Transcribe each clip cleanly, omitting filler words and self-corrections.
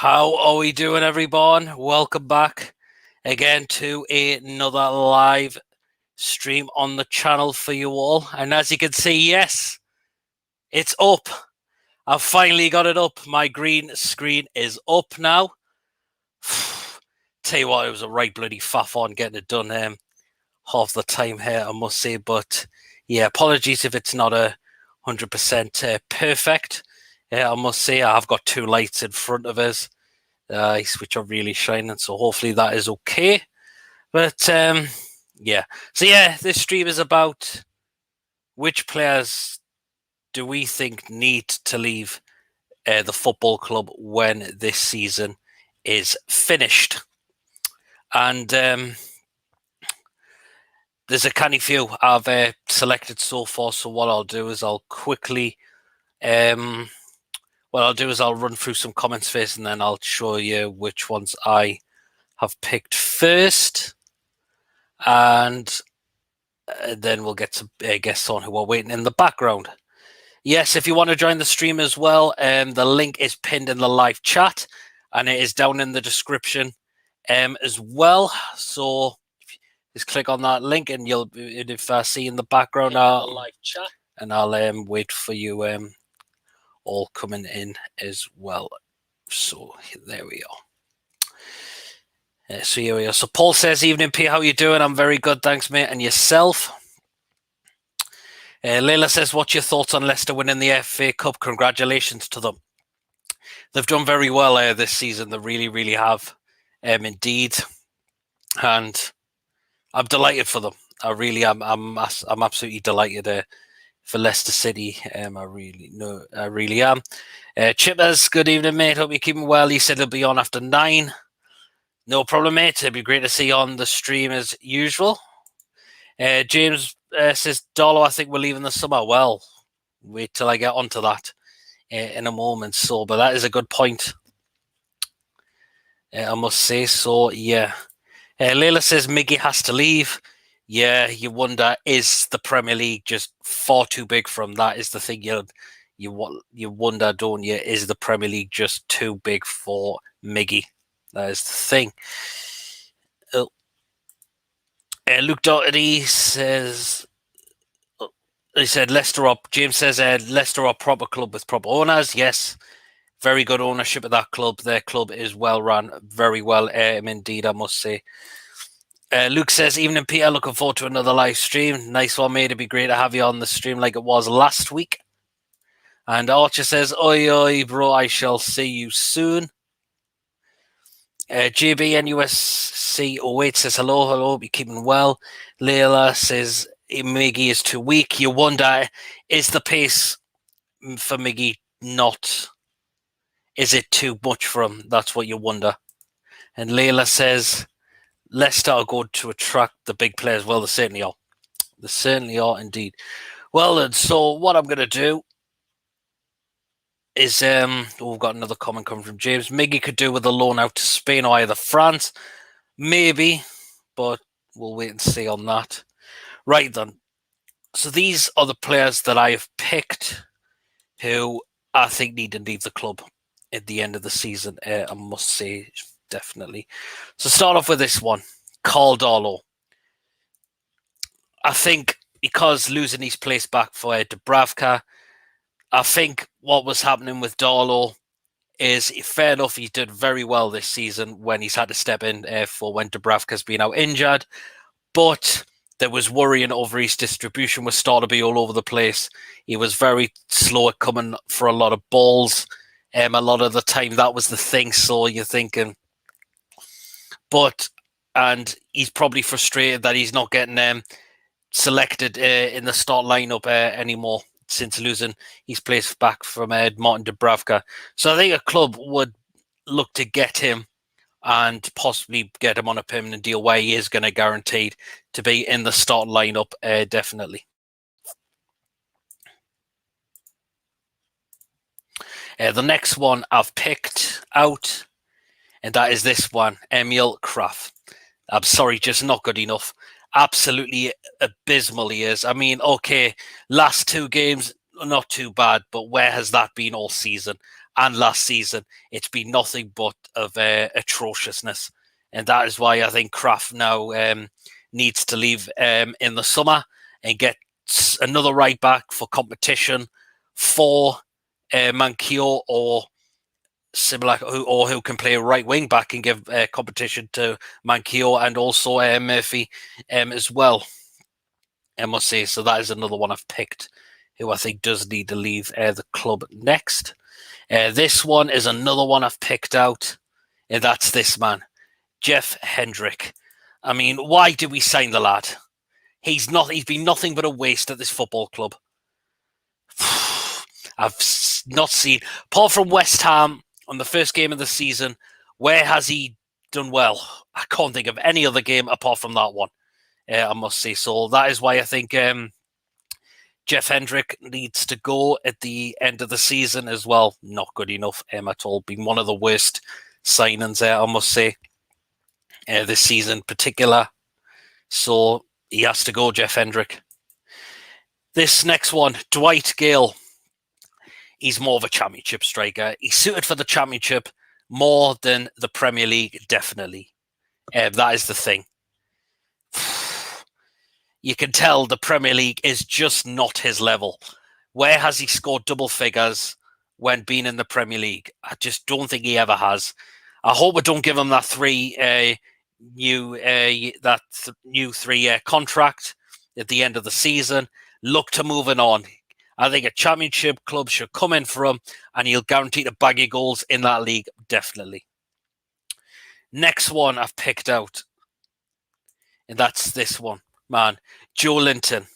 How are we doing, everyone? Welcome back again to another live stream on the channel for you all. And as you can see, yes, it's up. I've finally got it up. My green screen is up now. Tell you what, it was a right bloody faff on getting it done half the time here, I must say. But yeah, apologies if it's not 100% perfect. I must say, I've got two lights in front of us, which are really shining, so hopefully that is okay. But yeah, so yeah, this stream is about which players do we think need to leave the football club when this season is finished. And there's a canny few I've selected so far, so what I'll do is I'll quickly what I'll do is I'll run through some comments first, and then I'll show you which ones I have picked first. And then we'll get some guests on who are waiting in the background. Yes, if you want to join the stream as well, the link is pinned in the live chat, and it is down in the description as well. So just click on that link, and you'll, if I see in the background, live chat, and I'll wait for you all coming in as well. So there we are. So here we are. So Paul says, "Evening, P. How you doing?" I'm very good, thanks, mate. And yourself? Layla says, "What's your thoughts on Leicester winning the FA Cup? Congratulations to them. They've done very well this season. They really, really have, indeed. And I'm delighted for them. I really am. I'm absolutely delighted for Leicester City. I really am. Chippers, good evening, mate. Hope you're keeping well. He said he'll be on after 9. No problem, mate. It'd be great to see you on the stream as usual. James says, Darlow, I think we're leaving the summer. Well, wait till I get onto that in a moment. So, but that is a good point. I must say so, yeah. Layla says Miggy has to leave. Yeah, you wonder, is the Premier League just far too big for him? That is the thing you wonder, don't you? Is the Premier League just too big for Miggy? That is the thing. Luke Doherty says, he said Leicester up. James says Leicester are proper club with proper owners. Yes, very good ownership of that club. Their club is well run, very well indeed, I must say. Luke says, "Evening, Peter. Looking forward to another live stream. Nice one, mate. It'd be great to have you on the stream like it was last week." And Archer says, "Oi, oi, bro. I shall see you soon." JB NUFC 08 says, hello, be keeping well. Layla says, Miggy is too weak. You wonder, is the pace for Miggy not, is it too much for him? That's what you wonder. And Layla says, Leicester are going to attract the big players. Well, they certainly are. They certainly are indeed. Well, and so what I'm going to do is, we've got another comment coming from James. Miggy could do with a loan out to Spain or either France. Maybe, but we'll wait and see on that. Right then. So these are the players that I have picked who I think need to leave the club at the end of the season. I must say, definitely. So start off with this one, Carl Darlow. I think because losing his place back for Dubravka, I think what was happening with Darlow is, fair enough, he did very well this season when he's had to step in for when Dubravka's been out injured. But there was worrying over his distribution was starting to be all over the place. He was very slow at coming for a lot of balls. A lot of the time, that was the thing. So you're thinking, and he's probably frustrated that he's not getting selected in the start lineup anymore, since losing his place back from Martin Dubravka. So I think a club would look to get him and possibly get him on a permanent deal where he is going to guaranteed to be in the start lineup, definitely. The next one I've picked out, and that is this one, Emil Krafth. I'm sorry, just not good enough. Absolutely abysmal he is. I mean, okay, last 2 games, not too bad, but where has that been all season? and last season, it's been nothing but of atrociousness. And that is why I think Kraft now needs to leave in the summer and get another right back for competition for Manquillo or similar, or who can play a right wing back and give competition to Manquillo and also Murphy as well. I must say, so that is another one I've picked who I think does need to leave the club next. This one is another one I've picked out, and that's this man, Jeff Hendrick. I mean, why did we sign the lad? He's been nothing but a waste at this football club. I've not seen, apart from West Ham on the first game of the season, where has he done well? I can't think of any other game apart from that one, I must say. So that is why I think Jeff Hendrick needs to go at the end of the season as well. Not good enough at all. Been one of the worst signings, I must say, this season in particular. So he has to go, Jeff Hendrick. This next one, Dwight Gale. He's more of a championship striker. He's suited for the championship more than the Premier League, definitely. That is the thing. You can tell the Premier League is just not his level. Where has he scored double figures when being in the Premier League? I just don't think he ever has. I hope we don't give him that new 3-year contract at the end of the season. Look to moving on. I think a championship club should come in for him, and he'll guarantee to bag you goals in that league, definitely. Next one I've picked out, and that's this one, man, Joe Linton.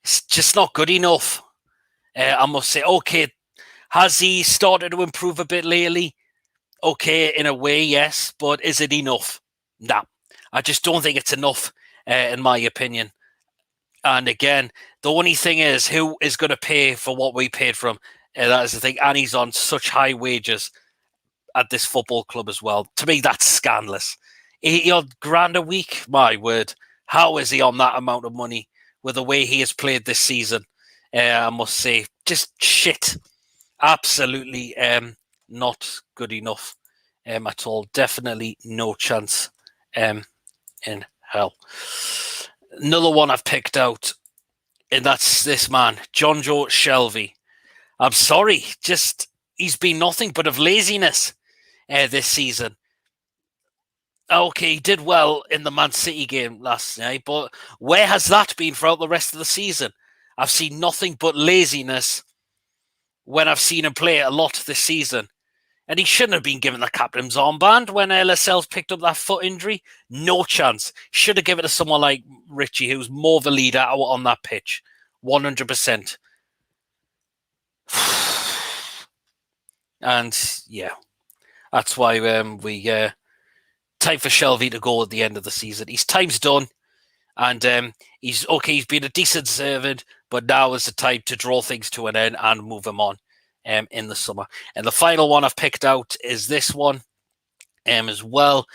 It's just not good enough. I must say, okay, has he started to improve a bit lately? Okay, in a way, yes, but is it enough? Nah, I just don't think it's enough, in my opinion. And again, the only thing is, who is going to pay for what we paid for him? That is the thing. And he's on such high wages at this football club as well. To me, that's scandalous. £80,000 a week? My word. How is he on that amount of money with the way he has played this season? I must say, just shit. Absolutely not good enough at all. Definitely no chance in hell. Another one I've picked out, and that's this man, Jonjo Shelvey. I'm sorry, just he's been nothing but of laziness this season. Okay, he did well in the Man City game last night, but where has that been throughout the rest of the season? I've seen nothing but laziness when I've seen him play a lot this season. And he shouldn't have been given the captain's armband when Lascelles picked up that foot injury. No chance. Should have given it to someone like Richie, who's more of a leader out on that pitch. 100%. And yeah, that's why we time for Shelvey to go at the end of the season. His time's done. And he's been a decent servant, but now is the time to draw things to an end and move him on. In the summer. And the final one I've picked out is this one as well,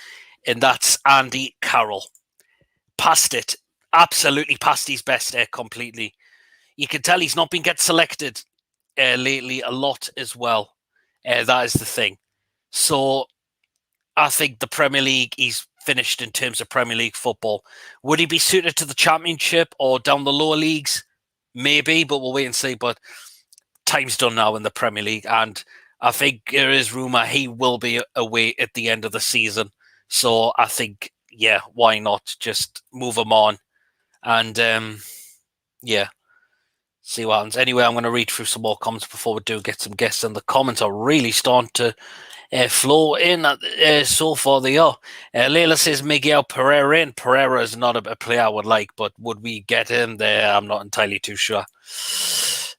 and that's Andy Carroll. Past it. Absolutely past his best completely. You can tell he's not been get selected lately a lot as well. That is the thing. So I think the Premier League, he's finished in terms of Premier League football. Would he be suited to the Championship or down the lower leagues? Maybe, but we'll wait and see. But time's done now in the Premier League, and I think there is rumour he will be away at the end of the season. So I think, yeah, why not just move him on and, see what happens. Anyway, I'm going to read through some more comments before we do get some guests, and the comments are really starting to flow in. So far they are. Leila says Miguel Pereira in. Pereira is not a player I would like, but would we get him there? I'm not entirely too sure.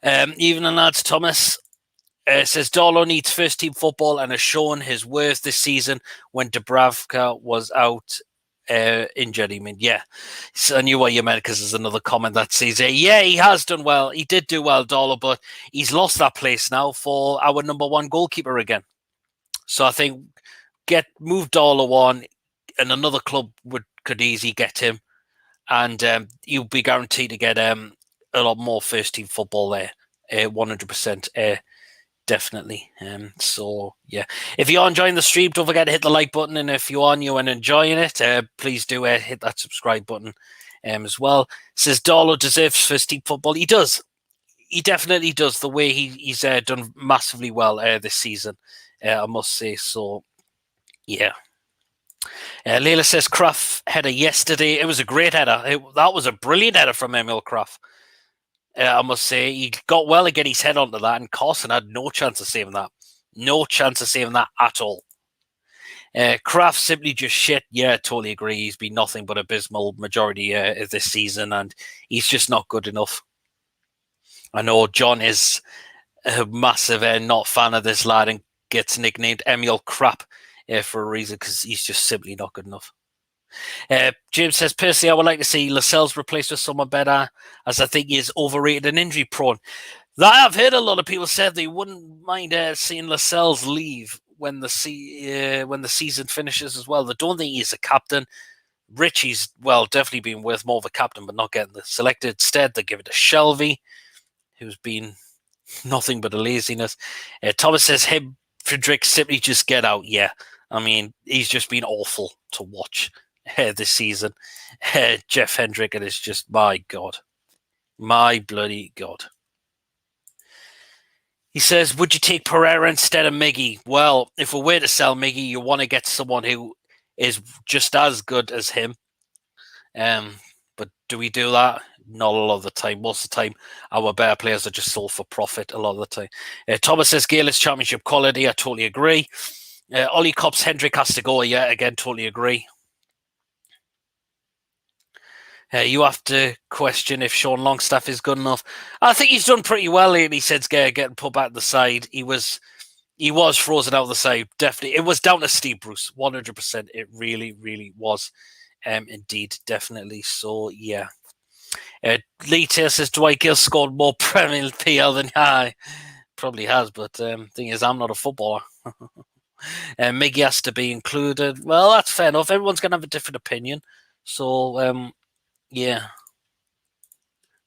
Even lads, Thomas says Darlow needs first team football and has shown his worth this season when Dubravka was out injured. I mean, yeah, so I knew what you meant because there's another comment that says, yeah, he has done well. He did do well, Darlow, but he's lost that place now for our number one goalkeeper again. So I think move Darlow on, and another club could easily get him, and you'll be guaranteed to get a lot more first team football there 100%. Definitely. So yeah, if you're enjoying the stream, don't forget to hit the like button, and if you are new and enjoying it, please do hit that subscribe button as well. Says Darlow deserves first team football. He does. He definitely does. The way he's done massively well this season, I must say. So yeah. Leila says Kraft header yesterday. It was a great header. That was a brilliant header from Emil Kraft. I must say, he got well to get his head onto that, and Carson had no chance of saving that. No chance of saving that at all. Kraft simply just shit. Yeah, totally agree. He's been nothing but abysmal majority of this season, and he's just not good enough. I know John is a massive not fan of this lad and gets nicknamed Emil Crap for a reason, because he's just simply not good enough. James says, personally, I would like to see Lascelles replaced with someone better, as I think he is overrated and injury prone. That I've heard a lot of people said they wouldn't mind seeing Lascelles leave when the season finishes as well. They don't think he's a captain. Richie's, well, definitely been worth more of a captain, but not getting the selected. Instead, they give it to Shelby, who's been nothing but a laziness. Thomas says, Hendrick simply just get out. Yeah, I mean, he's just been awful to watch this season. Jeff Hendrick, and it's just, my God. My bloody God. He says, would you take Pereira instead of Miggy? Well, if we were to sell Miggy, you want to get someone who is just as good as him. But do we do that? Not a lot of the time. Most of the time, our better players are just sold for profit a lot of the time. Thomas says, Gale is championship quality. I totally agree. Ollie Cops, Hendrick has to go. Yeah, again, totally agree. You have to question if Sean Longstaff is good enough. I think he's done pretty well lately since getting put back to the side. He was frozen out of the side. Definitely. It was down to Steve Bruce. 100%. It really, really was. Indeed, definitely. So, yeah. Lee Taylor says, Dwight Gill scored more Premier PL than I. Probably has, but thing is, I'm not a footballer. Miggy has to be included. Well, that's fair enough. Everyone's going to have a different opinion. So, yeah.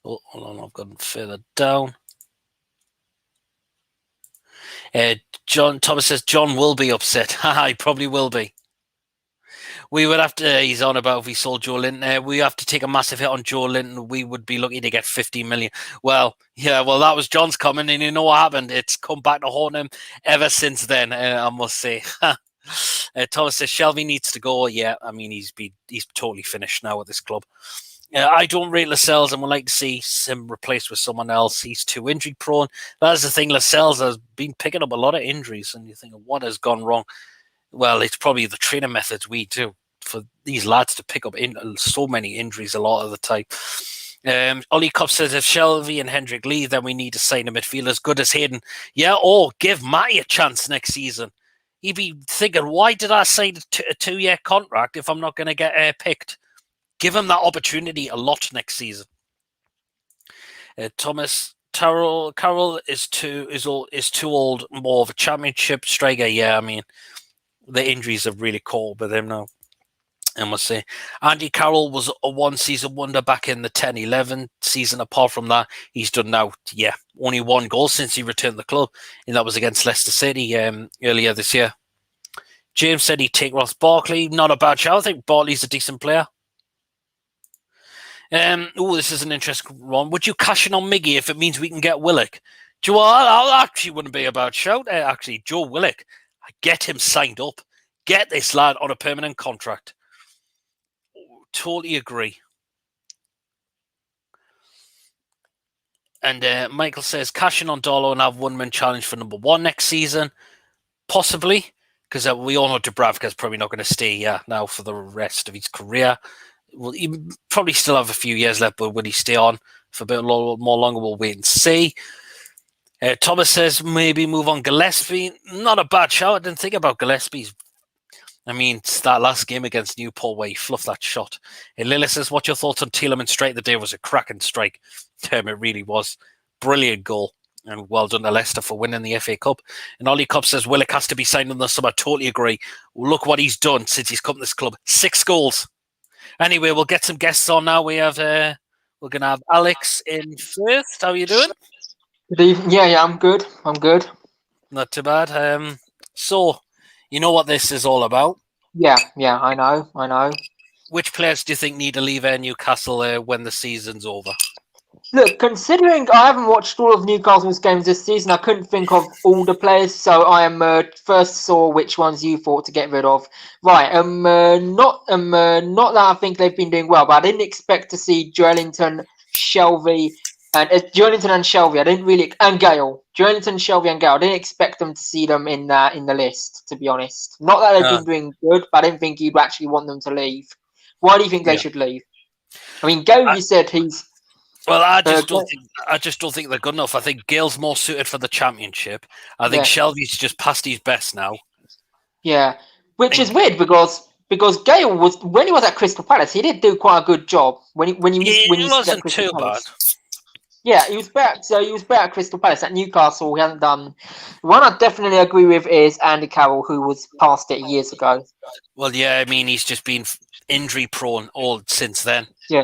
Oh, hold on, I've gone further down. John Thomas says John will be upset. He probably will be. We would have to. He's on about if we sold Joe Linton. We have to take a massive hit on Joe Linton. We would be lucky to get 15 million. Well, yeah. Well, that was John's comment, and you know what happened? It's come back to haunt him ever since then. I must say. Thomas says Shelby needs to go. Yeah, I mean he's totally finished now at this club. I don't rate Lascelles and would like to see him replaced with someone else. He's too injury prone. That's the thing. Lascelles has been picking up a lot of injuries, and you think, what has gone wrong? Well, it's probably the training methods we do for these lads to pick up so many injuries a lot of the time. Ollie Cup says if Shelby and Hendrick leave, then we need to sign a midfielder as good as Hayden. Yeah, or give Matty a chance next season. He'd be thinking, why did I sign a 2-year contract if I'm not going to get picked? Give him that opportunity a lot next season. Thomas Carroll is too old, more of a championship striker. Yeah, I mean the injuries have really caught with him now. I must say, Andy Carroll was a one-season wonder back in the 10-11 season. Apart from that, he's done now. Yeah, only one goal since he returned to the club, and that was against Leicester City earlier this year. James said he'd take Ross Barkley. Not a bad shout. I think Barkley's a decent player. This is an interesting one. Would you cash in on Miggy if it means we can get Willock? Joe, I actually wouldn't be a bad shout. Actually, Joe Willock, get him signed up. Get this lad on a permanent contract. Totally agree. And Michael says, cash in on Darlow and have one-man challenge for number 1 next season. Possibly, because we all know Dubravka's probably not going to stay now for the rest of his career. Well, he probably still have a few years left, but will he stay on for a bit more longer? We'll wait and see. Thomas says maybe move on Gillespie. Not a bad shout. I didn't think about Gillespie's. I mean, it's that last game against Newport where he fluffed that shot. Lila says, what's your thoughts on Tielemans straight the day? Was a cracking strike. It really was. Brilliant goal. And well done to Leicester for winning the FA Cup. And Ollie Cup says, Willock has to be signed in the summer. Totally agree. Look what he's done since he's come to this club. 6 goals. Anyway, we'll get some guests on now. We have we're gonna have Alex in first. How are you doing? Good evening. Yeah, I'm good. Not too bad. So, you know what this is all about. Yeah, I know. Which players do you think need to leave Newcastle when the season's over? Look, considering I haven't watched all of Newcastle's games this season, I couldn't think of all the players, so I am first saw which ones you thought to get rid of. Right, not that I think they've been doing well, but I didn't expect to see Joelinton, Shelvey, and Joelinton and Shelvey. I didn't really, and Gale, Joelinton, Shelvey, and Gale. I didn't expect them to see them in the list, to be honest. Not that they've Uh, been doing good, but I didn't think you'd actually want them to leave. Why do you think they yeah. should leave? I mean, Gale, I, you said he's. well, I just Gale- don't think. I just don't think they're good enough. I think Gale's more suited for the Championship. I think yeah. Shelby's just past his best now. Yeah, which is And weird because Gale was when he was at Crystal Palace, he did do quite a good job when it you see that wasn't Crystal too bad. Palace. Yeah, he was better. So he was better at Crystal Palace. At Newcastle, he hasn't done. One I definitely agree with is Andy Carroll, who was past it years ago. Well, yeah, I mean he's just been injury prone all since then. Yeah,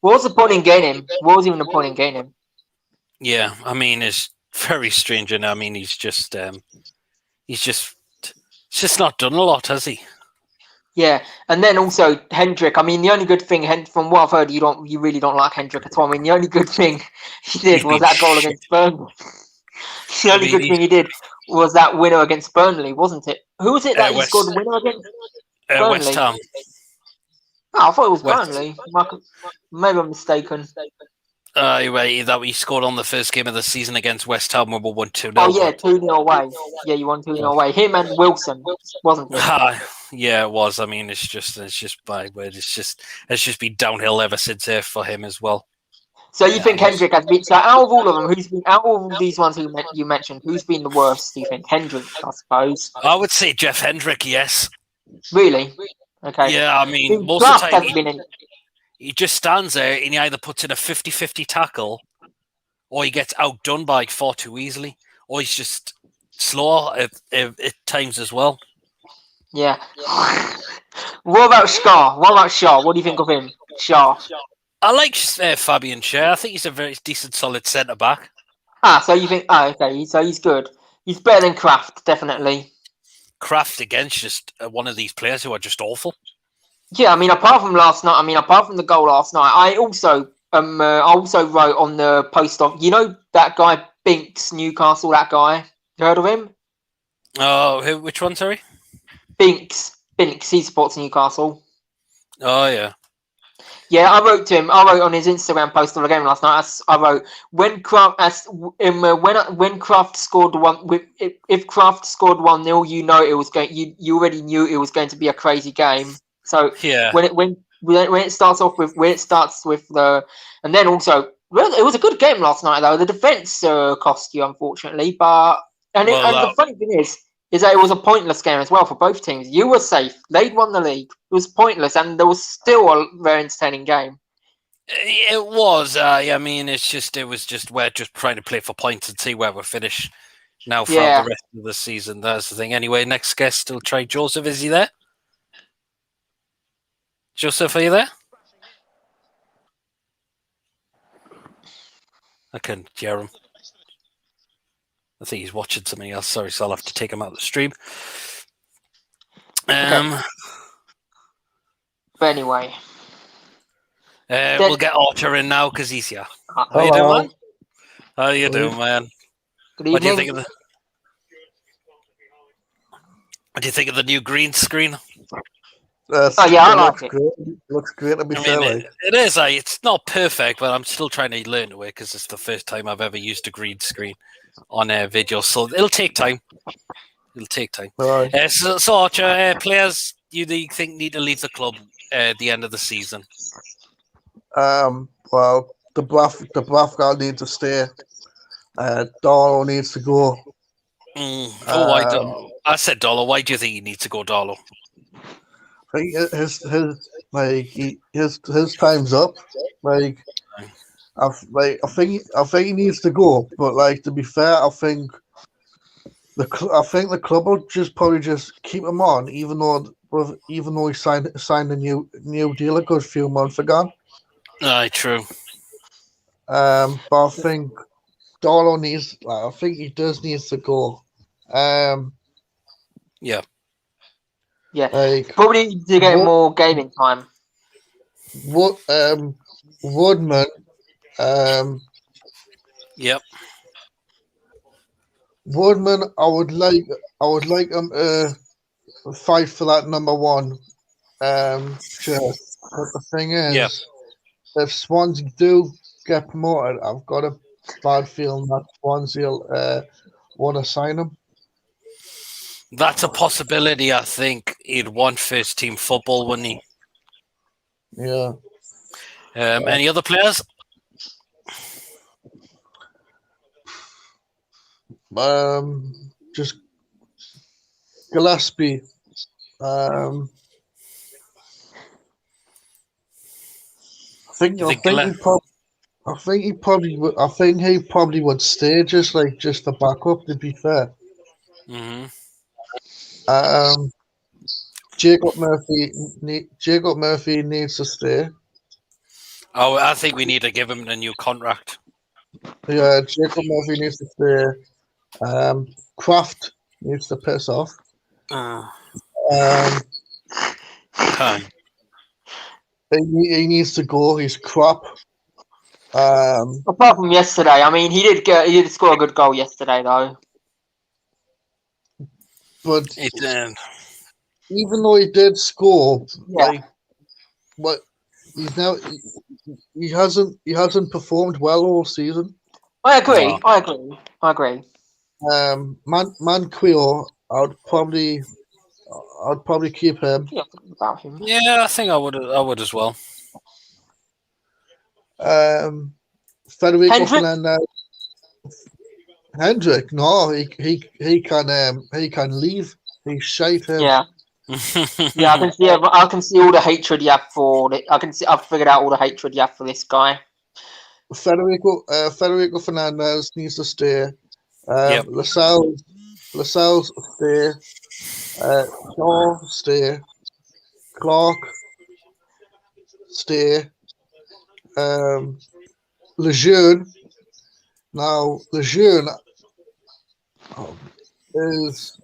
what was the point in gaining him? What was even the point in gaining him? Yeah, I mean it's very strange, and I mean he's just not done a lot, has he? Yeah, and then also Hendrick. I mean, the only good thing, from what I've heard, you really don't like Hendrick at all. I mean, the only good thing he did He's was been that goal shit. against Burnley. The I only mean, good thing he did was that winner against Burnley, wasn't it? Who was it that he scored the winner against? West Burnley. Ham. Oh, I thought it was West. Burnley. Maybe I'm mistaken. That we scored on the first game of the season against West Ham when we won 2-0. Oh yeah, 2-0 away. Yeah, you won 2-0 away. Him and Wilson, wasn't it? Yeah, it was. I mean, it's just by word. It's just been downhill ever since for him as well. So you think Hendrick has been? So out of all of them, who's been out of all these ones you mentioned? Who's been the worst? Do you think Hendrick? I suppose. I would say Jeff Hendrick. Yes. Really? Okay. Yeah, I mean, most of the time he just stands there and he either puts in a 50-50 tackle, or he gets outdone by far too easily, or he's just slow at times as well. Yeah. What about Shaw? What do you think of him? Shaw. I like Fabian Schär. I think he's a very decent, solid centre back. So you think? Oh, okay. So he's good. He's better than Kraft, definitely. Kraft again's just one of these players who are just awful. Yeah, I mean, apart from the goal last night, I also wrote on the post of that guy Binks, Newcastle. That guy, you heard of him? Oh, which one? Sorry, Binks. He supports Newcastle. Oh yeah. Yeah, I wrote to him. I wrote on his Instagram post of the game last night. I wrote when Kraft scored if Kraft scored 1-0, it was going. You already knew it was going to be a crazy game. So yeah, when it starts with the, and then also it was a good game last night though. The defense cost you unfortunately, but the funny thing is that it was a pointless game as well for both teams. You were safe. They'd won the league. It was pointless, and there was still a very entertaining game. It was. I mean, it was just we're just trying to play for points and see where we finish now for the rest of the season. That's the thing. Anyway, next guest, we'll try Joseph. Is he there? Joseph, are you there? I can't hear him. I think he's watching something else. Sorry, so I'll have to take him out of the stream. Okay. But anyway, we'll get Archer in now because he's here. How you doing, man? How you doing, man? Good evening. What do you think of the new green screen? I like it. Great. It looks great to be fair. It is. It's not perfect, but I'm still trying to learn to it because it's the first time I've ever used a green screen on a video, so it'll take time. Right. So Archer, players you think need to leave the club at the end of the season? Well, the bluff guy needs to stay. Darlow needs to go. Why? I said Darlow. Why do you think he needs to go, Darlow? I think his time's up. I think he needs to go. But to be fair, I think the club will probably just keep him on, even though he signed a new deal a good few months ago. Aye, true. But I think Darlow needs. I think he does needs to go. Yeah. Like, probably need to get more gaming time. Woodman. Yep. Woodman, I would like him to fight for that number 1 shirt. But the thing is, if Swansea do get promoted, I've got a bad feeling that Swansea will want to sign him. That's a possibility. I think he'd want first team football, wouldn't he? Yeah. Any other players? Just Gillespie. I think he probably would stay just the backup. To be fair. Mm-hmm. Jacob Murphy needs to stay. Oh, I think we need to give him a new contract. Yeah, Jacob Murphy needs to stay. Kraft needs to piss off. He needs to go. He's crap. Apart from yesterday, I mean, he did score a good goal yesterday, though. But even though he did score, he hasn't performed well all season. I agree. Manquillo, I'd probably keep him. Yeah, about him. Yeah, I think I would as well. Federico Fernandez. Hendrick, no, he can leave. He's shite him. Yeah. Yeah, I can see all the hatred you have for it. I've figured out all the hatred you have for this guy. Federico Fernandez needs to stay. Lascelles stay. Shaw stay. Clark stay. Lejeune. Now Lejeune is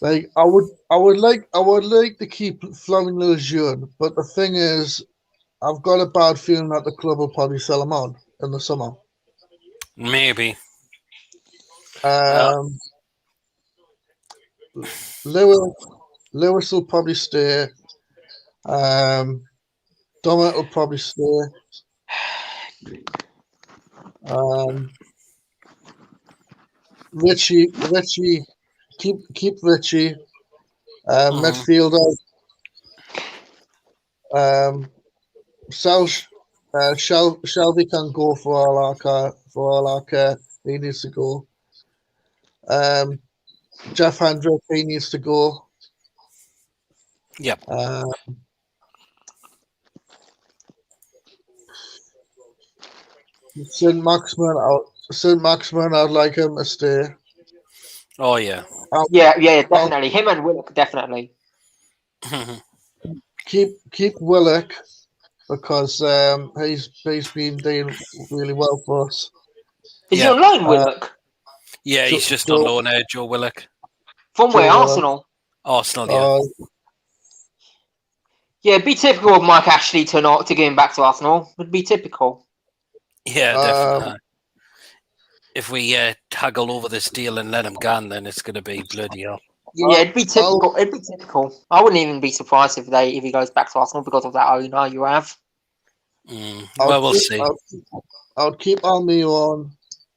like I would like to keep Fleming Lejeune, but the thing is, I've got a bad feeling that the club will probably sell him on in the summer. Maybe. Lewis will probably stay. Dominic will probably stay. Richie, keep Richie. Midfielder. Shelby can go for all our care. He needs to go. Jeff Hendrick, he needs to go. Yep. St. Maximin, I'd like him to stay. Oh yeah. Yeah, definitely. Him and Willock, definitely. Keep Willock because he's been doing really well for us. Is he on loan, Willock? Yeah, he's just on loan, Joe Willock. From where? Arsenal? Arsenal, yeah. Yeah, it'd be typical of Mike Ashley to give him back to Arsenal. Would be typical. Yeah, definitely. If we haggle over this deal and let him go, then it's going to be bloody hell. Yeah, it'd be typical. I wouldn't even be surprised if he goes back to Arsenal because of that owner you have. Well, we'll see. I'll keep Almiron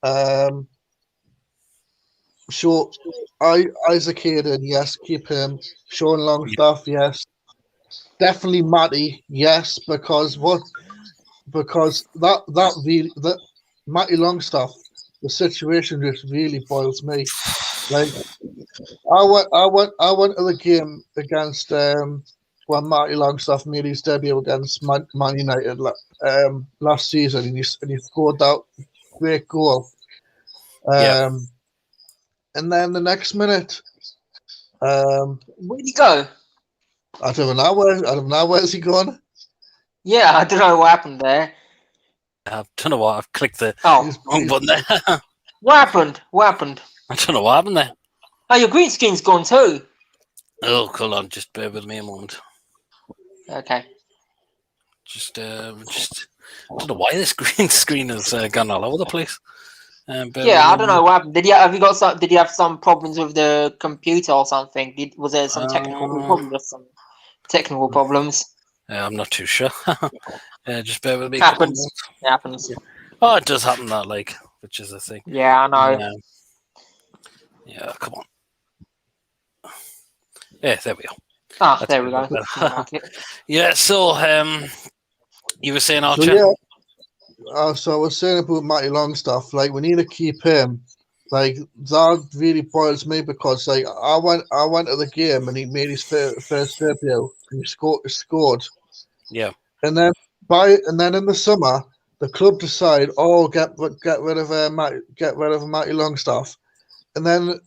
on. Isaac Hayden, yes, keep him. Sean Longstaff, yes. Definitely Matty, yes, because that Matty Longstaff, the situation just really boils me. Like I went to the game against when Matty Longstaff made his debut against Man United last season, and he scored that great goal. And then the next minute, where'd he go? I don't know where's he gone. Yeah, I don't know what happened there. I don't know what I've clicked the Oh, wrong button there. what happened? What happened? I don't know what happened there. Oh, your green screen's gone too. Oh, hold on, just bear with me a moment. Okay. Just I don't know why this green screen has gone all over the place. Yeah, I don't know what happened. Did you have some problems with the computer or something? Was there some technical problems? Or some technical problems? I'm not too sure. Just bear with me. Happens. It happens. Oh, it does happen that, which is the thing. Yeah, I know. Yeah, come on. Yeah, there we go. Ah, That's there we good. go. Yeah, so you were saying, Archer? So yeah, so I was saying about Matty Longstaff, like we need to keep him. Like that really boils me because like I went to the game and he made his first debut and he scored. Yeah. And then in the summer the club decide, get rid of Matty Longstaff, and then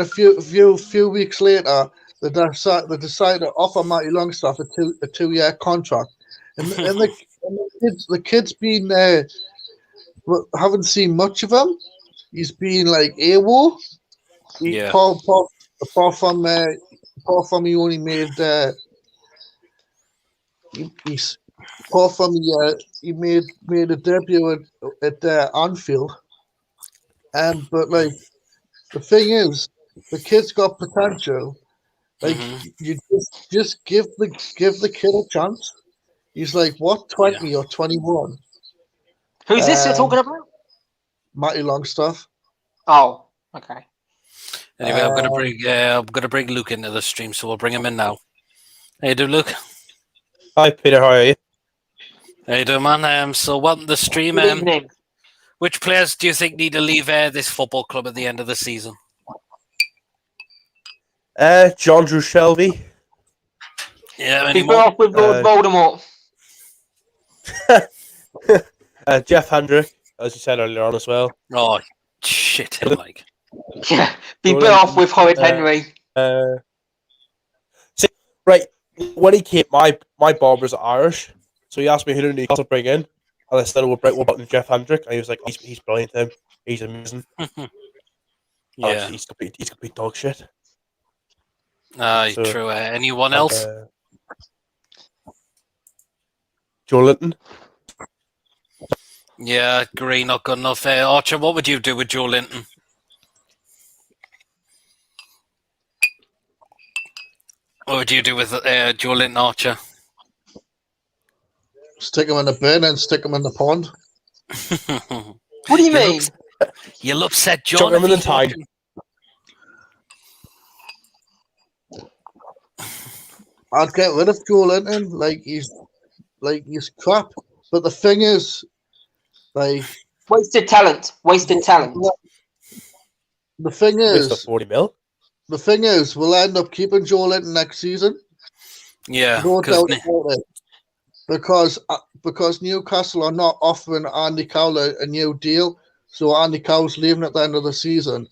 a few weeks later they decide to offer Matty Longstaff a 2-year contract, and the kid's been haven't seen much of him. He's been like AWOL. Yeah. Apart from he only made he made a debut at Anfield. But like the thing is, the kid's got potential. Like you just give the kid a chance. He's like 20 or 21. Who's this you're talking about? Matty Longstaff. Oh, okay. Anyway, I'm gonna bring Luke into the stream, so we'll bring him in now. How you doing, Luke? Hi, Peter. How are you? How you doing, man? So welcome to the stream. Good evening. Which players do you think need to leave this football club at the end of the season? John Drew Shelby. Yeah, Keep it off with Lord Voldemort. Jeff Hendrick, as you said earlier on as well. Oh, shit him, like. Yeah, be bit off with Horrid Henry. See, right, when he came, my barber's Irish, so he asked me who did Newcastle bring in, and I said we'll bring Jeff Hendrick, and he was like, he's brilliant, him. He's amazing. Yeah, he's complete dog shit. True. Anyone else? Joe Linton. Yeah, agree, not good enough. Archer, what would you do with Joe Linton? What would you do with Joe Linton, Archer? Stick him in the bin and stick him in the pond. What do you mean? You'll upset John. Chuck him in the tide. I'd get rid of Joe Linton. Like he's crap. But the thing is, like wasted talent. The thing is, 40 mil. The thing is, we'll end up keeping Joe Linton next season. Yeah, no doubt about it. Because Newcastle are not offering Andy Cowell a new deal, so Andy Cowell's leaving at the end of the season.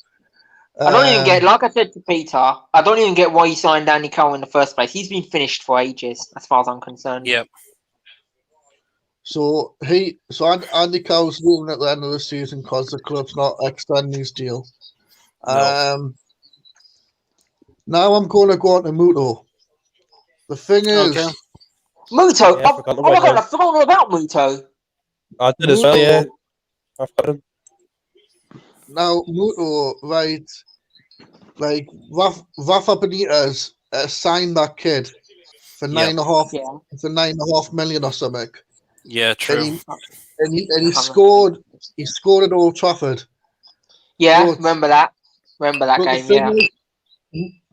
I don't even get, like I said to Peter, I don't even get why he signed Andy Cowell in the first place. He's been finished for ages, as far as I'm concerned. Yep. So Andy Cowell's leaving at the end of the season because the club's not extending his deal. No. Now I'm going to go on to Muto. The thing is, Muto. Yeah, I forgot all about Muto. I did as well. Yeah, I've got him. Now Muto, right? Like Rafa Benitez signed that kid for $9.5 million or something. Yeah, true. And he scored. He scored at Old Trafford. Yeah, remember that game.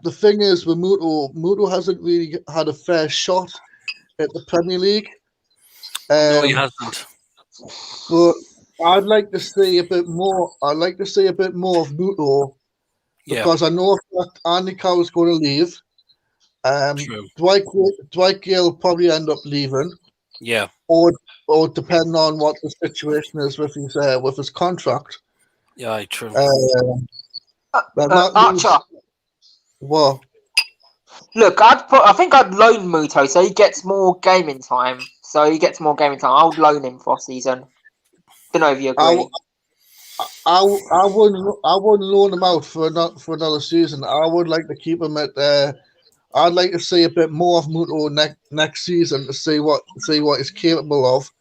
The thing is with Muto hasn't really had a fair shot at the Premier League. No, he hasn't. But I'd like to see a bit more. I'd like to see a bit more of Muto because I know that Andy Cowell's going to leave. True. Dwight Gale will probably end up leaving. Yeah. Or depending on what the situation is with his contract. Yeah, true. Archer. What? Look, I think I'd loan Muto so he gets more gaming time. I would loan him for a season. Don't know if you agree. I wouldn't loan him out for another season. I would like to keep him at. I'd like to see a bit more of Muto next season to see what he's capable of,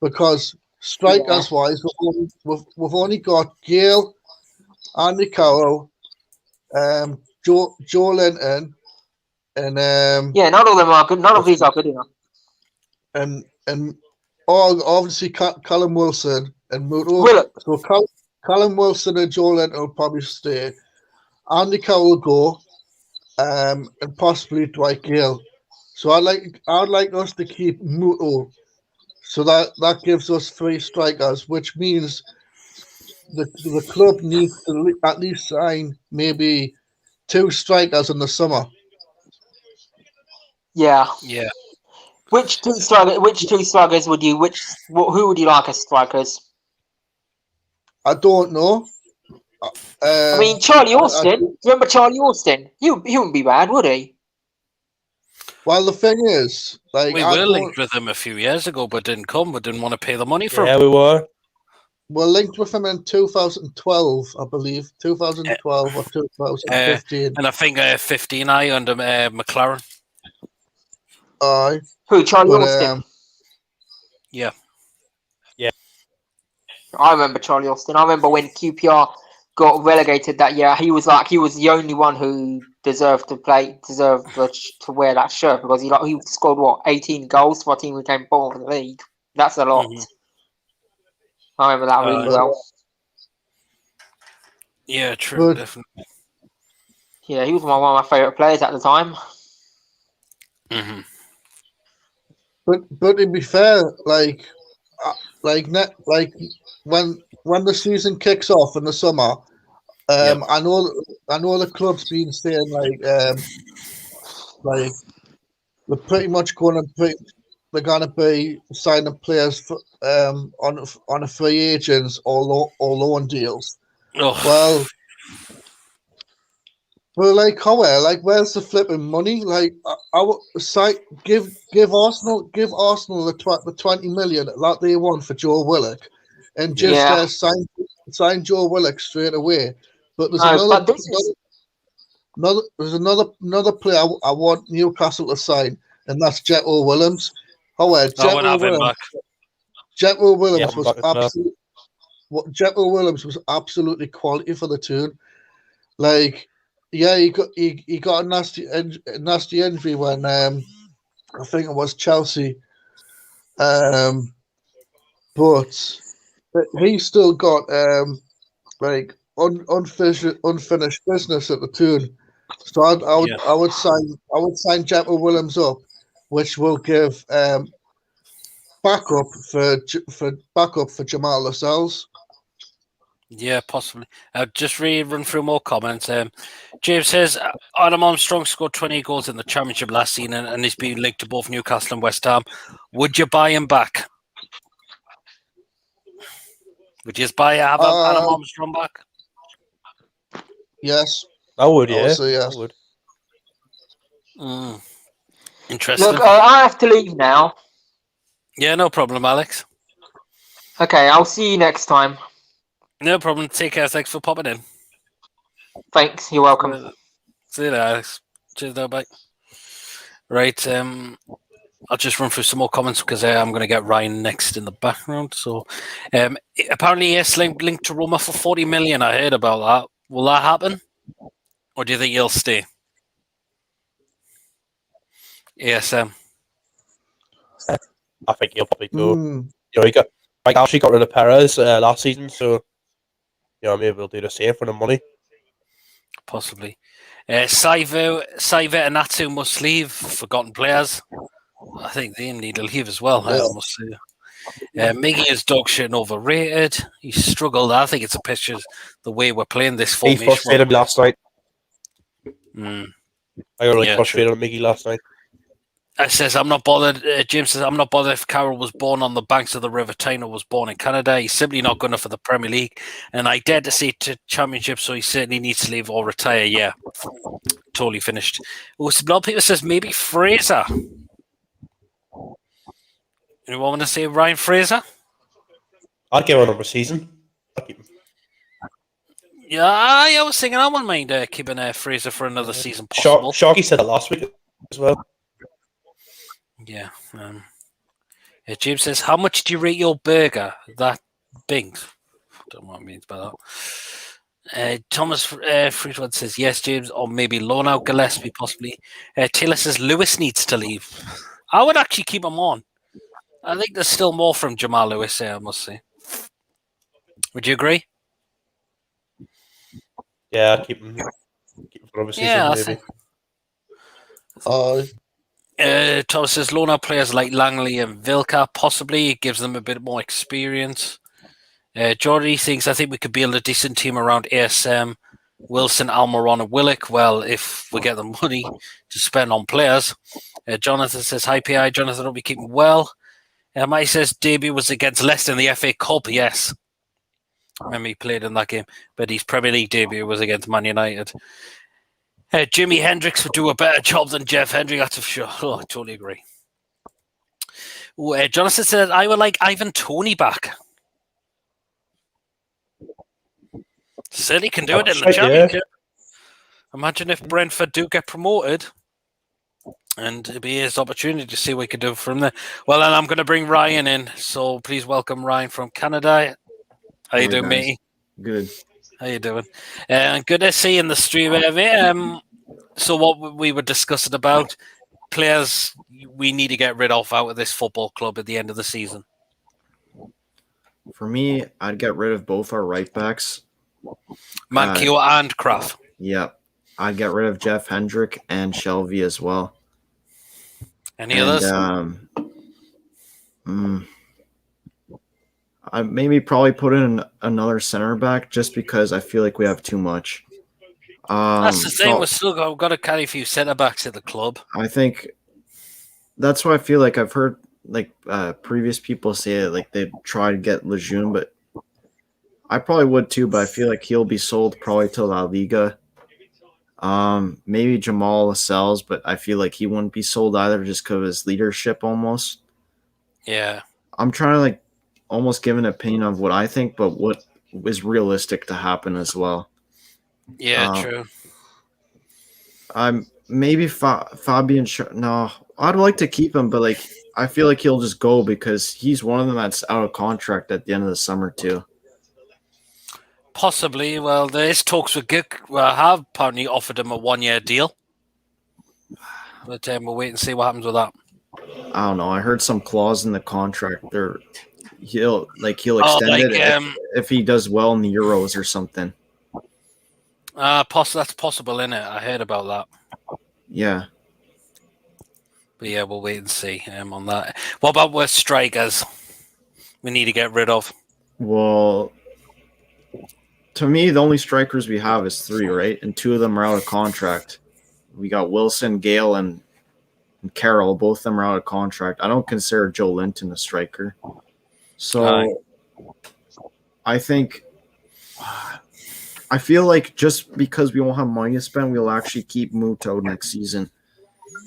because strikers wise, we've only got Gale, Andy Carroll, Joe Linton, and none of them are good. None of these are good enough. And obviously Callum Wilson and Muto. Willock. So Callum Wilson and Joe Linton will probably stay. Andy Carroll will go, and possibly Dwight Gale. So I'd like us to keep Muto. So that gives us 3 strikers, which means the club needs to at least sign maybe 2 strikers in the summer. Yeah. Yeah. Which two strikers would you? Who would you like as strikers? I don't know. I mean, Charlie Austin. Remember Charlie Austin? He wouldn't be bad, would he? Well, the thing is, like, we were linked with him a few years ago, but didn't come. We didn't want to pay the money for him. Yeah, we were. We're linked with him in 2012, I believe. 2012 or 2015. And I think 15 under McLaren. Aye. Who, Charlie Austin? Yeah. I remember Charlie Austin. I remember when QPR got relegated that year. He was the only one who deserved to wear that shirt, because he scored 18 goals for a team who came bottom of the league. That's a lot. Mm-hmm. I remember that really well. Yeah, true, definitely. Yeah, he was one of my favourite players at the time. Mm-hmm. But to be fair, like when the season kicks off in the summer, I know the club's been saying like they're pretty much they're gonna be signing players for, on a free agents or loan deals. Oh. Well, but where's the flipping money? Like, I would give Arsenal the 20 million that they want for Joe Willock, and just sign Joe Willock straight away. But there's another player I want Newcastle to sign, and that's Jetro Willems. However, Jetro Willems was absolutely quality for the tune. Like, yeah, he got a nasty injury when I think it was Chelsea, but he still got unfinished business at the tune. So I would sign Jetro Willems up, which will give backup for Jamal Lascelles. Yeah, possibly. Just run through more comments. James says Adam Armstrong scored 20 goals in the Championship last season, and he's been linked to both Newcastle and West Ham. Would you buy him back? Would you just have Adam Armstrong back? Yes, I would. Yeah, yes. I would. Interesting. Look, I have to leave now. Yeah, no problem, Alex. Okay, I'll see you next time. No problem. Take care. Thanks for popping in. Thanks. You're welcome. See you there, Alex. Cheers, though. Bye. Right. I'll just run through some more comments because I'm going to get Ryan next in the background. So, apparently, yes, linked to Roma for 40 million. I heard about that. Will that happen, or do you think he'll stay? ASM. I think he'll probably go. He actually got rid of Perez last season, so maybe we'll do the same for the money. Possibly. Saiva and Natsu must leave. Forgotten players. I think they need to leave as well. I must say. Miggy is dog shit and overrated. He struggled. I think it's a picture of the way we're playing this formation. He frustrated me last night. I got really frustrated with Miggy last night. Says, I'm not bothered. James says, I'm not bothered if Carroll was born on the banks of the River Tyne or was born in Canada. He's simply not good enough for the Premier League. And I dare to see to Championship, so he certainly needs to leave or retire. Yeah, totally finished. Oh, a lot of people says maybe Fraser. Anyone want to say Ryan Fraser? I'd give him another season. I'll keep him. Yeah, I was thinking I wouldn't mind keeping Fraser for another season possible. Sharky said it last week as well. Yeah. James says, how much do you rate your burger? That Bings. I don't know what it means by that. Thomas Friedwood says, yes, James, or maybe loan out Gillespie, possibly. Taylor says, Lewis needs to leave. I would actually keep him on. I think there's still more from Jamal Lewis there, I must say. Would you agree? Yeah, I'd keep him for another season, maybe. Thomas says, loan out players like Langley and Vilka, possibly. It gives them a bit more experience. Jordy thinks, I think we could build a decent team around ASM, Wilson, Almiron, and Willock. Well, if we get the money to spend on players. Jonathan says, hi, PI. Jonathan, hope you keeping well. Mike says, debut was against Leicester in the FA Cup. Yes. I remember he played in that game, but his Premier League debut was against Man United. Jimi Hendrix would do a better job than Jeff Hendrick, that's for sure. Oh, I totally agree. Jonathan said, I would like Ivan Toney back. Said he can do it in the Championship. Yeah. Imagine if Brentford do get promoted, and it'd be his opportunity to see what he can do from there. Well, and I'm going to bring Ryan in, so please welcome Ryan from Canada. How you doing, mate? Good. How you doing? Good to see you in the stream, mate. So what we were discussing about players we need to get rid of out of this football club at the end of the season. For me, I'd get rid of both our right backs. Mankiw and Kraft. Yeah. I'd get rid of Jeff Hendrick and Shelby as well. Any others? I maybe probably put in another center back just because I feel like we have too much. That's the thing. We've still got to carry a few centre backs at the club. I think that's why I feel like I've heard like previous people say it, like they try to get Lejeune, but I probably would too. But I feel like he'll be sold probably to La Liga. Maybe Jamal Lascelles, but I feel like he wouldn't be sold either just because of his leadership almost. Yeah. I'm trying to like almost give an opinion of what I think, but what is realistic to happen as well. Yeah, true. I'm maybe Fabian. No, I'd like to keep him, but like I feel like he'll just go because he's one of them that's out of contract at the end of the summer too. Possibly. Well, there's talks with Gik. Have apparently offered him a 1-year deal, but we'll wait and see what happens with that. I don't know. I heard some clause in the contract there. He'll extend it if he does well in the Euros or something. That's possible, isn't it? I heard about that. Yeah. But yeah, we'll wait and see on that. What about worst strikers we need to get rid of? Well, to me, the only strikers we have is 3, right? And 2 of them are out of contract. We got Wilson, Gale, and Carroll. Both of them are out of contract. I don't consider Joe Linton a striker. So I think I feel like just because we won't have money to spend, we'll actually keep Muto next season.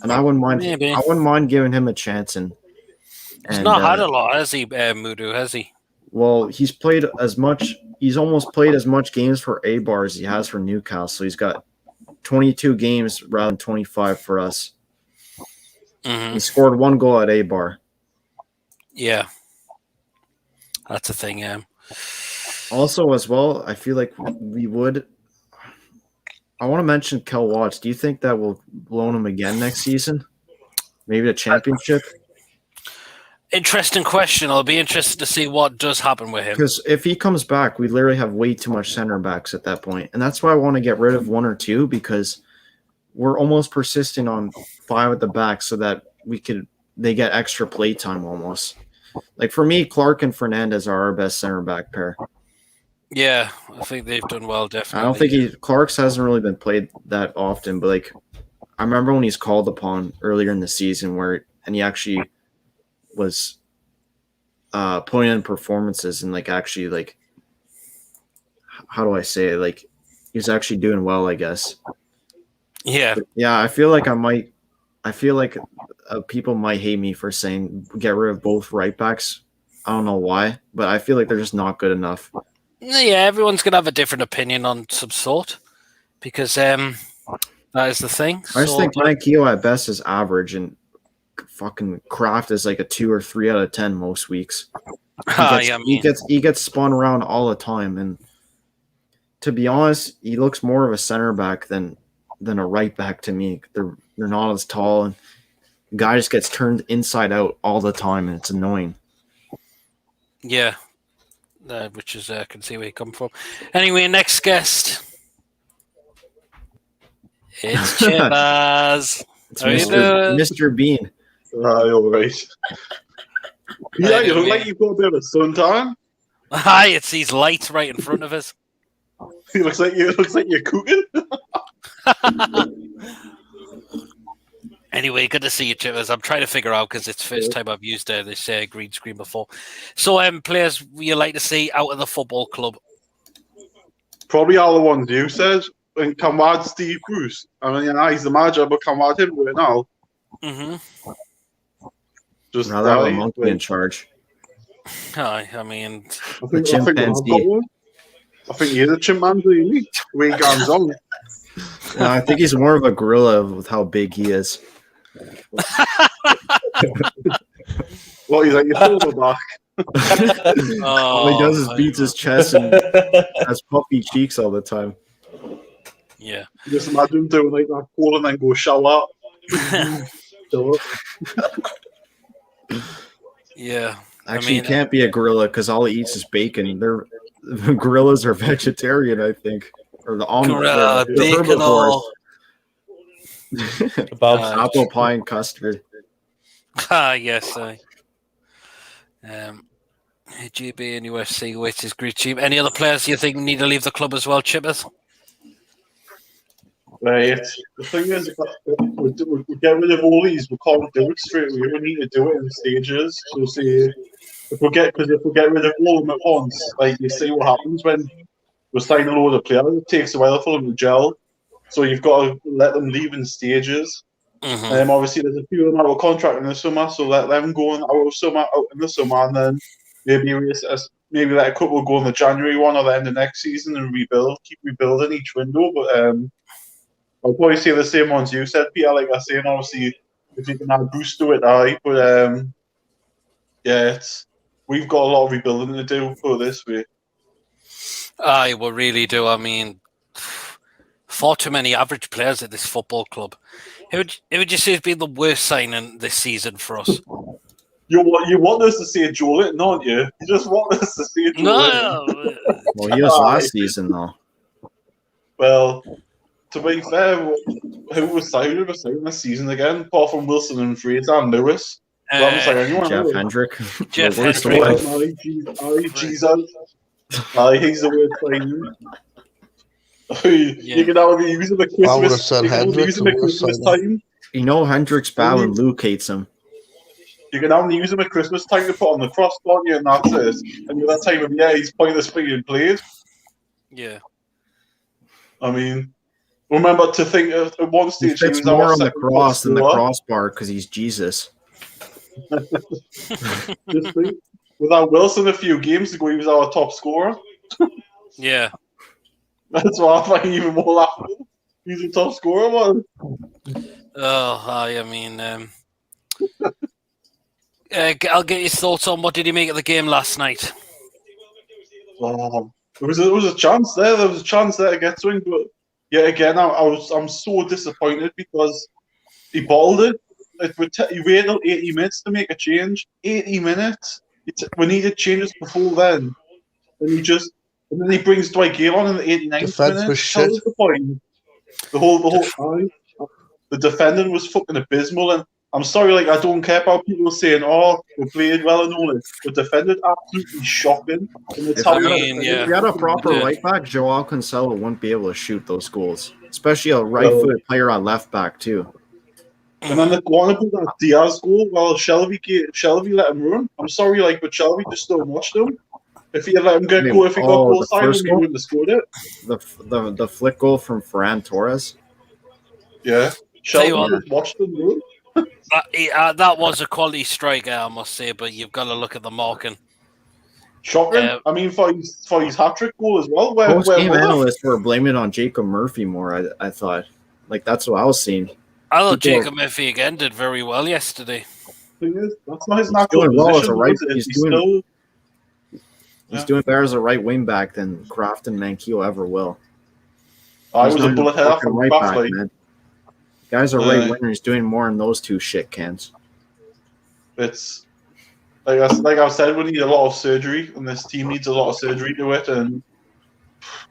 And I wouldn't mind. Maybe. I wouldn't mind giving him a chance. He's not had a lot, has he, Mutu? Has he? Well, he's played as much. He's almost played as much games for A-Bar as he has for Newcastle. He's got 22 games rather than 25 for us. Mm-hmm. He scored 1 goal at A-Bar. Yeah. That's a thing, yeah. Also, as well, I feel like we would. I want to mention Kel Watts. Do you think that will loan him again next season? Maybe the championship? Interesting question. I'll be interested to see what does happen with him. Because if he comes back, we literally have way too much center backs at that point. And that's why I want to get rid of 1 or 2 because we're almost persisting on 5 at the back so that they get extra play time almost. Like for me, Clark and Fernandez are our best center back pair. Yeah, I think they've done well, definitely. I don't think Clark's hasn't really been played that often, but like I remember when he's called upon earlier in the season and he actually was putting in performances and like actually like how do I say it? Like he was actually doing well, I guess. Yeah. Yeah, I feel like people might hate me for saying get rid of both right backs. I don't know why, but I feel like they're just not good enough. Yeah, everyone's gonna have a different opinion on some sort because that is the thing. I just think Frank Keogh at best is average, and fucking Kraft is like a 2 or 3 out of 10 most weeks. He gets spun around all the time, and to be honest, he looks more of a center back than a right back to me. They're not as tall, and the guy just gets turned inside out all the time, and it's annoying. Yeah, which is I can see where you come from. Anyway, next guest. It's Chivas. It's Mr. Bean. All right. Yeah, you look like you've got a bit of a suntan. Hi, it's these lights right in front of us. It looks like you're cooking. Anyway, good to see you, Chivas. I'm trying to figure out because it's the first time I've used this green screen before. So, players you like to see out of the football club? Probably all the ones you said. And Kamad Steve Bruce. I mean, he's the manager, but Kamad him right now. Mm-hmm. Just now that a monkey in charge. I mean, I think he is a chimpanzee, isn't he? The way he comes on. No, I think he's more of a gorilla with how big he is. Well, he's like your shoulder back. All he does is beats his chest and has puffy cheeks all the time. Yeah. Just imagine him doing like that call and then go shower. Yeah. Actually, you can't be a gorilla because all he eats is bacon. Gorillas are vegetarian, I think. Or the herbivores. Apple pie and custard. Yes. GB and NUFC, which is great cheap. Any other players you think need to leave the club as well, Chippers? Right. The thing is, we get rid of all these. We can't do it straight away. We need to do it in stages. So, see, if we get rid of all of them at once, like you see what happens when we sign a load of players. It takes a while for them to gel. So you've got to let them leave in stages. Mm-hmm. Obviously, there's a few of them out of contract in the summer, so let them go out in the summer, and then maybe let a couple go in the January one or the end of next season and keep rebuilding each window. But I'll probably say the same ones you said, Peter. Like I say, and obviously, if you can add boost to it, aye. But we've got a lot of rebuilding to do for this way. Aye, we really do. I mean, far too many average players at this football club. Who would you say has been the worst signing this season for us? You want us to say Joe, don't you? You just want us to say Joe. No. Well, he was last season, though. Well, to be fair, who was signed this season again? Apart from Wilson and Fraser and Lewis. Jeff Hendrick. Jeff Hendrick. Jesus. He's the worst signing. You can only use him at Christmas time. You know Hendrick's bad when Luke hates him. You can only use him at Christmas time to put on the cross, don't you? And that's it. And at that time of year, he's pointless being played. Yeah. I mean, remember to think at one stage he was more on the cross than the crossbar because he's Jesus. Just think, without Wilson a few games ago, he was our top scorer. Yeah. That's why I find even more laughable. He's a top scorer, man. I mean, I'll get your thoughts on what did he make of the game last night. There was a chance there. There was a chance there to get to him, but yeah, again, I'm so disappointed because he bottled it. He waited till 80 minutes to make a change. 80 minutes. We needed changes before then, and then he brings Dwight Gale on in the 89th minute. Was shit. That was the point. The whole time, the defending was fucking abysmal. And I'm sorry, like I don't care about people saying, "Oh, we played well and all it." The defended absolutely shocking. And If we had a proper right back, Joao Cancelo wouldn't be able to shoot those goals, especially a right-footed player on left back too. And then the one about that Diaz goal, well, Shelby let him run. I'm sorry, but Shelby just don't watch them. If he had let him get goal, if he got goal side, he wouldn't have scored it. The flick goal from Ferran Torres. Yeah. Tell you Sheldon watched them, though. That was a quality striker, I must say, but you've got to look at the marking. Shocking. I mean, for his hat-trick goal as well. Most Where game were they? analysts were blaming it on Jacob Murphy more. I thought, like that's what I was seeing. I thought People- Jacob Murphy again did very well yesterday. Thing is, that's not his He's natural doing well as position. a right- is it? he's He's doing- still. He's Yeah. doing better as a right wing back than Kraft and Mankiel ever will. I He's was a not bullet even head fucking from right back, Baffley. man. Guy's a Yeah. right winger. He's doing more in those two shit cans. It's like I said, we need a lot of surgery, and this team needs a lot of surgery to it. And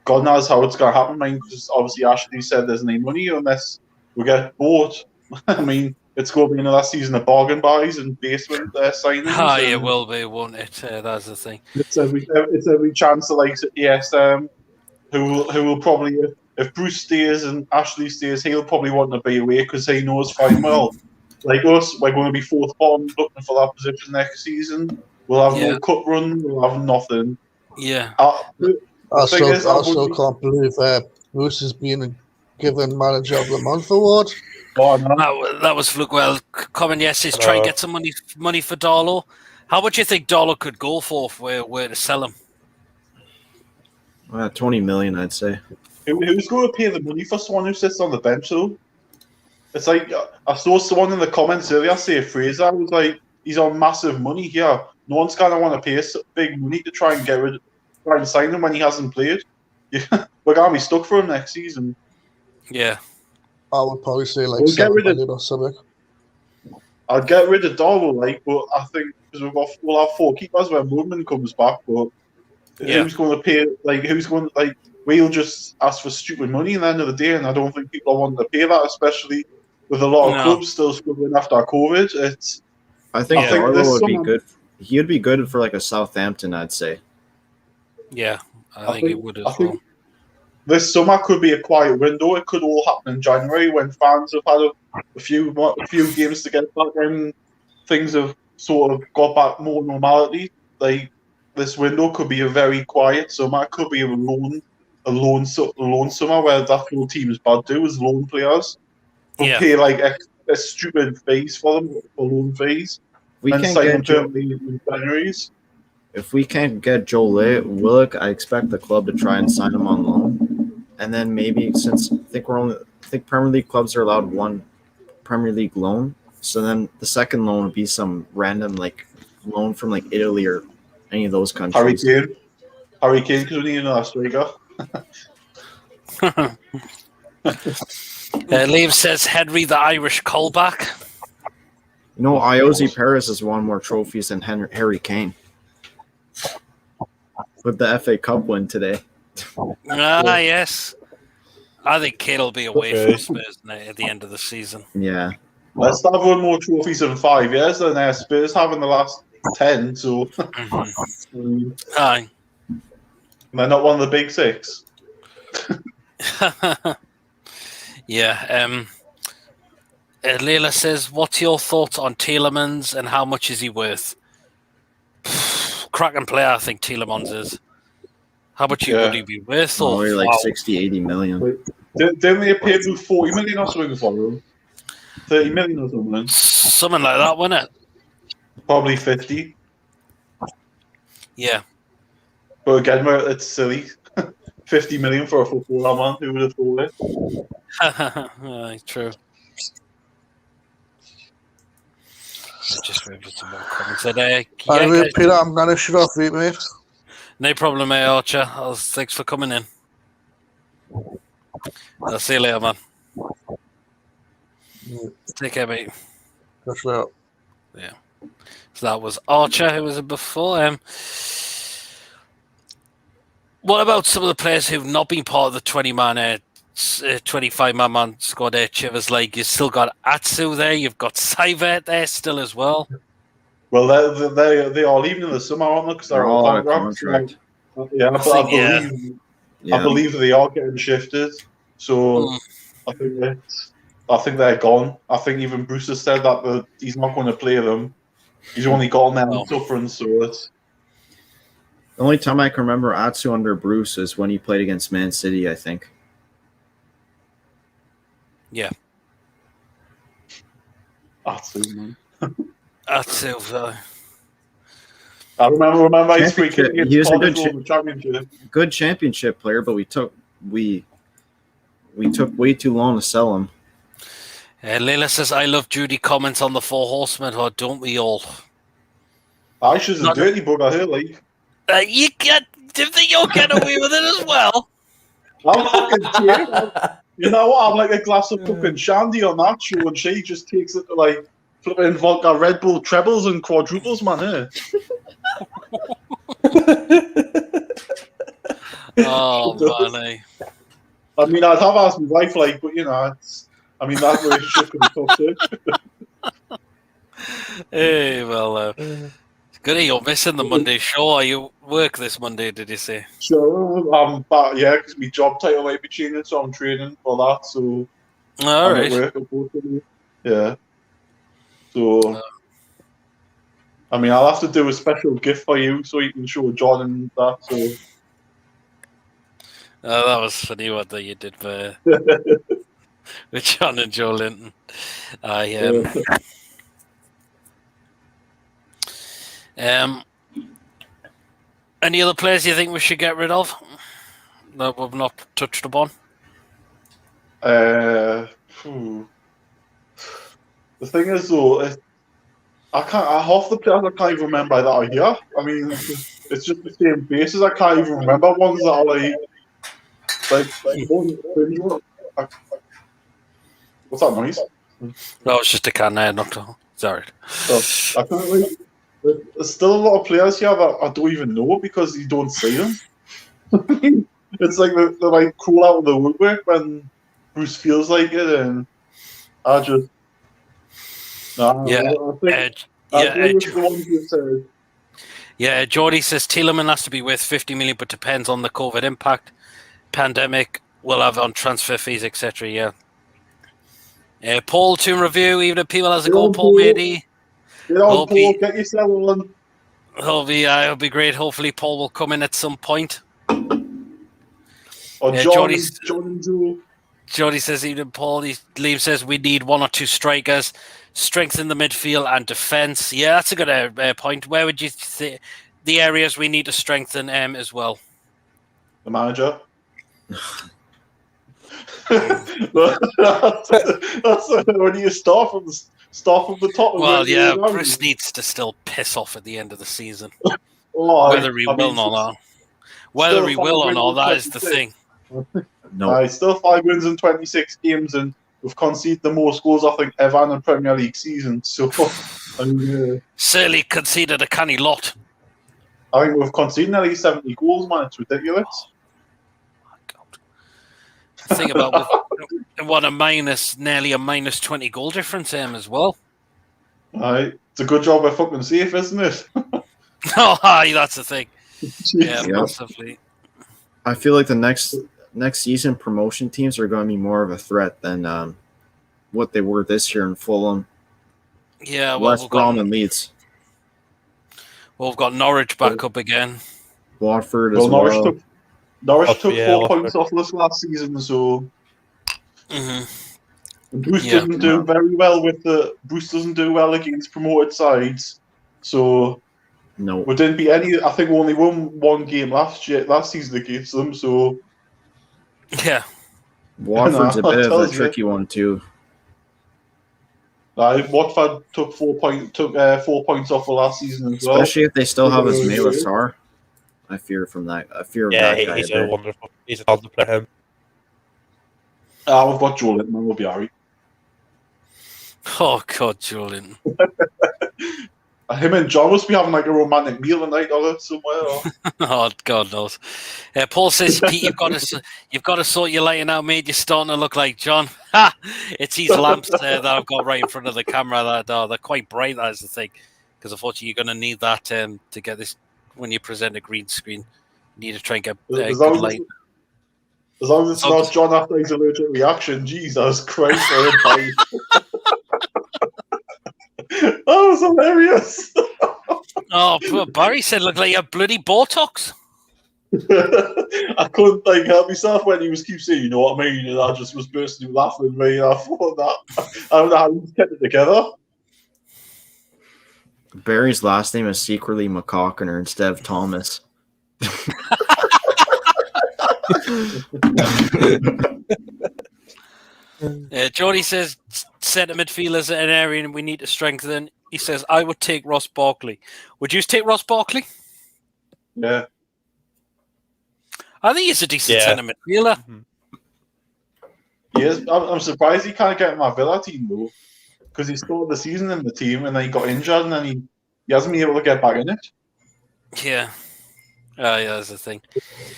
God knows how it's going to happen. I mean, because obviously Ashley said there's no money unless we get bought. I mean, it's going to be another season of bargain buys and basement signings. Ah, and it will be, won't it? That's the thing. It's every chance to like ESM, who will probably, if Bruce stays and Ashley stays, he'll probably want to be away because he knows fine well. Like us, we're going to be fourth bottom looking for that position next season. We'll have Yeah. no cup run. We'll have nothing. Yeah. I thing is, I still would- can't believe Bruce has been given Manager of the Month award. Oh, no. That was fluke. Well, Common, yes, is try and get some money for Darlow. How much do you think Darlow could go for if we're to sell him? 20 million, I'd say. Who's going to pay the money for someone who sits on the bench, though? It's like, I saw someone in the comments earlier say a phrase. I was like, he's on massive money here. No one's going to want to pay us big money to try and try and sign him when he hasn't played. Yeah, we're going to be stuck for him next season. Yeah. I would probably say like We'll get 7 rid of- million or something. I'd get rid of Darlow, but I think because we'll have 4 keepers when Woodman comes back. But Yeah. who's going to pay? Like, who's going to like? We'll just ask for stupid money at the end of the day, and I don't think people are wanting to pay that, especially with a lot of No. clubs still struggling after COVID. It's I think I think Darlow this would be summer- good. He would be good for like a Southampton, I'd say. Yeah. I I think it think- would I as think- well. this summer could be a quiet window. It could all happen in January when fans have had a few games to get back and things have sort of got back more normality. Like this window could be a very quiet summer. It could be a lone summer where that whole team is bad too, as loan players. But Yeah. pay like a stupid fees for them for loan fees. We and can't sign them get Joe, permanently in January's. if we can't get Joe Willock, I expect the club to try and sign him on loan, and then maybe since I think Premier League clubs are allowed one Premier League loan, so then the second loan would be some random like loan from like Italy or any of those countries. Harry Kane, because we need another striker. Liam says Henry the Irish callback. You know, Iosi Perez has won more trophies than Harry Kane with the FA Cup win today. Ah, yes. I think Kane will be away Okay. from Spurs at the end of the season. Yeah, Let's have won more trophies in 5 years than Spurs have in the last 10. So Aye. they're not one of the big 6. Yeah. Leila says, "What's your thoughts on Tielemans and how much is he worth?" Cracking player, I think Tielemans is. How much would he be worth? probably like Wow. 60, 80 million. Didn't they pay him 40 million or something for him? 30 million or something? Something like that, wasn't it? Probably 50. Yeah. But again, it's silly. 50 million for a footballer, man. Who would have thought it? Aye, true. I just read some more comments today. Anyway, Guys, Peter, I'm going to shut off, mate. no problem, mate, Archer. Thanks for coming in. I'll see you later, man. Take care, mate. That's right. So that was Archer, who was in before. What about some of the players who've not been part of the 25-man squad? Chivers, like you've still got Atsu there, you've got Saivet there still as well. Well, they are leaving in the summer, aren't they? Because They're all out of contract. Yeah, I Yeah, believe they are getting shifted. So I think they're gone. I think even Bruce has said that he's not going to play them. He's only got them now suffering, so it's. the only time I can remember Atsu under Bruce is when he played against Man City, I think. Yeah. That's it, man. That's it. I remember his free kick He was a good against the championship. Good championship player, but we took way too long to sell him. Leila says, I love Judy comments on the Four Horsemen, or don't we all? She's a dirty bugger here, like. You can't, you'll get away with it as well. I'm fucking cheering. You know what? I'm like a glass of fucking shandy on that show, and she just takes it to like flipping vodka, Red Bull trebles and quadruples, man. Oh, man. I mean, I'd have asked my wife, like, but you know, that relationship can be tough too. Hey, well, good, you're missing the Monday show. Are you work this Monday, did you say? Sure, I'm back, yeah, because my job title might be changing, so I'm training for that, so All right. at work, unfortunately. Yeah. So, I mean, I'll have to do a special gift for you so you can show John and that, so... That was funny what you did with John and Joe Linton. Any other players you think we should get rid of that we've not touched upon? The thing is, though, half the players I can't even remember that are here. I mean, it's just the same faces. I can't even remember ones that are what's that noise? No, it's just a can there, not sorry. So, I can't there's still a lot of players here that I don't even know because you don't see them. It's like they're like cool out of the woodwork when Bruce feels like it, and I just Jordy says Tielemans has to be worth 50 million, but depends on the COVID impact. Pandemic will have on transfer fees, etc. Yeah. Paul, to review, even if people has a goal, Paul Mady. Paul, get yourself on. It'll be great. Hopefully, Paul will come in at some point. Or John and Joe. Jody says, even Paul, Liam says we need one or two strikers, strengthen the midfield and defence. Yeah, that's a good point. Where would you say the areas we need to strengthen as well? The manager. that's when you start from the top. Well, yeah, Bruce needs to still piss off at the end of the season. Whether he will or not. Whether he will or not, that is the thing. No, still 5 wins in 26 games, and we've conceded the most goals I think ever in a Premier League season. So, certainly conceded a canny lot. I think we've conceded nearly 70 goals, man. It's ridiculous. Think about what nearly a minus 20 goal difference as well. It's a good job we're fucking safe, isn't it? Oh, that's the thing. Yeah, massively. I feel like the next season promotion teams are going to be more of a threat than what they were this year in Fulham. Yeah, well, West Brom and Leeds. Well, we've got Norwich back up again. Watford as well. Norwich took 4 points off us last season, so Bruce doesn't do very well Bruce doesn't do well against promoted sides. So no, we didn't beat any. I think we only won one game last season against them. So yeah, Watford's a bit of a tricky one too. Watford took 4 points off the last season as well. Especially if they still have Ismail Sarr. I fear from that. I fear of that guy. He's a wonderful. He's a fun to play him. We've got Joe Linton. We'll be alright. Oh God, Joe Linton. Him and John must be having like a romantic meal tonight or somewhere. Oh, God knows. Paul says, Pete, you've got to sort your lighting out, mate. You're starting to look like John. Ha! It's these lamps that I've got right in front of the camera. They're quite bright. That is the thing, because unfortunately you're going to need that to get this. When you present a green screen, you need to try and get good light. As long as it's not John after his allergic reaction, Jesus Christ. That was hilarious. Oh, poor Barry said, look like a bloody Botox. I couldn't help myself when he was keep saying, you know what I mean? And I just was bursting laughing. I thought that. I don't know how he kept it together. Barry's last name is secretly McCockiner instead of Thomas. Jody says centre midfielders are an area we need to strengthen. He says, I would take Ross Barkley. Would you take Ross Barkley? Yeah. I think he's a decent centre midfielder. Mm-hmm. Yes, I'm surprised he can't get in my Villa team, though, because he started the season in the team and then he got injured and then he hasn't been able to get back in it. Yeah. Yeah, that's the thing.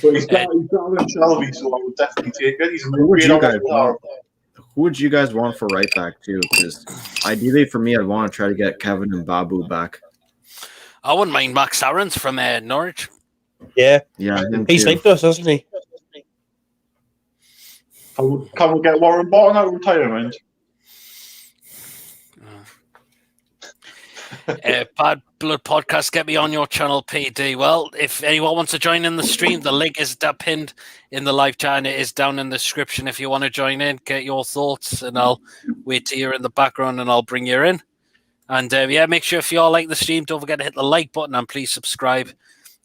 But he's better than Shelby, so I would definitely take it. He's Who would you guys want for right back too? Because ideally for me, I'd want to try to get Kevin and Babu back. I wouldn't mind Max Aarons from Norwich. Yeah, he's linked us, hasn't he? Can we get Warren Barton out of retirement? Bad Blood Podcast, get me on your channel, PD. Well, if anyone wants to join in the stream, the link is pinned in the live chat and it is down in the description. If you want to join in, get your thoughts and I'll wait till you're in the background and I'll bring you in. And make sure if you all like the stream, don't forget to hit the like button and please subscribe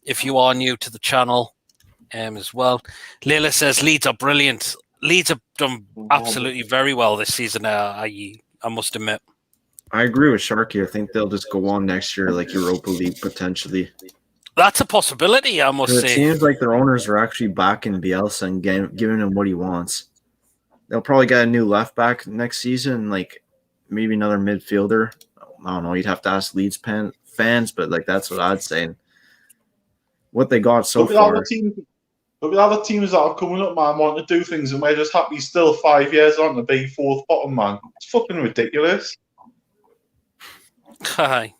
if you are new to the channel as well. Leila says Leeds are brilliant. Leeds have done absolutely very well this season, I must admit. I agree with Sharky. I think they'll just go on next year like Europa League potentially. That's a possibility, I must say. It seems like their owners are actually backing Bielsa and giving him what he wants. They'll probably get a new left back next season, like maybe another midfielder. I don't know. You'd have to ask Leeds fans, but like that's what I'd say. What they got so far. Look at other teams that are coming up, man, wanting to do things, and we're just happy still 5 years on to be fourth bottom, man. It's fucking ridiculous. Hi.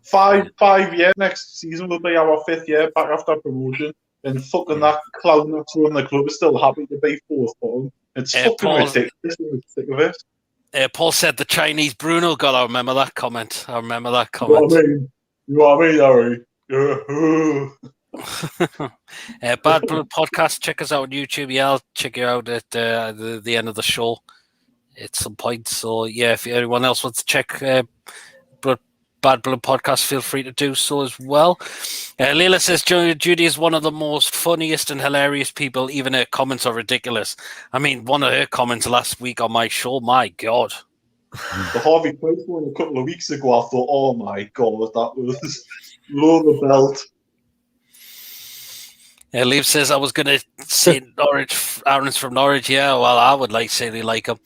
5 years next season will be our 5th year back after promotion, and fucking that clown that's running the club is still happy to be fourth bottom. It's fucking ridiculous. I'm sick of it. Paul said the Chinese Bruno God, I remember that comment. You know what I mean, Harry? Bad Blood Podcast, check us out on YouTube. Yeah, I'll check you out at the end of the show at some point. So yeah, if anyone else wants to check Bad Blood Podcast, feel free to do so as well. Leila says Judy is one of the most funniest and hilarious people. Even her comments are ridiculous. I mean, one of her comments last week on my show, my God. The Harvey Price one a couple of weeks ago, I thought, oh my God, that was low the belt. Liv says, I was going to say Aaron's from Norwich. Yeah, well, I would say like him.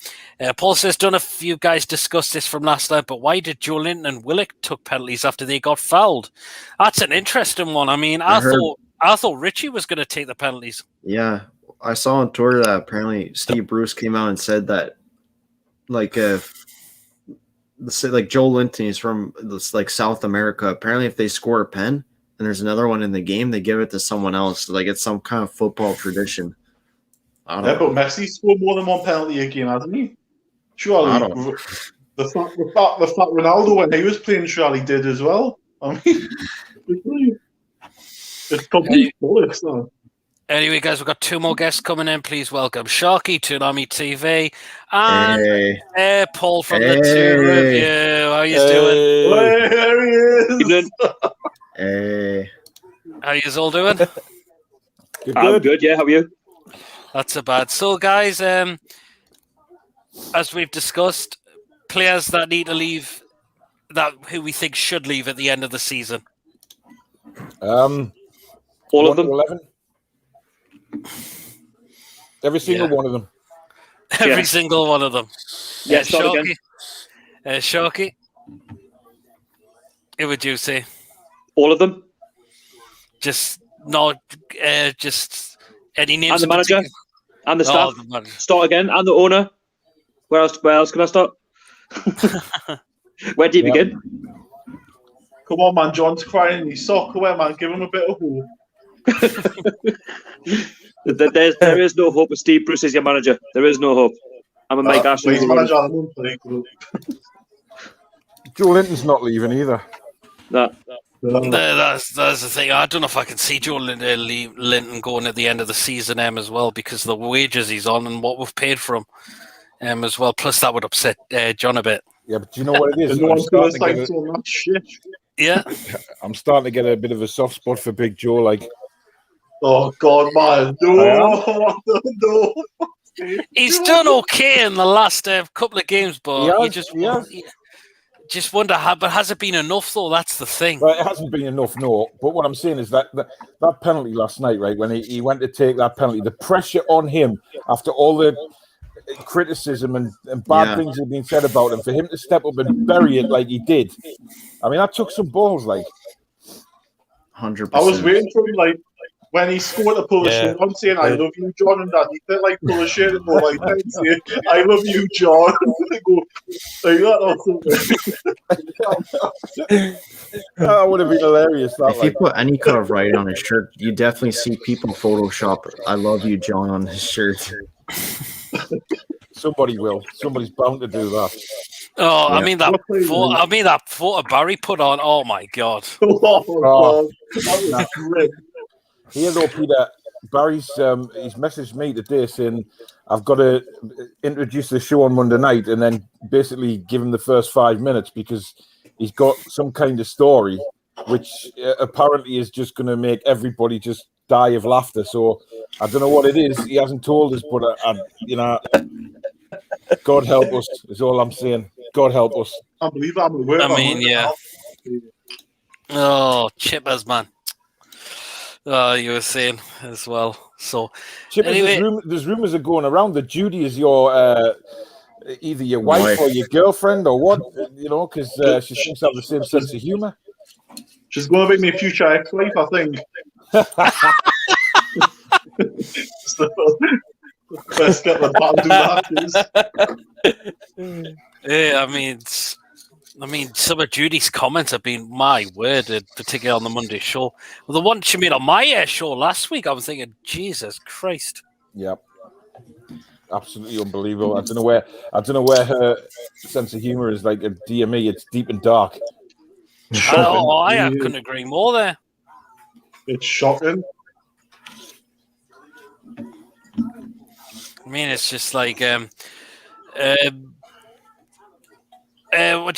Paul says, don't know if you guys discussed this from last night, but why did Joe Linton and Willock took penalties after they got fouled? That's an interesting one. I mean, I thought Richie was going to take the penalties. Yeah, I saw on Twitter that apparently Steve Bruce came out and said that, like Joe Linton is from South America. Apparently, if they score a pen, and there's another one in the game, they give it to someone else. Like it's some kind of football tradition. I don't know. But Messi scored more than one penalty a game, hasn't he? Surely. The fact Ronaldo, when he was playing, surely did as well. I mean, it's complete bollocks, though. Anyway, guys, we've got 2 more guests coming in. Please welcome Sharky, Toonami TV, and Paul from the Two Review. How you doing? Hey, there he is. Hey. How you all doing? Good. I'm good, yeah. How are you? Not so bad. So, guys, as we've discussed, players that need to leave, who we think should leave at the end of the season. All of them. 11. Every single one of them. Every single one of them. Yeah, start again. Sharky, who would you say? All of them. Just any names. And the manager, and the staff. Start again, and the owner. Where else can I start? Where do you begin? Come on, man. John's crying in his sock. Come on, man. Give him a bit of hope. There is no hope with Steve Bruce as your manager. There is no hope. I'm a Mike Ashley. Joe Linton's not leaving either. That's the thing. I don't know if I can see Joe Linton going at the end of the season as well, because of the wages he's on and what we've paid for him as well. Plus, that would upset John a bit. Yeah, but do you know what it is? And no one's going to say so much shit. Yeah. I'm starting to get a bit of a soft spot for Big Joe. Like, oh God, man, no. He's done okay in the last couple of games, but you just wonder but has it been enough though? That's the thing. Well, it hasn't been enough, no. But what I'm saying is that penalty last night, right, when he went to take that penalty, the pressure on him after all the criticism and bad things have been said about him, for him to step up and bury it like he did, I mean, that took some balls, like. 100%. I was waiting for him, like, when he scored a pull a shirt on saying, I love you, John, and that, he did, like, pull a shirt and go like that and say, I love you, John. Go, like that or something. That would have been hilarious. If you put any kind of writing on his shirt, you definitely see people Photoshop I love you, John, on his shirt. Somebody will. Somebody's bound to do that. Oh, yeah. I mean that photo Barry put on. Oh my God! God, that was great. Here though, Peter, Barry's he's messaged me today saying I've got to introduce the show on Monday night and then basically give him the first 5 minutes because he's got some kind of story which apparently is just going to make everybody just die of laughter. So I don't know what it is. He hasn't told us, but God help us is all I'm saying. God help us. I believe I'm aware. I mean, yeah. Oh, chippers, man. You were saying as well. So, Chippers, anyway, there's rumors are going around that Judy is your either your wife or your girlfriend or what? You know, because she seems to have the same sense of humor. She's going to be my future ex-wife, I think. So, let's get the bottom do that. Yeah, I mean, some of Judy's comments have been my word, particularly on the Monday show. Well, the one she made on my show last week, I was thinking, Jesus Christ. Yep. Absolutely unbelievable. I don't know where her sense of humor is like. Dear me, it's deep and dark. I couldn't agree more there. It's shocking. I mean, it's just like what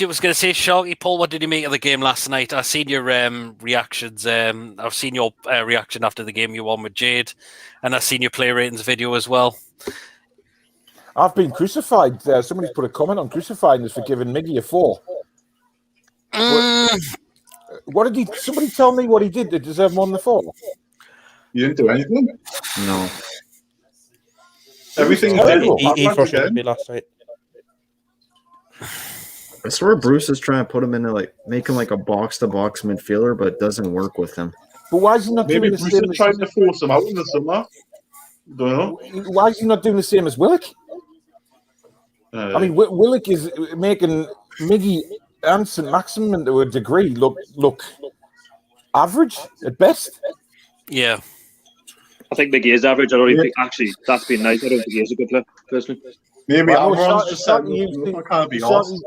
you was going to say, Sharky Paul. What did you make of the game last night? I've seen your reactions. I've seen your reaction after the game you won with Jade, and I've seen your play ratings video as well. I've been crucified. Somebody's put a comment on crucifying us for giving Miggy a 4. What did he? Somebody tell me what he did to deserve more than a 4. You didn't do anything. No. Everything he frustrated me last night. I swear Bruce is trying to put him into make him like a box-to-box midfielder, but it doesn't work with him. But why is he not doing the same? Maybe Bruce is trying to force him out in the summer. Don't know. Why is he not doing the same as Willock? I mean, Willock is making Miggy and St. Maximin to a degree look average at best. Yeah. I think Miggy is average. I don't even think, actually, that's been nice. I don't think he is a good player, personally. Maybe Amron's just saying, I can't be arsed.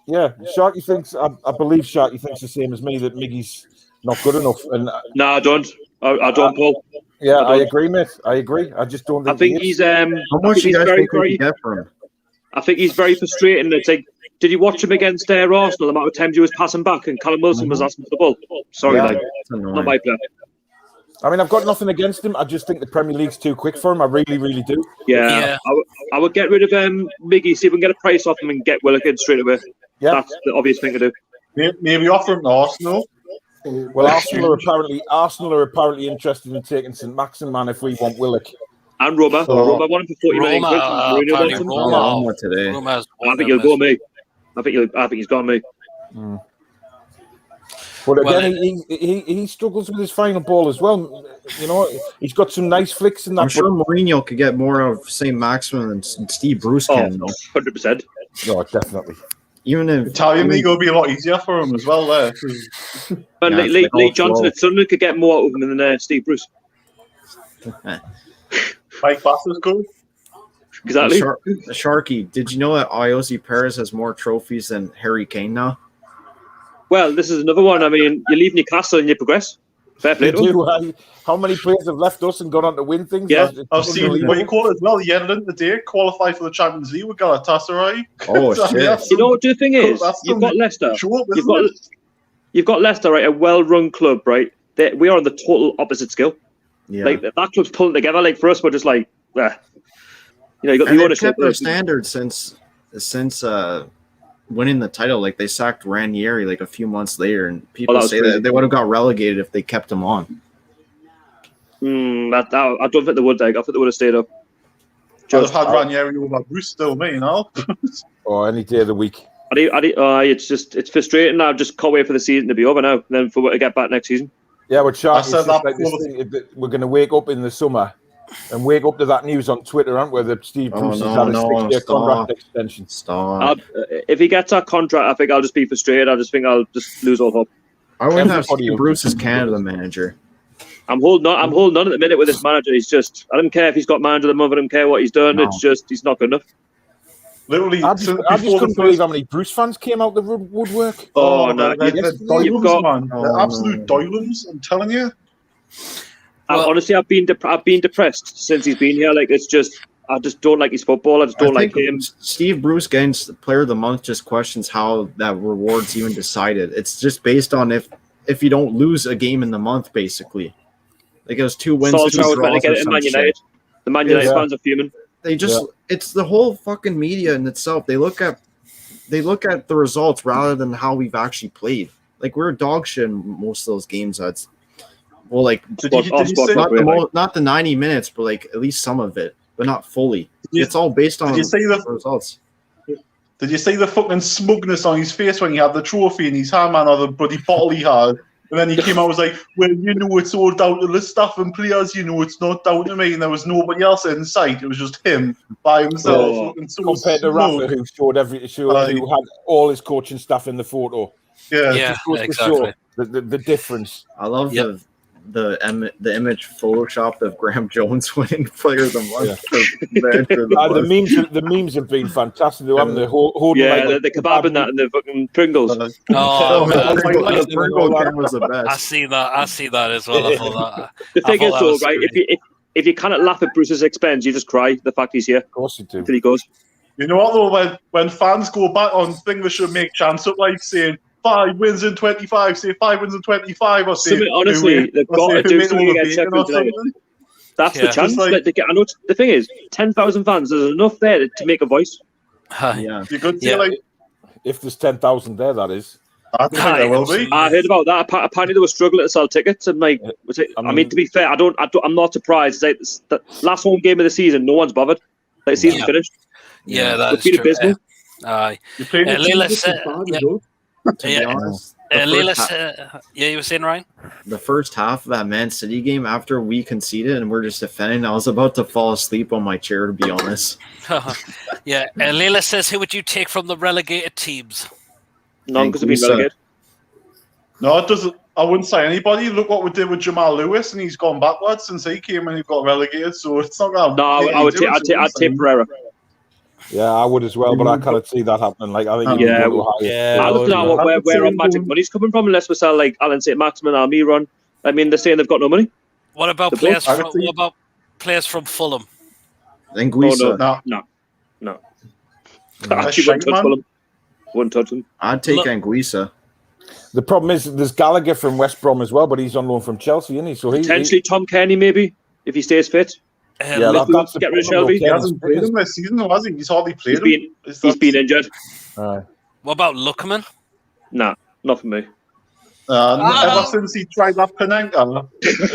Yeah, Sharky thinks, I believe Sharky thinks the same as me, that Miggy's not good enough. And no, I don't. I don't, Paul. Yeah, I agree, mate. I agree. I just don't think I think he's how much do you guys think we can get from him? I think he's very frustrating. It's like, did you watch him against Arsenal? The amount of times he was passing back and Callum Wilson was asking for the ball. Sorry, not my player. I mean, I've got nothing against him. I just think the Premier League's too quick for him. I really, really do. Yeah. I would get rid of Miggy, see if we can get a price off him and get Willock in straight away. Yeah. That's the obvious thing to do. Maybe offer him to Arsenal. Well, Arsenal are apparently interested in taking St. Maximin if we want Willock. And Roma. Roma won him for 40 million quid. Roma today. I think he'll go me. I think he's gone me. But again, he struggles with his final ball as well. You know, he's got some nice flicks in that. I'm sure Mourinho could get more of St. Maximin than Steve Bruce can. 100%. No, definitely. Even if Italian league will be a lot easier for him as well there. But Lee Johnson at Sunderland could get more out of him than Steve Bruce. Mike Bass is good. Exactly. Sharky, did you know that Iosi Perez has more trophies than Harry Kane now? Well, this is another one. I mean, you leave Newcastle and you progress. Fair play They to him. do. How many players have left us and gone on to win things? Yeah. It's I've seen unbelievable. what you call it as well. Yedlin today qualified for the Champions League with Galatasaray. Oh So, shit! yeah, You know what the thing is? that's You've got Leicester. Show up, You've got you've got Leicester, right? A well-run club, right? We are on the total opposite skill. Yeah, Like that club's pulling together. Like for us, we're just like, you know, you got and the they've ownership. kept their standards since winning the title. Like they sacked Ranieri like a few months later, and people say crazy. that they would have got relegated if they kept him on. I don't think they would. Like, I think they would have stayed up. I'd have had Ranieri over Bruce still, me, you know. Or any day of the week. It's frustrating. I just can't wait for the season to be over now, and then for to get back next season. Yeah, but Shark, I it's said just that like this before. thing that we're going to wake up in the summer and wake up to that news on Twitter, aren't we? That Steve Bruce has had a 6-year contract extension. Stop. If he gets that contract, I think I'll just be frustrated. I just think I'll just lose all hope. I wouldn't have Everybody Steve Bruce as Canada manager. I'm holding on at the minute with this manager. He's just, I don't care if he's got manager of the month. I don't care what he's done. No. It's just, he's not good enough. Literally, I just couldn't believe how many Bruce fans came out the woodwork. Oh, no. they're doylums, You've got- man. Oh, They're absolute no. doylums, I'm telling you. Honestly, I've been depressed since he's been here. Like, it's just, I just don't like his football. I just don't like him. Steve Bruce getting Player of the Month just questions how that reward's even decided. It's just based on if you don't lose a game in the month, basically. Like it was 2 wins, 2 Solskjaer was draws trying to get or it in some Man shit. United. The Man United Yeah. fans are fuming. They just it's the whole fucking media in itself. They look at the results rather than how we've actually played. Like we're dog shit in most of those games. That's like Did you say, not the 90 minutes, but like at least some of it, but not fully. It's all based on did you say the results. Did you see the fucking smugness on his face when he had the trophy in his hand, man, or the bloody bottle he had? And then he came out and was like, well, you know, it's all down to the staff and players, you know, it's not down to me. And there was nobody else in sight. It was just him by himself. Looking so Compared to smug. Rafa, who who had all his coaching staff in the photo. Yeah. Yeah, Just goes to exactly. show the difference. I love Yep. the image photoshopped of Graham Jones winning Player of the Month. The memes have been fantastic. They haven't they? Holding Yeah, like the kebab and that and the fucking Pringles. Oh, man. the Pringle can was the I best. see that. I see that as well. I thought that. The thing I is, thought that though, was right? great. If you cannot laugh at Bruce's expense, you just cry. The fact he's here Of course you do. until he goes. You know what, though, when fans go back on thing, they should make chants up like saying 5 wins in 25, say 5 wins in 25, or say Honestly, they've got to do something against Sheffield United. That's the Yeah. chance. Just like- I know the thing is, 10,000 fans. There's enough there to make a voice. Yeah. You could say, Yeah. like, If there's 10,000 there, that is. I think there will be. I heard about that. Apparently, they were struggling to sell tickets. And like, I mean, to be fair, I'm not surprised. It's like the last home game of the season, no one's bothered. Like, the season's finished. Yeah, It's that's been true. abysmal. Aye. You played the Leila team said- with yeah. the fans, though. To be Yeah. honest, Leila yeah, you were saying, Ryan? the first half of that Man City game after we conceded and we're just defending, I was about to fall asleep on my chair, to be honest. Yeah. Leila says, who would you take from the relegated teams? None because they've been Gusa. relegated. No, it doesn't. I wouldn't say anybody. Look what we did with Jamal Lewis, and he's gone backwards since he came and he got relegated. So it's not going No, I'd take Pereira. Yeah, I would as well, but I can't see that happening. Like, I think he'd Yeah, go higher. yeah. I don't know I would where say our magic money's coming from unless we sell like Alan St. Maximin, Almiron. I mean, they're saying they've got no money. What about The players both- from what about players from Fulham? And Guisa, No. I actually wouldn't touch Fulham. Wouldn't touch them. I'd take Look- Anguissa. The problem is there's Gallagher from West Brom as well, but he's on loan from Chelsea, isn't he? So Potentially Tom Kenny, maybe, if he stays fit. yeah, that's the Get rid of problem, Shelby. though, He hasn't played him this season, though, has he? He's hardly played him. He's been injured. Aye. What about Luckerman? Nah, not for me. Ever since he tried that Penenga,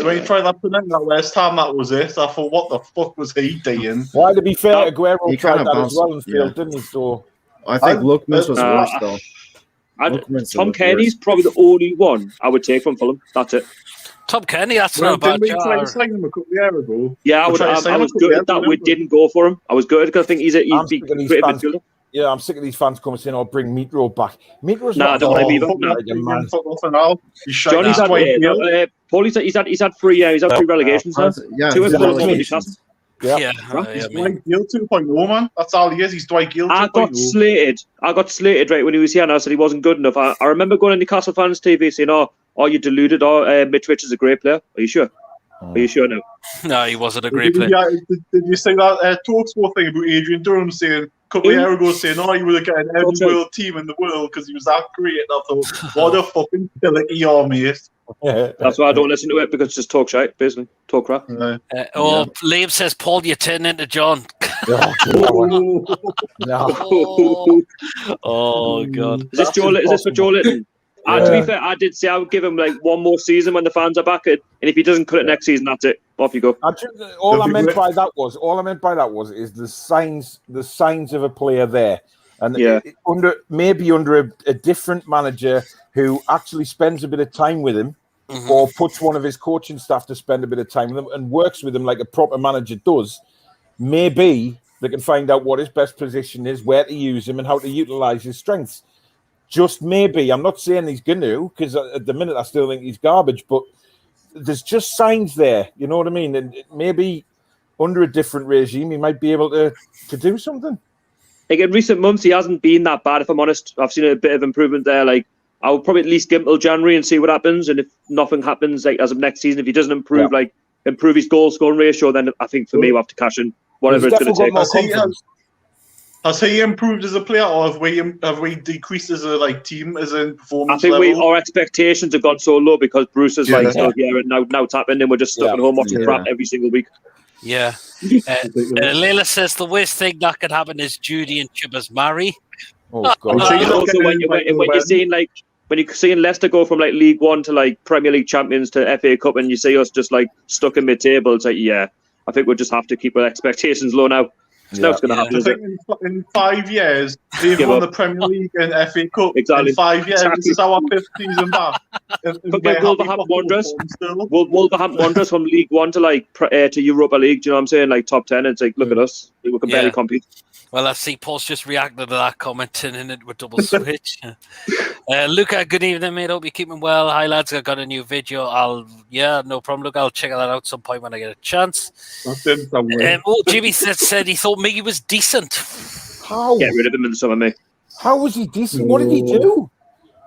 when he tried that Penenga at West Ham, that was it. I thought, what the fuck was he doing? Well, to be fair, Aguero He tried kinda that as bounced- well and failed, yeah. didn't he? So I think Lookman's was Nah. worse, though. Lookman's Tom the Kenny's worst. probably the only one I would take from Fulham. That's it. Tom Kenny, that's Well, not a bad didn't we try to job. sign him a couple of years ago? Yeah, I We're was trying to sign him a couple good of that years we ago. didn't go for him. I was good because I think he's I'm be sick of these great fans. midfielder. Yeah, I'm sick of these fans coming saying, "Oh, bring Mitro back." Mitro's Nah, not don't blame oh, me, fuck no. like a man. Fuck off and all. He's shite Johnny's that had way, Neil. Paul. He's had 3 relegations now. Yeah, 2 he's in had Fulham, relegations. Newcastle. Yeah, He's Dwight Gale 2.0, man. That's all he is. He's Dwight Gale 2.0. I got slated right when he was here, and I said he wasn't good enough. I remember going on Newcastle fans TV saying, "Oh, you deluded. Mitch Rich is a great player. Are you sure? Are you sure now?" No, he wasn't a great player. Did you say that TalkSport thing about Adrian Durham saying a couple of years ago saying, "Oh, you were getting every world team in the world because he was that great"? And I thought, what a fucking killer you are, mate. That's why I don't listen to it, because it's just talk shite, basically. Talk crap. Liam says, Paul, you turn into John. Oh, God. Is this for Joe Litton? To be fair, I did say I would give him like one more season when the fans are back, and if he doesn't cut it next season, that's it. Off you go. All I meant by that was is the signs of a player there, and maybe under a different manager who actually spends a bit of time with him, or puts one of his coaching staff to spend a bit of time with him and works with him like a proper manager does. Maybe they can find out what his best position is, where to use him, and how to utilize his strengths. Just maybe. I'm not saying he's going to, because at the minute I still think he's garbage, but there's just signs there. You know what I mean? And maybe under a different regime, he might be able to do something. Like in recent months, he hasn't been that bad, if I'm honest. I've seen a bit of improvement there. Like, I would probably at least give him till January and see what happens. And if nothing happens, like as of next season, if he doesn't improve, improve his goal scoring ratio, then I think for me, we'll have to cash in whatever it's going to take. Has he improved as a player, or have we decreased as a team, as in performance? I think our expectations have gone so low because Bruce is still here and now tapping in. We're just stuck at home watching crap every single week. Yeah. Layla says the worst thing that could happen is Judy and Chibbers marry. Oh God! Also, when you're seeing when you're seeing Leicester go from League One to Premier League champions to FA Cup, and you see us just stuck in mid-table, it's I think we'll just have to keep our expectations low now. Now it's going to happen. I think in 5 years they've won the Premier League and FA Cup. Exactly. In 5 years, this is our 5th season back. Wolverhampton Wanderers from League One to Europa League. Do you know what I'm saying? Top 10. It's look at us. We can barely compete. Well, I see Paul's just reacted to that comment, turning it with double switch. Luca, good evening, mate. Hope you're keeping well. Hi, lads. I got a new video. No problem. Look, I'll check that out some point when I get a chance. Jimmy said he thought Miggy was decent. How? Get rid of him in the summer, mate. How was he decent? What did he do?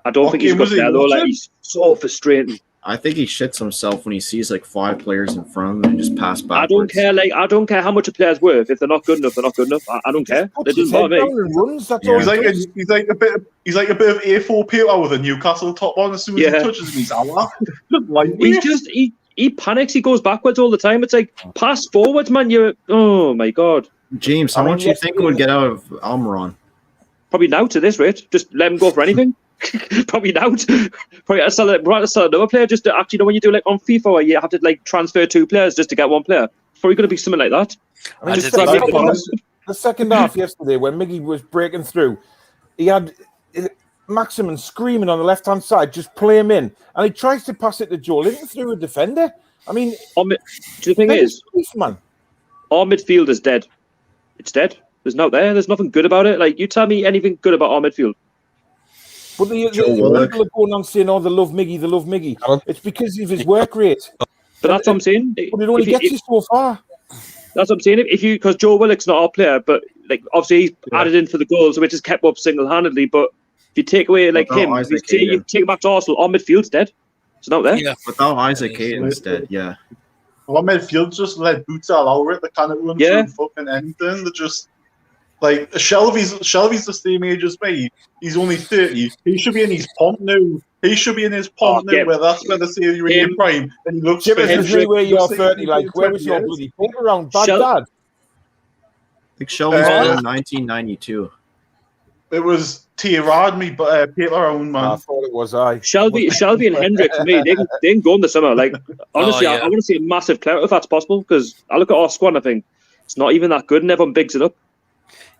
I don't think he's got there, though. He's so frustrating. I think he shits himself when he sees 5 players in front of him and just pass backwards. I don't care how much a player's worth. If they're not good enough, they're not good enough. I don't care. It doesn't bother me. Runs, that's all he's like a bit of A4 paper with a Newcastle top on. As soon as he touches him, he's out. He panics. He goes backwards all the time. It's pass forwards, man. Oh my God. James, how much do you think would get out of Almiron? Probably now to this rate. Just let him go for anything. Probably not. Probably sell another player just to actually, when you do on FIFA where you have to transfer 2 players just to get 1 player. Probably going to be something like that. The second half yesterday when Miggy was breaking through, he had Maximin screaming on the left hand side, just play him in, and he tries to pass it to Joe Linton through a defender. I mean, the thing is, man, our midfield is dead. It's dead. There's nothing good about it. You tell me anything good about our midfield. But the people are going on saying, they love Miggy. It's because of his work rate. But that's what I'm saying. But it only gets you so far. That's what I'm saying. Because Joe Willock's not our player, but obviously he's added in for the goals, which has kept up single-handedly. But if you take away him, you take him back to Arsenal, our midfield's dead. It's not there. Yeah. Without Isaac Hayden instead, Our midfield just let boots all over it. They can't run through fucking anything. They're just Shelby's the same age as me. He's only 30. He should be in his pomp now. Where that's where they say you're in your prime. And he looks where you're 30. Where was your bloody paper around Baghdad? I think Shelby's born in 1992. It was T-Rod me, but paper around, man. I thought it was I. Shelby and Hendrick, for me, they can go in the summer. Honestly, I want to see a massive clout if that's possible, because I look at our squad and I think it's not even that good and everyone bigs it up.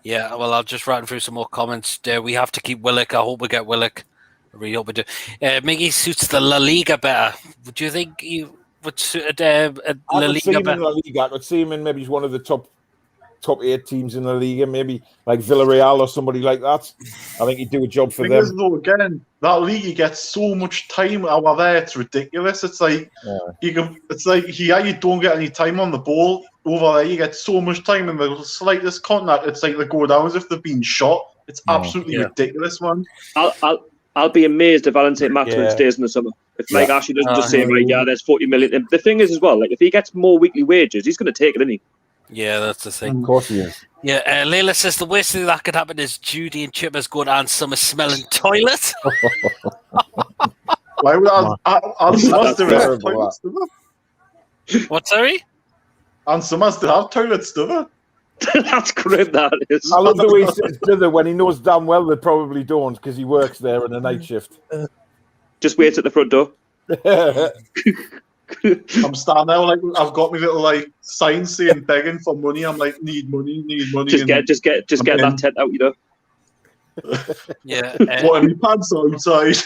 Yeah, well, I'll just run through some more comments. We have to keep Willock. I hope we get Willock. I really hope we do. Miggy suits the La Liga better. Would you think he would suit La Liga better? I could see him in maybe one of the top top 8 teams in the league, and maybe like Villarreal or somebody like that. I think he'd do a job for them. Because though, again, that league you get so much time over there, it's ridiculous. It's like you don't get any time on the ball over there. You get so much time in the slightest contact. It's like they go down as if they've been shot. It's absolutely ridiculous, man. I'll be amazed if Alan St. Maxwell stays in the summer. If Mike Ashley doesn't just say, right, there's 40 million. And the thing is as well, like if he gets more weekly wages, he's going to take it, isn't he? Yeah, that's the thing. Of course he is. Yeah, Layla says the worst thing that could happen is Judy and Chipper's going on summer smelling toilet. Why would Anne Summers do have toilets, do they? What, sorry? Anne Summers do have toilets, do they? That's grim, that is. I love the way he says dither when he knows damn well they probably don't because he works there on a night shift. Just wait at the front door. I'm standing there like I've got my little like sign saying begging for money. I'm like, need money. Just get that tent out, you know. Yeah. What are my pants outside?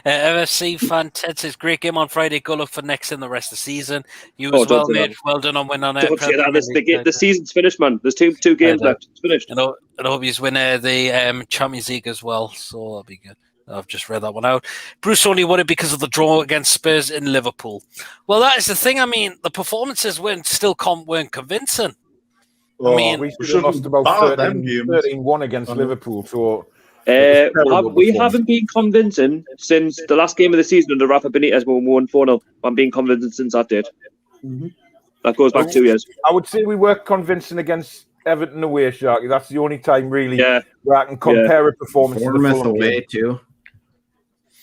MFC fan Ted says great game on Friday. Good luck for next in the rest of the season. You as well, mate. Well done on winning on Don't say that. The season's finished, man. There's two games left. It's finished. And I hope you win the Champions League as well. So that'll be good. I've just read that one out. Bruce only won it because of the draw against Spurs in Liverpool. Well, that is the thing. I mean, the performances weren't convincing. Well, I mean, we should have lost about 13-1 against Liverpool. So we haven't been convincing since the last game of the season under Rafa Benitez when we won 4-0. I'm being convincing since that date. Mm-hmm. That goes back 2 years. I would say we were convincing against Everton away, Sharky. That's the only time really where I can compare a performance to the Fulham away too.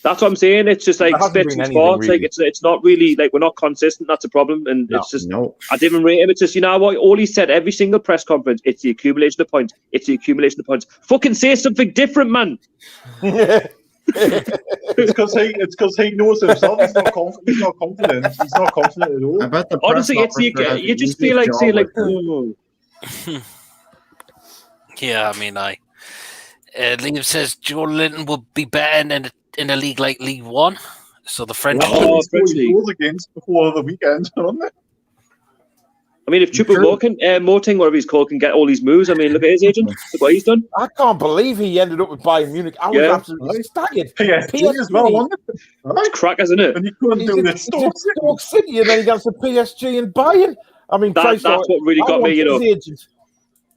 That's what I'm saying. It's just like spits and sports. Really. Like it's not really like we're not consistent. That's a problem, and it's just I didn't rate him. It's just what all he said every single press conference. It's the accumulation of points. It's the accumulation of points. Fucking say something different, man. It's because he knows himself. He's not confident. He's not confident at all. I bet the honestly, you just feel like saying like. Yeah, I mean, Liam says Joe Linton will be better in a league like League One. So the French goals against before the weekend, aren't they? I mean, if Choupo-Moting, whatever he's called, can get all these moves, I mean, look at his agent. Look what he's done. I can't believe he ended up with Bayern Munich. I was absolutely staggered. PSG as well, wasn't it? It's crack, isn't it? And he couldn't do this. Stoke City, and then he got to PSG and Bayern. I mean, that's what really got me, you know.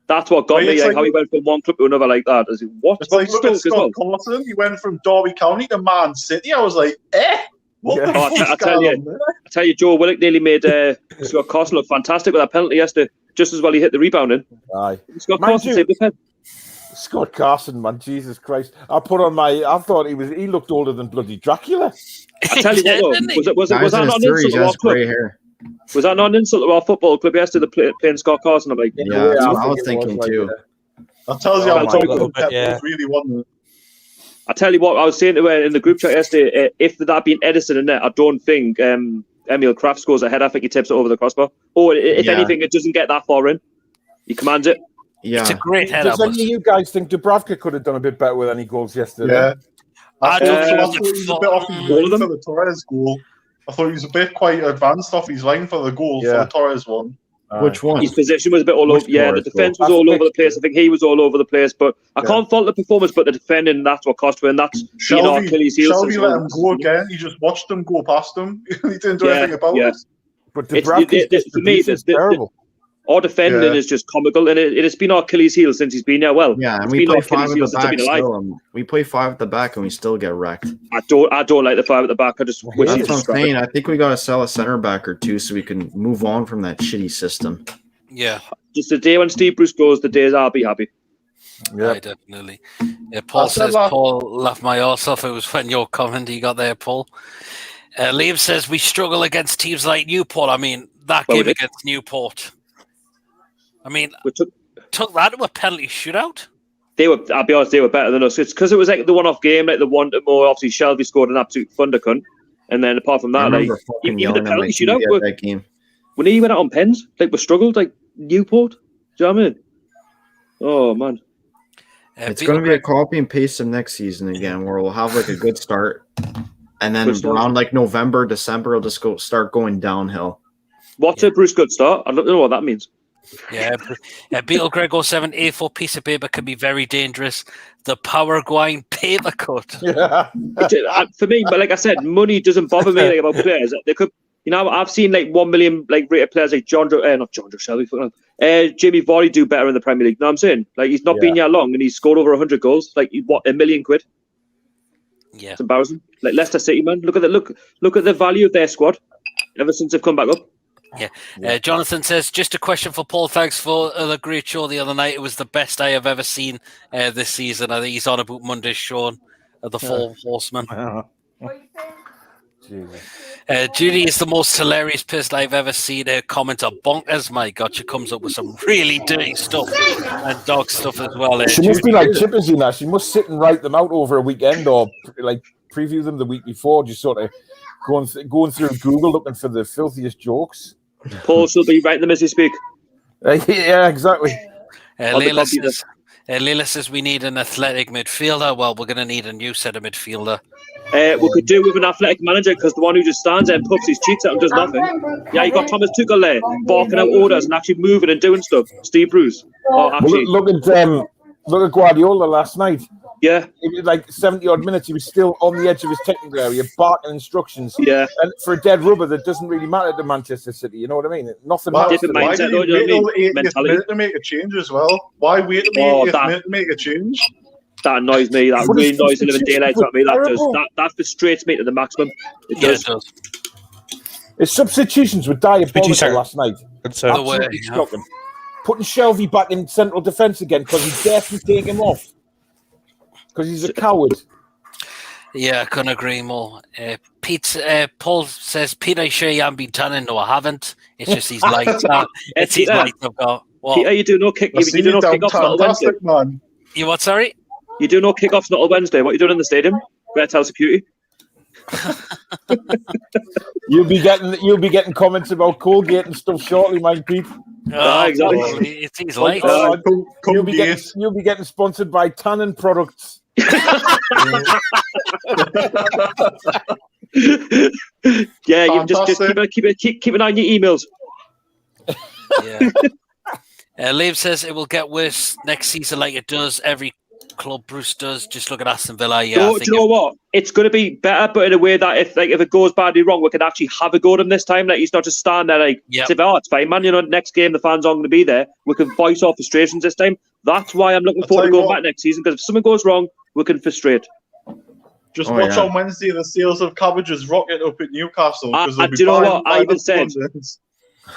That's what got me, like how he went from one club to another like that. Is it what? It's like look at Scott Carson. He went from Derby County to Man City. I was like, what the fuck? I tell you, Joe Willock nearly made Scott Carson look fantastic with that penalty yesterday. Just as well he hit the rebounding. Aye. Scott Carson saved the pen. Scott Carson, man, Jesus Christ! I thought he looked older than bloody Dracula. I tell you what, though, was that not an insult to our club? Was that not an insult to our football club yesterday playing Scott Carson? I'm like, that's what I was thinking too. That tells you how much really wasn't it? I tell you what, I was saying to her in the group chat yesterday, if that had been Edison in there, I don't think Emil Kraft scores a header. I think he tips it over the crossbar. Or if anything, it doesn't get that far in. He commands it. Yeah, it's a great header. Does any of you guys think Dubravka could have done a bit better with any goals yesterday? Yeah. I thought he was a bit off his line for the Torres goal. I thought he was a bit quite advanced off his line for the goal for the Torres one. Which one? His position was a bit all over. Yeah, the defence was all over the place. I think he was all over the place, but I can't fault the performance. But the defending, that's what cost him, and that's Achilles' heel. Shelby let him go again. He just watched him go past him. He didn't do anything about it. But Dubravka's terrible. Our defending is just comical, and it has been our Achilles' heel since he's been here. Well, and we play 5 at the back still. We play 5 at the back, and we still get wrecked. I don't like the 5 at the back. I just wish that's what I'm saying. I think we got to sell a center back or two so we can move on from that shitty system. Yeah, just the day when Steve Bruce goes, the days I'll be happy. Yeah, definitely. Yeah, Paul says Paul laughed my arse off. It was when your comment you got there, Paul. Liam says we struggle against teams like Newport. I mean, that game against Newport. I mean, we took that to a penalty shootout. I'll be honest, they were better than us. It's because it was like the one-off game, like the one more. Obviously, Shelby scored an absolute thunder cunt, and then apart from that, like even the penalty shootout, when he went out on pens, like we struggled, like Newport. Do you know what I mean? Oh man, it's going to be a copy and paste of next season again, where we'll have like a good start, and then around like November, December, it'll just start going downhill. What's a Bruce good start? I don't know what that means. Yeah, Beetle Greg 07, A4 piece of paper can be very dangerous. The Power Gwine paper cut. Yeah. For me, but like I said, money doesn't bother me like about players. They could, I've seen like 1 million like rated players like not John Joe Shelby, Jamie Vardy do better in the Premier League. You know what I'm saying? Like he's not been here long and he's scored over 100 goals. Like what, £1 million? Yeah, it's embarrassing. Like Leicester City, man. Look at the value of their squad ever since they've come back up. Yeah. Jonathan says, just a question for Paul. Thanks for the great show the other night. It was the best I have ever seen this season. I think he's on about Monday's show of the Four Horsemen. Judy is the most hilarious person I've ever seen. Her comments are bonkers. My God, she comes up with some really dirty stuff and dog stuff as well. She must be like Chippers, She must sit and write them out over a weekend or like preview them the week before, just sort of going through Google looking for the filthiest jokes. Paul should be writing them as you speak. Yeah, exactly. Leila says we need an athletic midfielder. Well, we're going to need a new set of midfielder. We could do with an athletic manager because the one who just stands there and puffs his cheeks out and does nothing. Yeah, you got Thomas Tuchel there barking out orders and actually moving and doing stuff. Steve Bruce. Look at Guardiola last night. Yeah. It was like 70-odd minutes. He was still on the edge of his technical area, barking instructions. Yeah. And for a dead rubber, that doesn't really matter to Manchester City. You know what I mean? Nothing matters. Why did you wait till the 80th minute to make a change as well? Why wait till the 80th minute to make a change? That annoys me. That really annoys the living daylights out of me. That frustrates me to the maximum. It does. His substitutions were diabolical last night. Absolutely shocking. Putting Shelby back in central defence again because he dared to take him off. Because he's a coward. Yeah, I couldn't agree more. Paul says, Peter, you sure you haven't been tanning? No, I haven't. It's just these lights. It's these lights I've got. What? Peter, you do no kick-offs not Wednesday. Man. You what, sorry? You do no kick-offs not on Wednesday. What are you doing in the stadium? Better tell security. You'll be getting comments about Colgate and stuff shortly, mind Pete. Exactly. It's these lights. You'll be getting sponsored by Tannin Products. Yeah, you just keep an eye on your emails. Yeah. Liam says it will get worse next season, like it does every club Bruce does. Just look at Aston Villa. Yeah, do you know what? It's going to be better, but in a way that if it goes badly wrong, we can actually have a go at him this time. Like he's not just standing there like, it's fine, man. You know, next game the fans aren't going to be there. We can voice our frustrations this time. That's why I'm looking forward to going back next season, because if something goes wrong, we can frustrate. Just watch on Wednesday the sales of cabbages rocket up at Newcastle. Do you know what?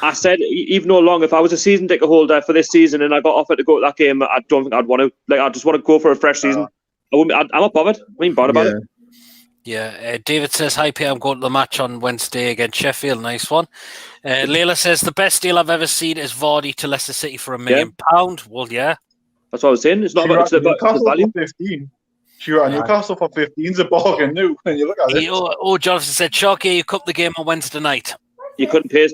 I said, even though long, if I was a season ticket holder for this season and I got offered to go to that game, I don't think I'd want to. Like, I just want to go for a fresh season. I'm not bothered. I ain't bothered about it. Yeah, David says, hi, Pierre, I'm going to the match on Wednesday against Sheffield. Nice one. Leila says, the best deal I've ever seen is Vardy to Leicester City for £1 million. Well, yeah. That's what I was saying. It's not about the value. 15. Sure, Newcastle for 15 is a bargain new when you look at it. Jonathan said, Sharky, you cut the game on Wednesday night. You couldn't pay us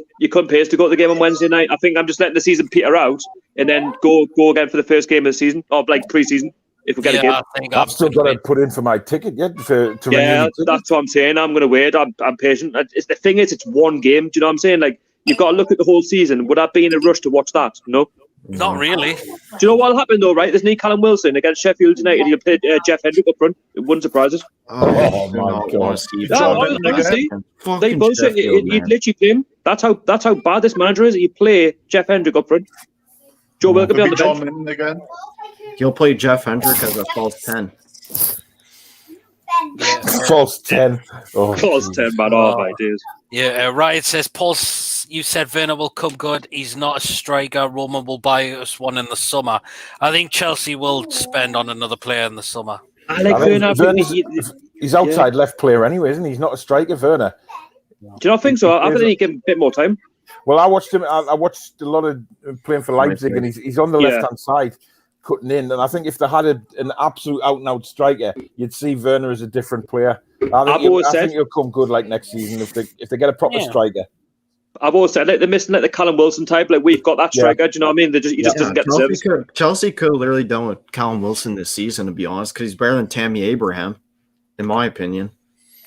to go to the game on Wednesday night. I think I'm just letting the season peter out and then go again for the first game of the season, or like pre-season, if we get a game. I've still got to put in for my ticket yet. That's what I'm saying. I'm going to wait. I'm patient. The thing is, it's one game. Do you know what I'm saying? Like, you've got to look at the whole season. Would I be in a rush to watch that? No. Not really. Do you know what'll happen though, right? There's no Callum Wilson against Sheffield United. He'll play Jeff Hendrick up front. It wouldn't surprise us. Oh my God! Honestly, they bullshit. You'd literally play him. That's how bad this manager is. You play Jeff Hendrick up front. Joe Wilk will be on the bench again. He'll play Jeff Hendrick as a false 10. False 10. False 10, man. Oh my days. Yeah, Riot says, Paul, you said Werner will come good. He's not a striker. Roman will buy us one in the summer. I think Chelsea will spend on another player in the summer. I like Werner. He's outside left player anyway, isn't he? He's not a striker, Werner. Do you not think so? I think he give him a bit more time. Well, I watched him. I watched a lot of playing for Leipzig, and he's on the left-hand side, cutting in. And I think if they had an absolute out-and-out striker, you'd see Werner as a different player. I think he'll come good like next season if they get a proper striker. I've always said they're missing like the Callum Wilson type. Like we've got that striker. Do you know what I mean? He just doesn't get the service. Chelsea could have literally done with Callum Wilson this season, to be honest, because he's better than Tammy Abraham, in my opinion.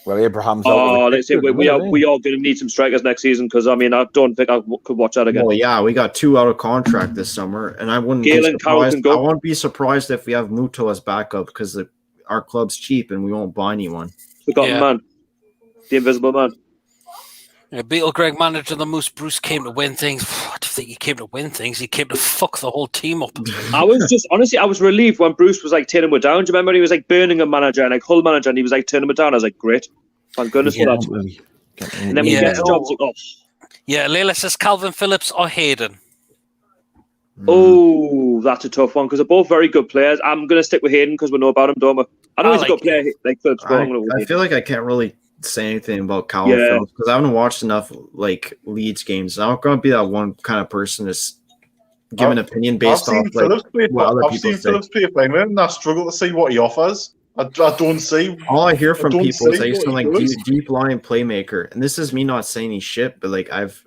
Well, Abraham's out. Oh, let's say we are isn't going to need some strikers next season because I mean I don't think I could watch that again. Well, yeah, we got 2 out of contract this summer, and I wouldn't Gale be and Carroll surprised. can go. I won't be surprised if we have Muto as backup because our club's cheap and we won't buy anyone. Forgotten man, the invisible man. Yeah, Beetle Greg, manager of the Moose. Bruce came to win things. I don't think he came to win things. He came to fuck the whole team up. I was relieved when Bruce was like turning it down. Do you remember he was like Birmingham manager and like Hull manager, and he was like turning it down? I was like, great, thank goodness for that. And then when he gets the jobs, like, oh. Yeah, Leila says Calvin Phillips or Hayden. Oh, that's a tough one because they're both very good players. I'm going to stick with Hayden because we know about him, don't we? I know he's a good player like Phillips. I feel like I can't really say anything about Calvin Phillips because I haven't watched enough like Leeds games. I'm not going to be that one kind of person that's give an opinion based off like what other people say. I've seen Phillips play for England, and I struggle to see what he offers. I don't see. All I hear from people is he's some like deep line playmaker, and this is me not saying he's shit, but like I've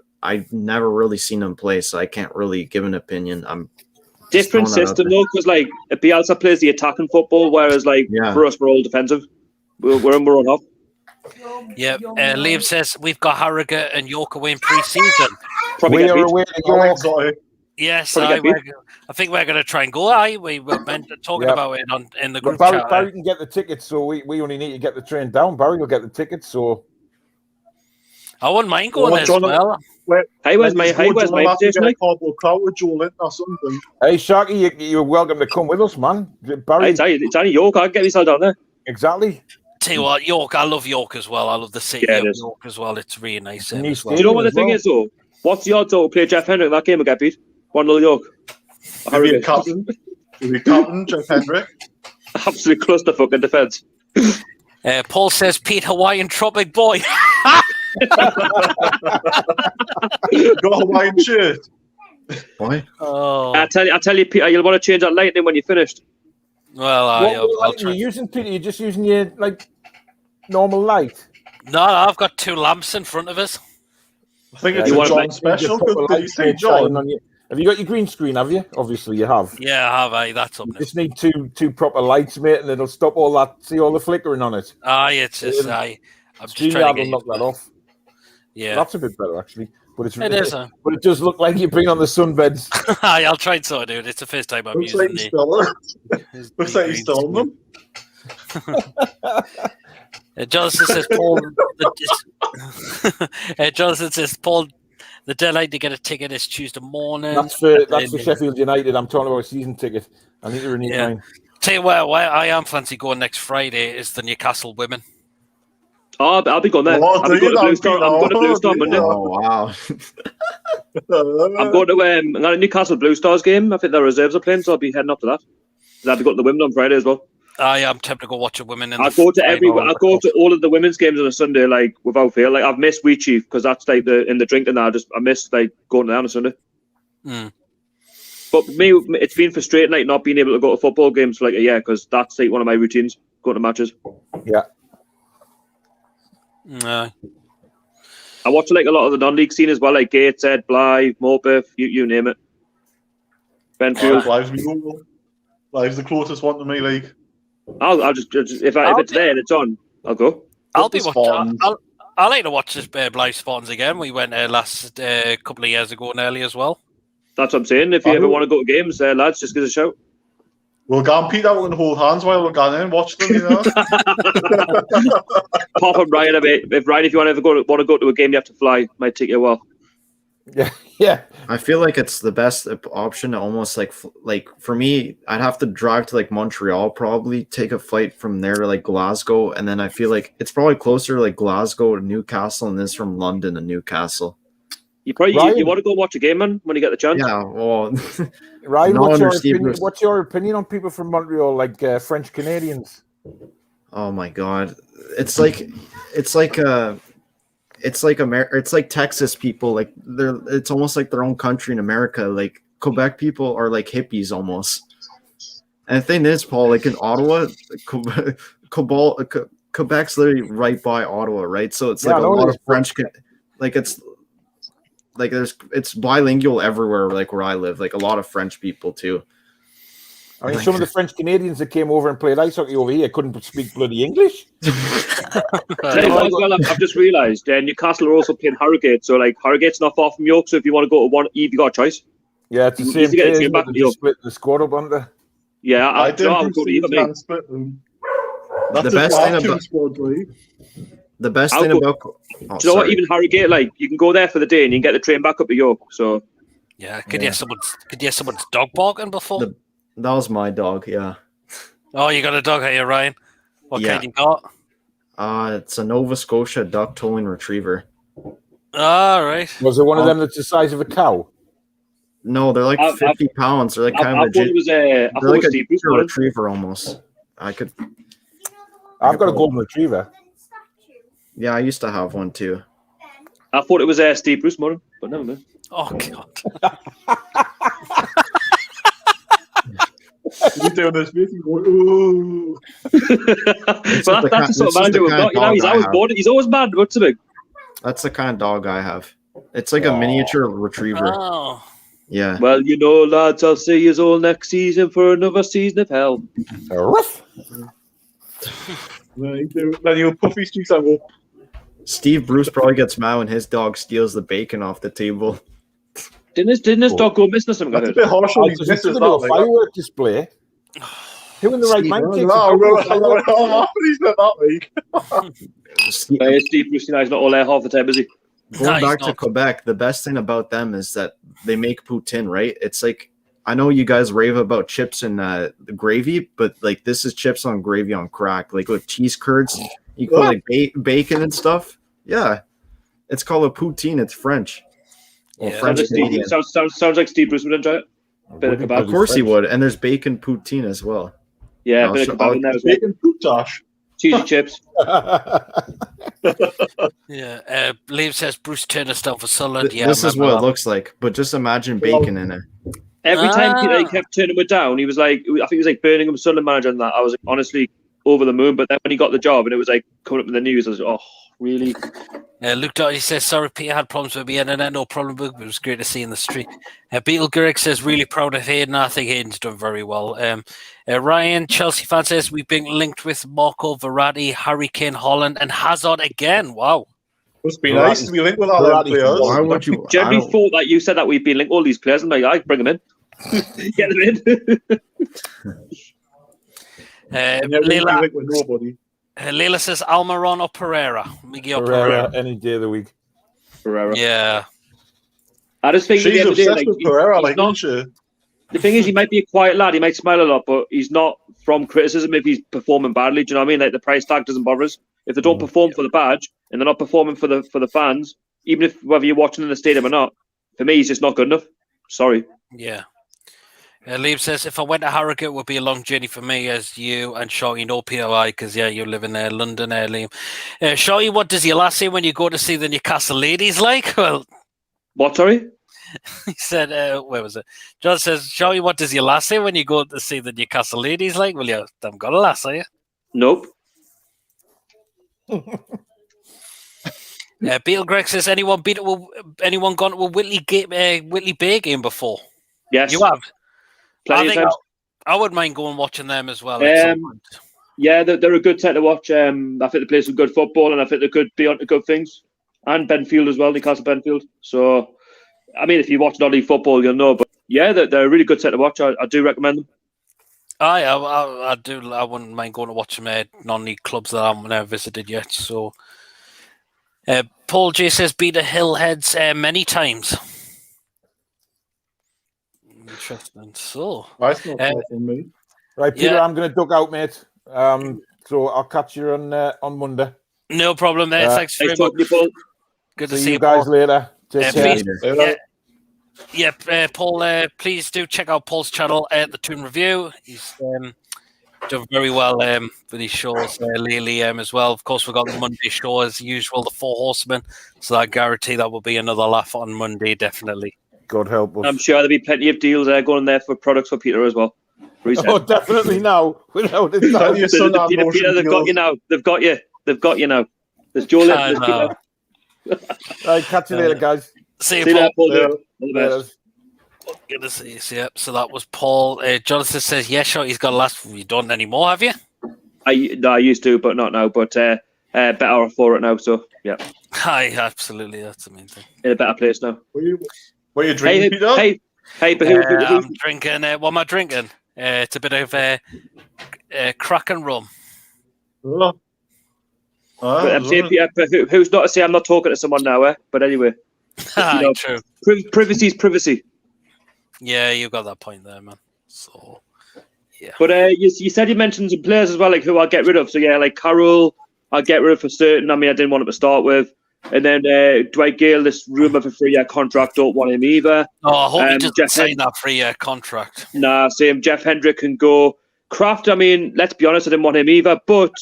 never really seen him play, so I can't really give an opinion. I'm different system though, because like Bielsa plays the attacking football, whereas like for us we're all defensive. We're in our own half. Yeah, Liam says we've got Harrogate and York away in pre-season. We are away to York. Yes, I think we're going to try and go. We were talking about it in the group chat. Barry can get the tickets, so we only need to get the train down. Barry will get the tickets, so I wouldn't mind going as well. Where's my station? Or something. Hey, Sharky, you're welcome to come with us, man. Barry, it's only York. I'll get myself down there. Exactly. Tell you what, York. I love York as well. I love the city of York as well. It's really nice. Do you know what the thing is though? What's the odds to play Jeff Hendrick in that game? Will get beat 1-0 York. Maybe captain Jeff Hendrick. Absolute clusterfuck in defence. Paul says Pete Hawaiian Tropic Boy. Got a Hawaiian shirt. Boy. Oh. I tell you, Peter, you'll want to change that lighting when you finished. Well, I'll try. You're using, Peter? You're just using your like normal light. No, I've got 2 lamps in front of us. I think it's a John special. Did you say John? Have you got your green screen? Have you? Obviously, you have. Yeah, I have. That's up. You just need two proper lights, mate, and it'll stop all that. See all the flickering on it. It's just I'm just trying to knock that off. Yeah, that's a bit better actually. But it is. But it does look like you bring on the sunbeds. I'll try and sort it out. It's the first time I'm using it. Looks like he's still on them. Jonathan says Paul. Jonathan says Paul. The deadline to get a ticket is Tuesday morning. That's for Sheffield United. I'm talking about a season ticket. I need to renew mine. Tell you where I am fancy going next Friday is the Newcastle women. Oh, I'll be going there. I'm going to Blue Star Monday. Oh wow! I'm going to a Newcastle Blue Stars game. I think their reserves are playing, so I'll be heading up to that. I'll be going to the women on Friday as well. I am tempted to go watch a women. I'll go to all of the women's games on a Sunday, like without fail. Like I've missed Wheat Chief because that's like in the drinking now. I missed like going there on a Sunday. But for me, it's been frustrating like not being able to go to football games for like a year because that's like one of my routines, going to matches. Yeah. I watch like a lot of the non-league scene as well, like Gateshead, Blythe, Morpeth, you name it. Benfield. Blythe's the closest one to me, like. I'll just if it's there and it's on, I'll go. I'll be watching. I like to watch this Blythe Spartans again. We went last couple of years ago and early as well. That's what I'm saying. If you ever want to go to games, lads, just give us a shout. We'll go and Pete out and hold hands while we're going in and watch them, you know. Pop up Ryan a bit. If you want to go to a game, you have to fly. Might take you a while. Yeah. I feel like it's the best option to almost like for me, I'd have to drive to like Montreal, probably take a flight from there to like Glasgow, and then I feel like it's probably closer to like Glasgow to Newcastle, and this from London to Newcastle. You want to go watch a game, man, when you get the chance. Yeah, well, Ryan, what's your opinion on people from Montreal, like French Canadians? Oh my God, it's like Texas people. Like it's almost like their own country in America. Like Quebec people are like hippies almost. And the thing is, Paul, like in Ottawa, Quebec's literally right by Ottawa, right? So it's like a lot of French. Like it's bilingual everywhere. Like where I live, like a lot of French people too. I mean, some of the French Canadians that came over and played ice hockey over here couldn't speak bloody English. I've just realised Newcastle are also playing Harrogate, so like Harrogate's not far from York. So if you want to go to one, you've got a choice. Yeah, it's the same thing. They split the squad up under. Yeah, I go to either. The best thing about. Do you know what? Even Harrogate, like you can go there for the day and you can get the train back up to York. So yeah, could you hear someone's dog barking before? That was my dog. Yeah. Oh, you got a dog here, Ryan? What kind you got? It's a Nova Scotia duck towing retriever. All right. Was it one of them that's the size of a cow? No, they're like 50 pounds. They're like kind of legit. They're like a retriever almost. I've got a golden retriever. Yeah, I used to have one too. I thought it was Steve Bruce Murray, but never mind. Oh God. He's doing this meeting going, ooh. Well, that's the sort of manager we've got. He's always mad. What's big? That's the kind of dog I have. It's like a miniature retriever. Oh. Yeah. Well, you know, lads, I'll see you all next season for another season of hell. Then you puffy streaks I will. Steve Bruce probably gets mad when his dog steals the bacon off the table. Didn't his dog go missing or something? That's a bit harsh on his missus. A firework display. Who in the right mind takes he's not that weak. Steve Bruce, he's not all there half the time, is he? Going back to Quebec, the best thing about them is that they make poutine, right? It's like, I know you guys rave about chips and the gravy, but like this is chips on gravy on crack, like with cheese curds. You put like bacon and stuff. Yeah, it's called a poutine. It's French. Well, Yeah. French Canadian. Sounds like Steve Bruce would enjoy it. Of course he would. And there's bacon poutine as well. Yeah, bit of kebab in there as well. Bacon poutash. Cheesy chips. Yeah, Liam says Bruce Turner stuff for salad. Yeah, this is what it looks like, but just imagine bacon in it. Every time he kept turning it down, he was like, I think he was like Birmingham Sunderland manager and that. I was like, honestly over the moon. But then when he got the job and it was like coming up in the news, I was like, oh, really? Luke Doherty says, sorry, Peter had problems with the internet. No problem, but it was great to see in the street. Beetle Gurrick says, really proud of Hayden. I think Hayden's done very well. Ryan, Chelsea fan says, we've been linked with Marco Verratti, Harry Kane, Holland, and Hazard again. Wow. Must be nice to be linked with all them players. Why would you? Generally thought that you said that we've been linked all these players. I'm like, I bring them in. Get them in. Leila, with nobody. Leila says Almiron or Pereira. Miguel Pereira any day of the week. Pereira. Yeah. I just think She's obsessed with Pereira, like, isn't she? The thing is, he might be a quiet lad. He might smile a lot, but he's not from criticism if he's performing badly. Do you know what I mean? Like the price tag doesn't bother us. If they don't perform for the badge and they're not performing for the fans, even if whether you're watching in the stadium or not, for me, he's just not good enough. Sorry. Yeah. Liam says, if I went to Harrogate, it would be a long journey for me as you and Shorty know POI because, yeah, you live in London, Liam. Shorty, what does your last say when you go to see the Newcastle ladies like? Well, what, sorry? He said, where was it? John says, Shorty, what does your last say when you go to see the Newcastle ladies like? Well, you haven't got a lass, are you? Nope. Beetle Greg says, anyone gone to a Whitley Bay game before? Yes. You have? Plenty I wouldn't mind going watching them as well. Yeah, they're a good set to watch. I think they play some good football, and I think they could be onto good things. And Benfield as well, Newcastle Benfield. So, I mean, if you watch non-league football, you'll know. But yeah, they're a really good set to watch. I do recommend them. I do. I wouldn't mind going to watch some non-league clubs that I haven't never visited yet. So, Paul J says, beat the Hillheads many times. Interesting. So, that's not far from me. Right, Peter, I'm going to duck out, mate. So I'll catch you on Monday. No problem, mate. Thanks very much. Good to see you guys later. Paul, please do check out Paul's channel at the Toon Review. He's done very well with his shows lately as well. Of course, we've got the Monday show as usual, the Four Horsemen. So I guarantee that will be another laugh on Monday, definitely. God help us. I'm sure there'll be plenty of deals going there for products for Peter as well. Oh, definitely now. Without it, Peter, they've got you now. They've got you now. There's Joe Lynn. Right, catch you later, guys. See you, Paul. All the best. Gonna see, yeah. So that was Paul. Jonathan says, "Yeah, sure. He's got last. You don't anymore, have you?" I used to, but not now. But better for it now. So yeah, Hi, absolutely. That's the main thing. in a better place now. What are you drinking, Peter? Hey, but I'm drinking. What am I drinking? It's a bit of Kraken rum. Oh. But who's not to say I'm not talking to someone now? But anyway, True. Privacy is privacy. Yeah, you got that point there, man. So, yeah. But you said you mentioned some players as well, like who I'll get rid of. So yeah, like Carroll, I'll get rid of for certain. I mean, I didn't want him to start with. And then Dwight Gale, this rumour for 3-year contract, don't want him either. Oh, I hope he doesn't sign that 3-year contract. Nah, same. Jeff Hendrick can go. Kraft, I mean, let's be honest, I didn't want him either. But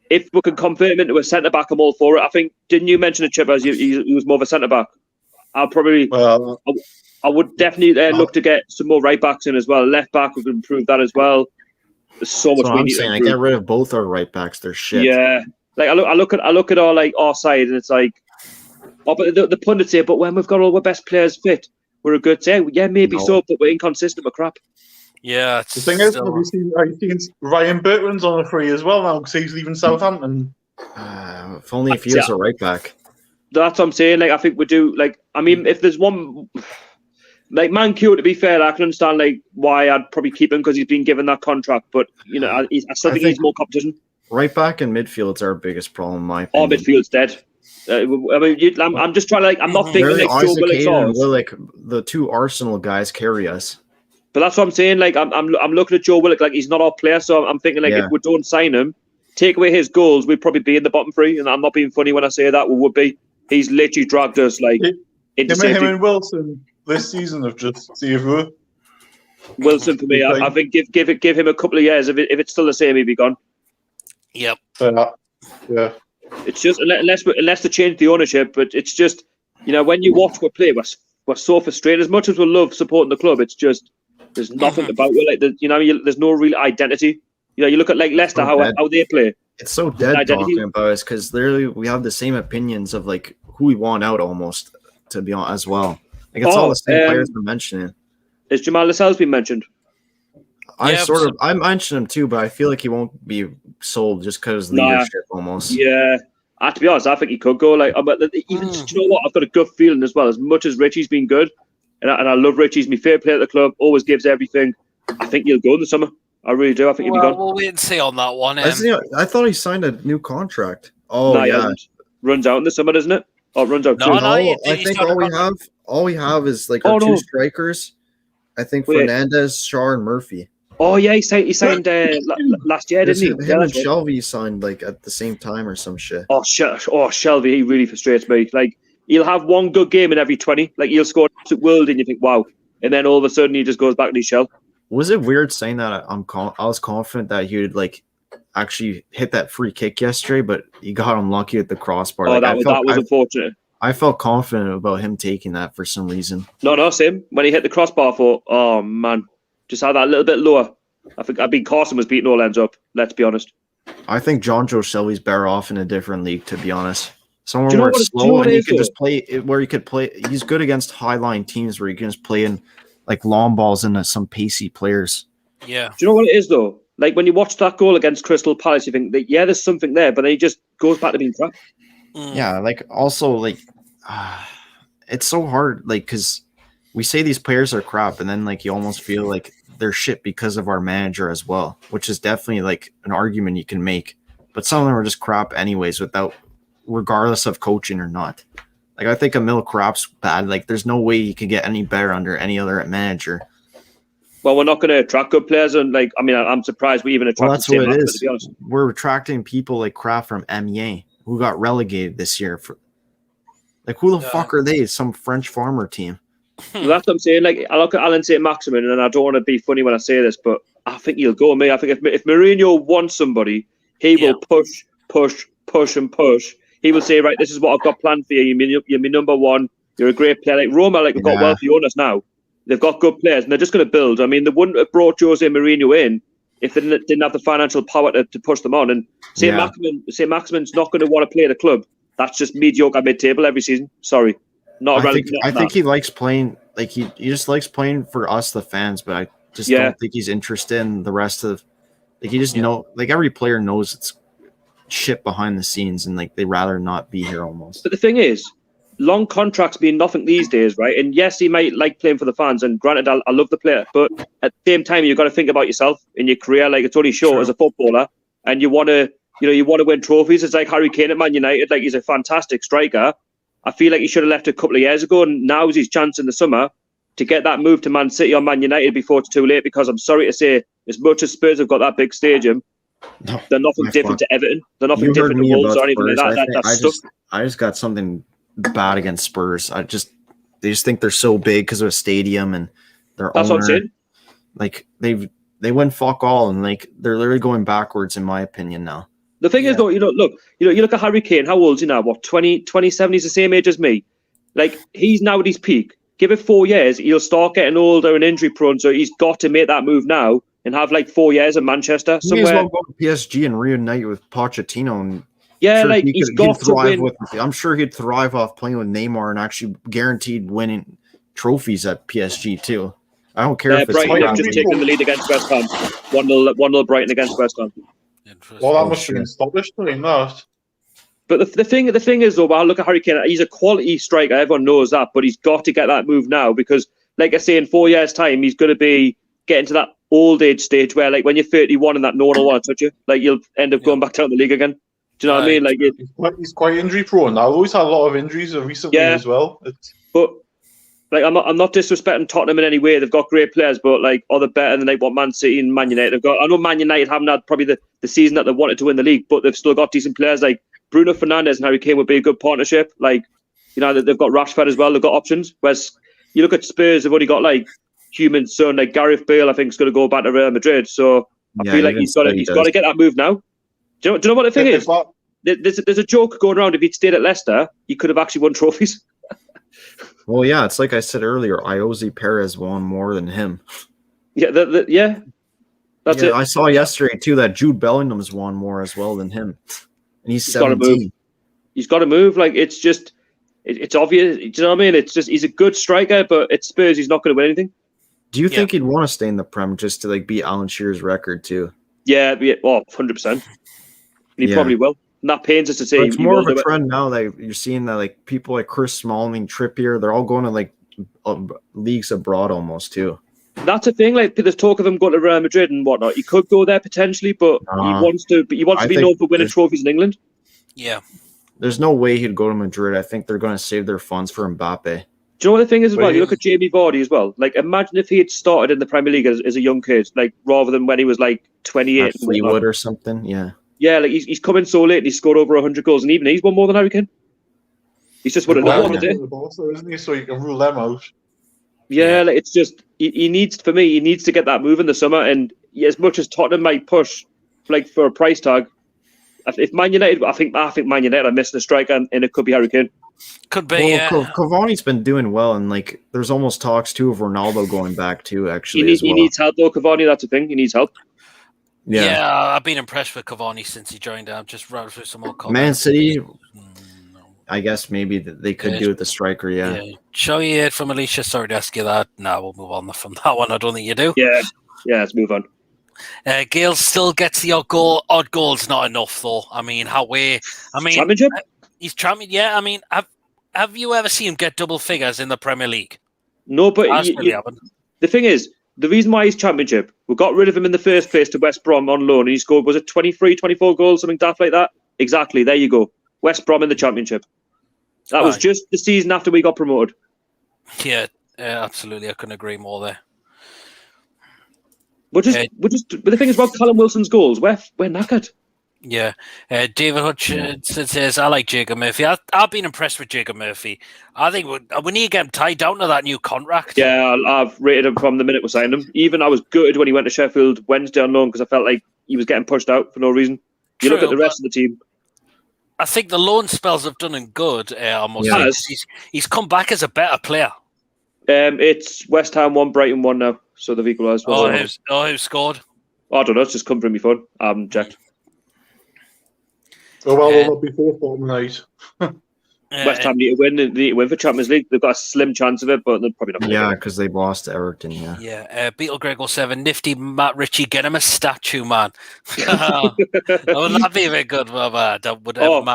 if we can convert him into a centre-back, I'm all for it. I think, didn't you mention it, Chip, as he was more of a centre-back? I would definitely look to get some more right-backs in as well. Left-back, we can improve that as well. There's so much we need to improve. I get rid of both our right-backs. They're shit. Yeah. Like, I look at our side, and it's like, but the pundits say, but when we've got all our best players fit, we're a good team. Yeah, maybe so, but we're inconsistent with crap. Yeah. The thing is, have you seen Ryan Bertrand's on a free as well now because he's leaving Southampton? If only if he was a right back. That's what I'm saying. Like, I think we do. Like, I mean, if there's one, like Mankiw, to be fair, I can understand like why I'd probably keep him because he's been given that contract. But I still think he's more competition. Right back and midfield's our biggest problem, in my opinion. Oh, midfield's dead. I mean, I'm just trying to I'm not thinking like Joe Willock's. We're like the two Arsenal guys carry us. But that's what I'm saying. Like, I'm looking at Joe Willock like he's not our player. So I'm thinking like if we don't sign him, take away his goals, we'd probably be in the bottom three. And I'm not being funny when I say that. We would be. He's literally dragged us like into safety. Him and Wilson this season have just saved us. Wilson for me, I think give him a couple of years. If it's still the same, he'd be gone. Yep. Yeah. It's just unless they change the ownership, but it's just when you watch we play, we're so frustrated. As much as we love supporting the club, it's just there's nothing about it. Like there's no real identity. You look at like Leicester, how they play. It's so dead talking about us because literally we have the same opinions of like who we want out almost to be on as well. Like it's all the same players we're mentioning. Is Jamal Lascelles been mentioned? I mentioned him too, but I feel like he won't be sold just because of leadership almost. Yeah. To be honest, I think he could go. Like, but even do you know what? I've got a gut feeling as well. As much as Richie's been good, and I love Richie, he's my favourite player at the club. Always gives everything. I think he'll go in the summer. I really do. I think he'll be gone. We'll wait and see on that one. I thought he signed a new contract. Oh no, yeah, runs out in the summer, doesn't it? Oh, it runs out. I think all we have is like our two strikers. I think Fernandez, Shaw, and Murphy. Oh yeah, he signed last year, didn't he? Him and Shelby signed like at the same time or some shit. Shelby, he really frustrates me. Like he'll have one good game in every 20. Like he'll score an absolute world, and you think, wow, and then all of a sudden he just goes back to his shell. Was it weird saying that I was confident that he would like actually hit that free kick yesterday, but he got unlucky at the crossbar? Oh, that was unfortunate. I felt confident about him taking that for some reason. No, same. When he hit the crossbar, I thought, oh man, just had that a little bit lower. I think Carson was beating all ends up. Let's be honest. I think John Joe Shelby's better off in a different league, to be honest. Somewhere where it's slow and he can just play where he could play. He's good against high line teams where he can just play in like long balls into some pacey players. Yeah. Do you know what it is though? Like when you watch that goal against Crystal Palace, you think that there's something there, but then he just goes back to being crap. Yeah, like also like it's so hard, like because we say these players are crap, and then like you almost feel like they're shit because of our manager as well, which is definitely like an argument you can make. But some of them are just crap anyways, regardless of coaching or not. Like I think Emil Krap's bad. Like there's no way he could get any better under any other manager. Well, we're not going to attract good players, and like I mean, I'm surprised we even attract. That's what it is. To be honest. We're attracting people like Krap from Amiens who got relegated this year. For like who the fuck are they? Some French farmer team. Well, that's what I'm saying. Like I look at Alan St. Maximin, and I don't want to be funny when I say this, but I think he'll go with me. I think if Mourinho wants somebody, he will push. He will say, right, this is what I've got planned for you. You're my number one. You're a great player. Like Roma, like we've got wealthy owners now. They've got good players, and they're just going to build. I mean, they wouldn't have brought Jose Mourinho in if they didn't have the financial power to push them on. And St. Maximin's not going to want to play at a club that's just mediocre mid-table every season. Sorry. I think he likes playing like he just likes playing for us, the fans. But I just don't think he's interested in the rest of. Like he just know, like every player knows it's shit behind the scenes, and like they rather not be here almost. But the thing is, long contracts mean nothing these days, right? And yes, he might like playing for the fans, and granted, I love the player, but at the same time, you've got to think about yourself in your career. Like it's only short as a footballer, and you want to win trophies. It's like Harry Kane at Man United. Like he's a fantastic striker. I feel like he should have left a couple of years ago, and now's his chance in the summer to get that move to Man City or Man United before it's too late. Because I'm sorry to say, as much as Spurs have got that big stadium, they're nothing different to Everton. They're nothing different to Wolves or anything like that. I just got something bad against Spurs. They just think they're so big because of a stadium and their That's owner. what I'm saying. Like they win fuck all, and like they're literally going backwards in my opinion now. The thing is though, you look at Harry Kane. How old is he now? What, 27? He's the same age as me. Like he's now at his peak. Give it 4 years, he'll start getting older and injury prone. So he's got to make that move now and have like 4 years in Manchester somewhere. He may as well go to PSG and reunite with Pochettino. And he's got to win. I'm sure he'd thrive off playing with Neymar and actually guaranteed winning trophies at PSG too. I don't care if it's Brighton have just taken the lead against West Ham. 1-0 Brighton against West Ham. Well, that must have been established doing that. But the thing is though, well, look at Harry Kane. He's a quality striker. Everyone knows that, but he's got to get that move now because, like I say, in 4 years' time, he's going to be getting to that old age stage where, like, when you're 31 and that no one will want to touch you, like you'll end up going back down the league again. Do you know what I mean? Like he's quite injury prone. I've always had a lot of injuries recently as well. But like I'm not disrespecting Tottenham in any way. They've got great players, but like are they better than like what Man City and Man United have got? I know Man United haven't had probably the season that they wanted to win the league, but they've still got decent players. Like Bruno Fernandes and Harry Kane would be a good partnership. Like, you know, they've got Rashford as well. They've got options. Whereas you look at Spurs, they've only got like human son, like Gareth Bale. I think is going to go back to Real Madrid. So I feel like he's got to get that move now. Do you know what the thing is? There's a joke going around. If he'd stayed at Leicester, he could have actually won trophies. Well, yeah, it's like I said earlier. Iosi Perez won more than him. Yeah, that's it. I saw yesterday too that Jude Bellingham's won more as well than him, and he's 17. He's got to move. Like it's just, it's obvious. Do you know what I mean? It's just he's a good striker, but at Spurs he's not going to win anything. Do you think he'd want to stay in the Prem just to like beat Alan Shearer's record too? Yeah, 100%. He probably will. And that pains us to say. But it's more of a trend now that you're seeing that like people like Chris Smalling, Trippier, they're all going to like leagues abroad almost too. That's a thing. Like there's talk of him going to Real Madrid and whatnot. He could go there potentially, but he wants to. But he wants to be known for winning trophies in England. Yeah. There's no way he'd go to Madrid. I think they're going to save their funds for Mbappe. Do you know what the thing is as well? You look at Jamie Vardy as well. Like imagine if he had started in the Premier League as a young kid, like rather than when he was like 28 at Fleetwood or something. Yeah. Yeah, like he's come in so late and he's scored over 100 goals, and even he's won more than Harry Kane. He's just won another one today. Isn't he? So you can rule them out. Yeah, like it's just he needs to get that move in the summer. And as much as Tottenham might push like for a price tag, if Man United, I think Man United are missing a striker, and it could be Harry Kane. Could be. Well, Cavani's been doing well, and like there's almost talks too of Ronaldo going back too. Actually, he needs help though. Cavani, that's the thing. He needs help. Yeah, I've been impressed with Cavani since he joined. I've just run through some more comments. Man City, I guess maybe they could do with the striker, yeah. Show you it from Alicia. Sorry to ask you that. No, we'll move on from that one. I don't think you do. Yeah, let's move on. Gale still gets the odd goal. Odd goal's not enough, though. I mean, championship? He's champion. Yeah, I mean, have you ever seen him get double figures in the Premier League? No, but the thing is, the reason why he's championship, we got rid of him in the first place to West Brom on loan, and he scored, was it 23, 24 goals, something daft like that? Exactly, there you go. West Brom in the championship. That was just the season after we got promoted. Yeah, absolutely. I couldn't agree more there. But the thing is about Callum Wilson's goals, we're knackered. Yeah. David Hutchinson says, I like Jacob Murphy. I've been impressed with Jacob Murphy. I think we need to get him tied down to that new contract. Yeah, I've rated him from the minute we signed him. Even I was gutted when he went to Sheffield Wednesday on loan because I felt like he was getting pushed out for no reason. You look at the rest of the team. I think the loan spells have done him good. He's come back as a better player. It's West Ham 1, Brighton 1 now. So they've equalised. Who scored? I don't know. It's just come from me phone. I haven't checked. Oh, well, we'll be fourth bottom night. West Ham need to win. They need to win for Champions League. They've got a slim chance of it, but they're probably not. Yeah, because they lost to Everton. Yeah. Yeah. Beetle Greg 07, nifty Matt Ritchie, get him a statue, man. Wouldn't that be a bit good? Matt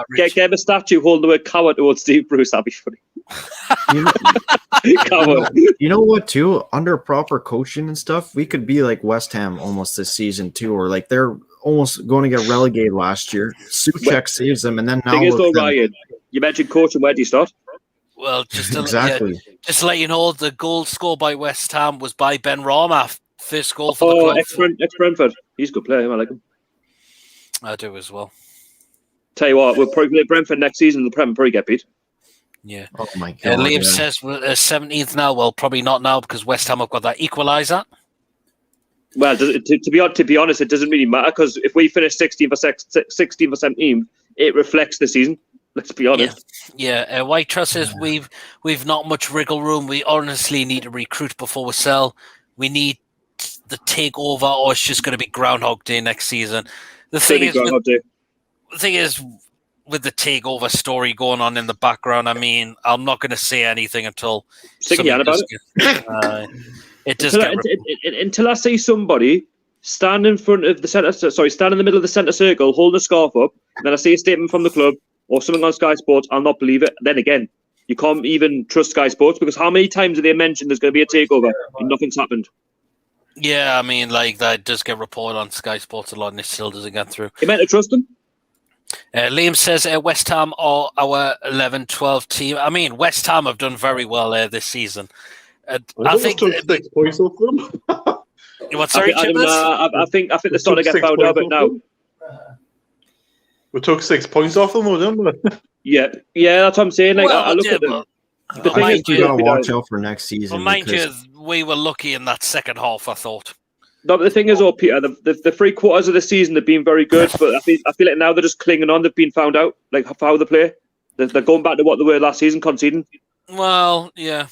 Ritchie. Get him a statue holding the word coward towards Steve Bruce. That'd be funny. You know what? Too, under proper coaching and stuff, we could be like West Ham almost this season too, or like they're almost going to get relegated last year. Souček saves them, and then now. Ryan, you mentioned coaching. Where do you start? Well, just to, exactly. Just to let you know, the goal scored by West Ham was by Ben Rama. First goal for the club. Ex-Brentford. He's a good player. I like him. I do as well. Tell you what, we'll probably play Brentford next season. The Prem probably get beat. Yeah. Oh my God. Liam says we're 17th now. Well, probably not now because West Ham have got that equaliser. Well, to be honest, it doesn't really matter because if we finish 16th or 17th, it reflects the season. Let's be honest. Yeah. White Trust says we've not much wriggle room. We honestly need to recruit before we sell. We need the takeover, or it's just going to be Groundhog Day next season. The thing is, with the takeover story going on in the background, I mean, I'm not going to say anything until about it. It does until I see somebody stand in front of the stand in the middle of the centre circle, holding a scarf up, and then I see a statement from the club or something on Sky Sports, I'll not believe it. Then again, you can't even trust Sky Sports because how many times have they mentioned there's going to be a takeover and nothing's happened? Yeah, I mean, like that does get reported on Sky Sports a lot, and it still doesn't get through. You meant to trust them? Liam says West Ham are our 11-12 team. I mean, West Ham have done very well this season. I think took 6 points off them. What? Sorry, I think they're starting to get found out now. We took 6 points off them, didn't we? Yeah, that's what I'm saying. Like, I look at them. I think you gotta watch out for next season. But mind you, we were lucky in that second half, I thought. No, but the thing is, Peter, the 3 quarters of the season have been very good, but I feel like now they're just clinging on. They've been found out, like how they play. They're going back to what they were last season, conceding. Well, yeah.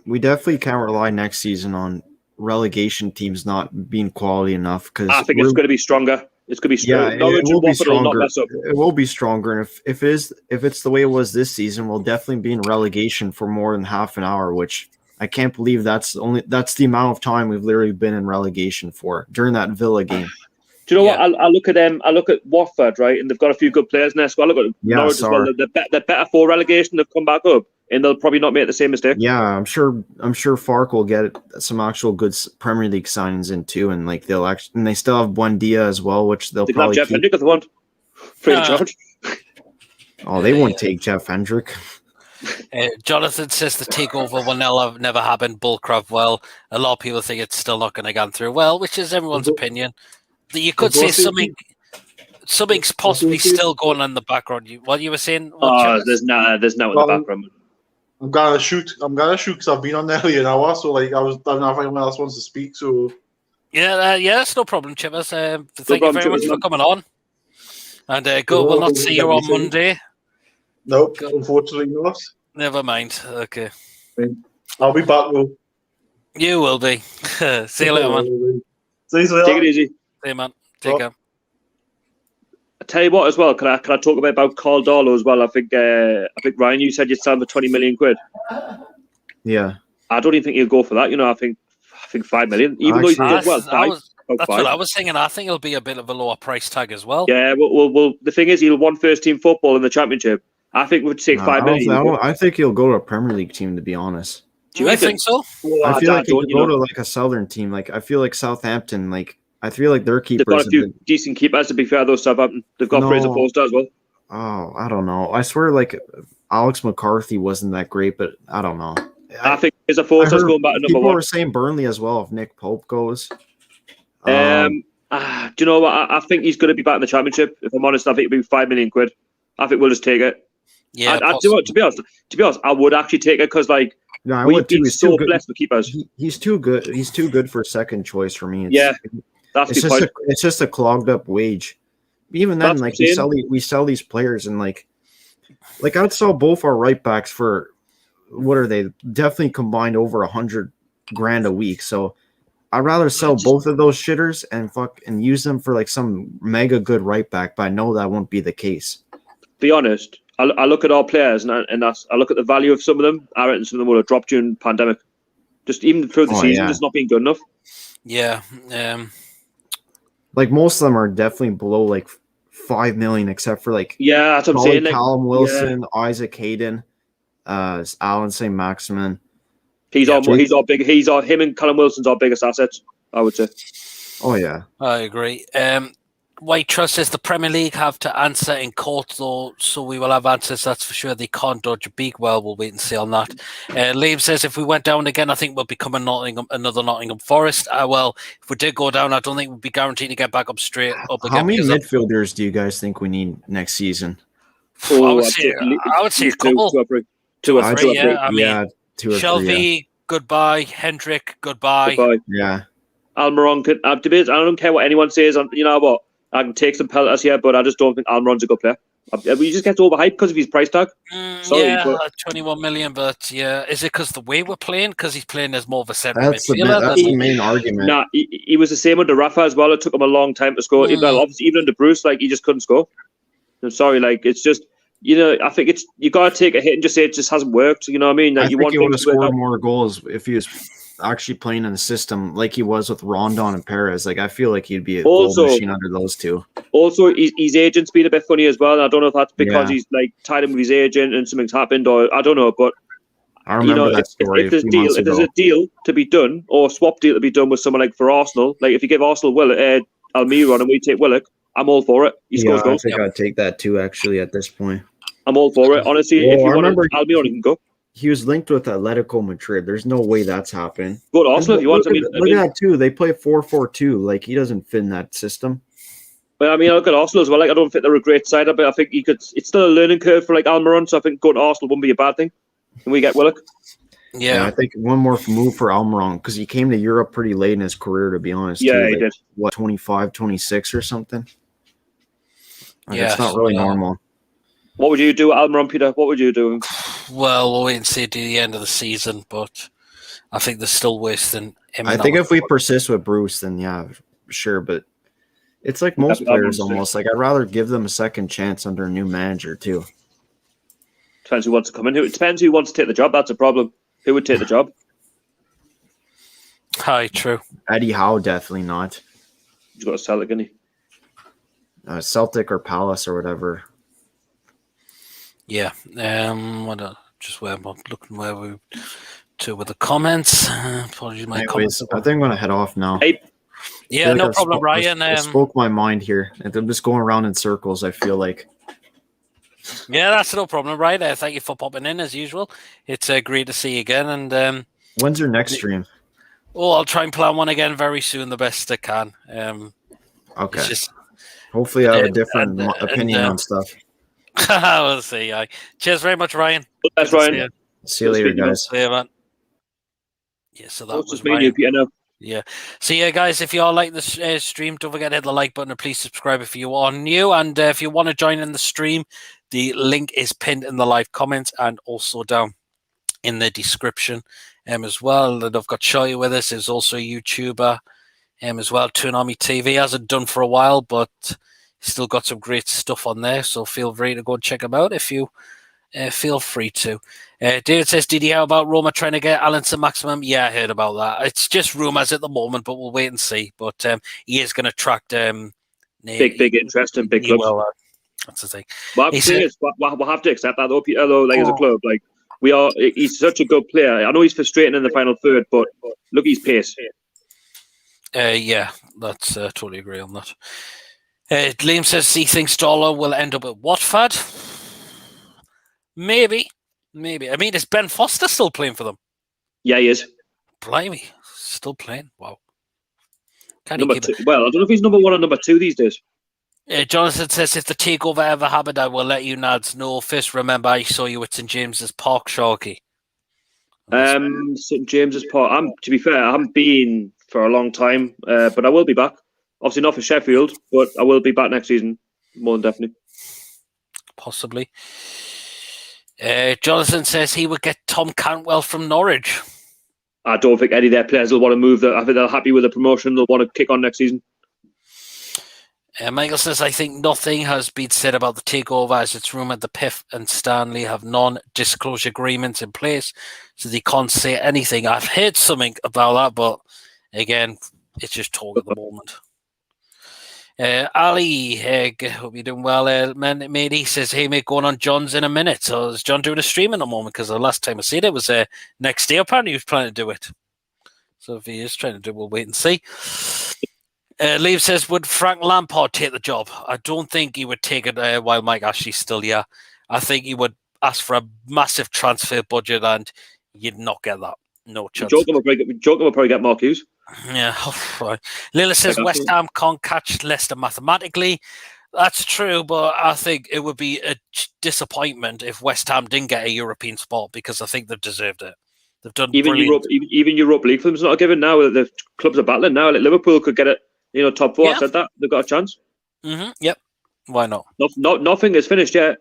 We definitely can't rely next season on relegation teams not being quality enough. Because I think it's going to be stronger. It's going to be stronger. Yeah, it will be stronger. It will be stronger. And if it's the way it was this season, we'll definitely be in relegation for more than half an hour, which I can't believe that's the amount of time we've literally been in relegation for during that Villa game. Do you know what? I look at them. I look at Watford, right, and they've got a few good players in their squad. I look at Norwich as well. They're better for relegation. They've come back up, and they'll probably not make the same mistake. Yeah, I'm sure Fark will get some actual good Premier League signings in too, and like and they still have Buendia as well, which they'll probably have Jeff Hendrick if they want. Free of charge. Oh, they won't take Jeff Hendrick. Jonathan says the takeover will never happen. Bullcrap. Well, a lot of people think it's still not going to go through. Well, which is everyone's opinion. You could say something's possibly still going on in the background. What you were saying? There's no in the background. I'm gonna shoot because I've been on there an hour, so like I don't know if anyone else wants to speak. So yeah, that's no problem, Chivers. Thank you very much for coming on. And we'll not see you on Monday. Nope, unfortunately not. Never mind. Okay, I'll be back though. You will be. See you later, man. See you later. Take it easy. See you, man. Take care. I tell you what, as well, can I talk about Caldolo as well? I think Ryan, you said you'd sell him for 20 million quid. Yeah. I don't even think he'll go for that. You know, I think 5 million. Even though he's done well, that's what I was thinking. I think it'll be a bit of a lower price tag as well. Yeah. Well, the thing is, he'll won first team football in the Championship. I think we'd take 5 million. I think he'll go to a Premier League team, to be honest. Do you think so? I feel like he could go to like a Southern team. Like I feel like Southampton. Like I feel like their keepers. They've got a few decent keepers. To be fair, though, Southampton. They've got Fraser Forster as well. Oh, I don't know. I swear, like Alex McCarthy wasn't that great, but I don't know. I think Fraser Forster's going back to number 1. People were saying Burnley as well if Nick Pope goes. Do you know what? I think he's going to be back in the Championship. If I'm honest, I think it'll be 5 million quid. I think we'll just take it. Yeah. To be honest, I would actually take it because like. No, I would too. He's so blessed with keepers. He's too good. He's too good for second choice for me. It's just a clogged up wage. Even then, like we sell these players and like I'd sell both our right backs for what are they? Definitely combined over $100,000 a week. So I'd rather sell both of those shitters and use them for like some mega good right back. But I know that won't be the case. Be honest, I look at our players and I look at the value of some of them. I reckon some of them would have dropped during the pandemic. Just even through the season, just not being good enough. Yeah. Like most of them are definitely below like 5 million, except for like that's what I'm saying. Like, Callum Wilson, Isaac Hayden, Alan St. Maximin. Him and Callum Wilson's our biggest assets, I would say. Oh yeah, I agree. White Trust says the Premier League have to answer in court, though, so we will have answers, that's for sure. They can't dodge a beak. Well, we'll wait and see on that. Liam says if we went down again, I think we'll become another Nottingham Forest. Well, if we did go down, I don't think we'd be guaranteed to get back up straight up again. How many midfielders do you guys think we need next season? I would say a couple. Two or three. Yeah, I mean, 2 or Shelby, 3. Yeah. Goodbye. Hendrick, goodbye. Yeah. Almiron could debate. I don't care what anyone says. You know what? I can take some pelters here, but I just don't think Almiron's a good player. He just gets overhyped because of his price tag. Sorry, 21 million, but yeah, is it because the way we're playing? Because he's playing as more of a centre midfielder. That's the main argument. Nah, he was the same under Rafa as well. It took him a long time to score. Obviously, even under Bruce, like he just couldn't score. I'm sorry, like it's just I think you got to take a hit and just say it just hasn't worked. You know what I mean? Like, I think he would have scored more goals if he was actually playing in the system like he was with Rondon and Perez. Like I feel like he'd be a goal machine under those two. Also, his agent's been a bit funny as well. And I don't know if that's because he's like tied in with his agent and something's happened, or I don't know. But I remember that story. If there's a deal to be done or a swap deal to be done with someone like for Arsenal, like if you give Arsenal Almiron and we take Willock, I'm all for it. He scores goals. I think I'd take that too. Actually, at this point, I'm all for it. Honestly, if you want Almiron, you can go. He was linked with Atletico Madrid. There's no way that's happening. Go to Arsenal if you want. Look at that too. They play 4-4-2. Like he doesn't fit in that system. But I mean, I look at Arsenal as well. Like I don't think they're a great side, but I think he could. It's still a learning curve for like Almiron. So I think going to Arsenal wouldn't be a bad thing. And we get Willock. Yeah, I think one more move for Almiron because he came to Europe pretty late in his career. To be honest, he like, did. What 25, 26 or something? Like, yeah, it's not really normal. What would you do, Almiron, Peter? What would you do? Well, we'll wait and see at the end of the season, but I think there's still worse than him. I think if we persist with Bruce, then yeah, sure. But it's like most players almost. Like I'd rather give them a second chance under a new manager too. Depends who wants to come in. It depends who wants to take the job. That's a problem. Who would take the job? Hi, true. Eddie Howe, definitely not. He's got a Celtic, isn't he? Celtic or Palace or whatever. Yeah. Just where I'm looking where we to with the comments. Apologies, my comments. I think I'm gonna head off now. Hey. Yeah, no problem, Ryan. I spoke my mind here, and I'm just going around in circles. I feel like. Yeah, that's no problem, Ryan. Thank you for popping in as usual. It's great to see you again. And when's your next stream? Oh, I'll try and plan one again very soon, the best I can. Okay. Hopefully, I have a different opinion on stuff. We'll see. Cheers very much, Ryan. Thanks, Ryan. See you later, guys. See you, man. Yeah, so that was just me, Yeah. So, yeah, guys, if you all like this stream, don't forget to hit the like button and please subscribe if you are new. And if you want to join in the stream, the link is pinned in the live comments and also down in the description as well. And I've got Shoy with us. There's also a YouTuber as well. Toon Army TV hasn't done for a while, but still got some great stuff on there. So feel free to go and check them out if you feel free to. David says, did you hear about Roma trying to get Alan St. Maximum? Yeah, I heard about that. It's just rumours at the moment, but we'll wait and see. But he is going to attract big interest in big clubs. That's the thing. But we'll have to accept that though, Peter, though, like as a club. Like he's such a good player. I know he's frustrating in the final third, but look at his pace. Yeah, that's totally agree on that. Liam says he thinks Dollar will end up at Watford. Maybe. I mean, is Ben Foster still playing for them? Yeah, he is. Blimey, still playing. Wow. Well, I don't know if he's number one or number two these days. Jonathan says, if the takeover ever happened, I will let you nads know. First, remember, I saw you at St. James's Park, Sharky. St. James's Park. To be fair, I haven't been for a long time, but I will be back. Obviously not for Sheffield, but I will be back next season, more than definitely. Possibly. Jonathan says he would get Tom Cantwell from Norwich. I don't think any of their players will want to move. I think they're happy with the promotion. They'll want to kick on next season. Michael says, I think nothing has been said about the takeover, as it's rumoured the PIF and Stanley have non-disclosure agreements in place, so they can't say anything. I've heard something about that, but again, it's just talk at the moment. Ali, hope you're doing well, mate. He says, hey, mate, going on John's in a minute. So is John doing a stream at the moment? Because the last time I seen it was next day. Apparently he was planning to do it. So if he is trying to do it, we'll wait and see. Liam says, would Frank Lampard take the job? I don't think he would take it while Mike Ashley's still here. I think he would ask for a massive transfer budget and you'd not get that. No chance. Joking will probably get Mark Hughes. Yeah, right. Lila says West Ham can't catch Leicester mathematically. That's true, but I think it would be a disappointment if West Ham didn't get a European spot because I think they've deserved it. They've done even brilliant. Even Europe League for them's not a given now. The clubs are battling now. Like Liverpool could get it, top four. Yeah. I said that they've got a chance. Mm-hmm. Yep. Why not? Nothing is finished yet.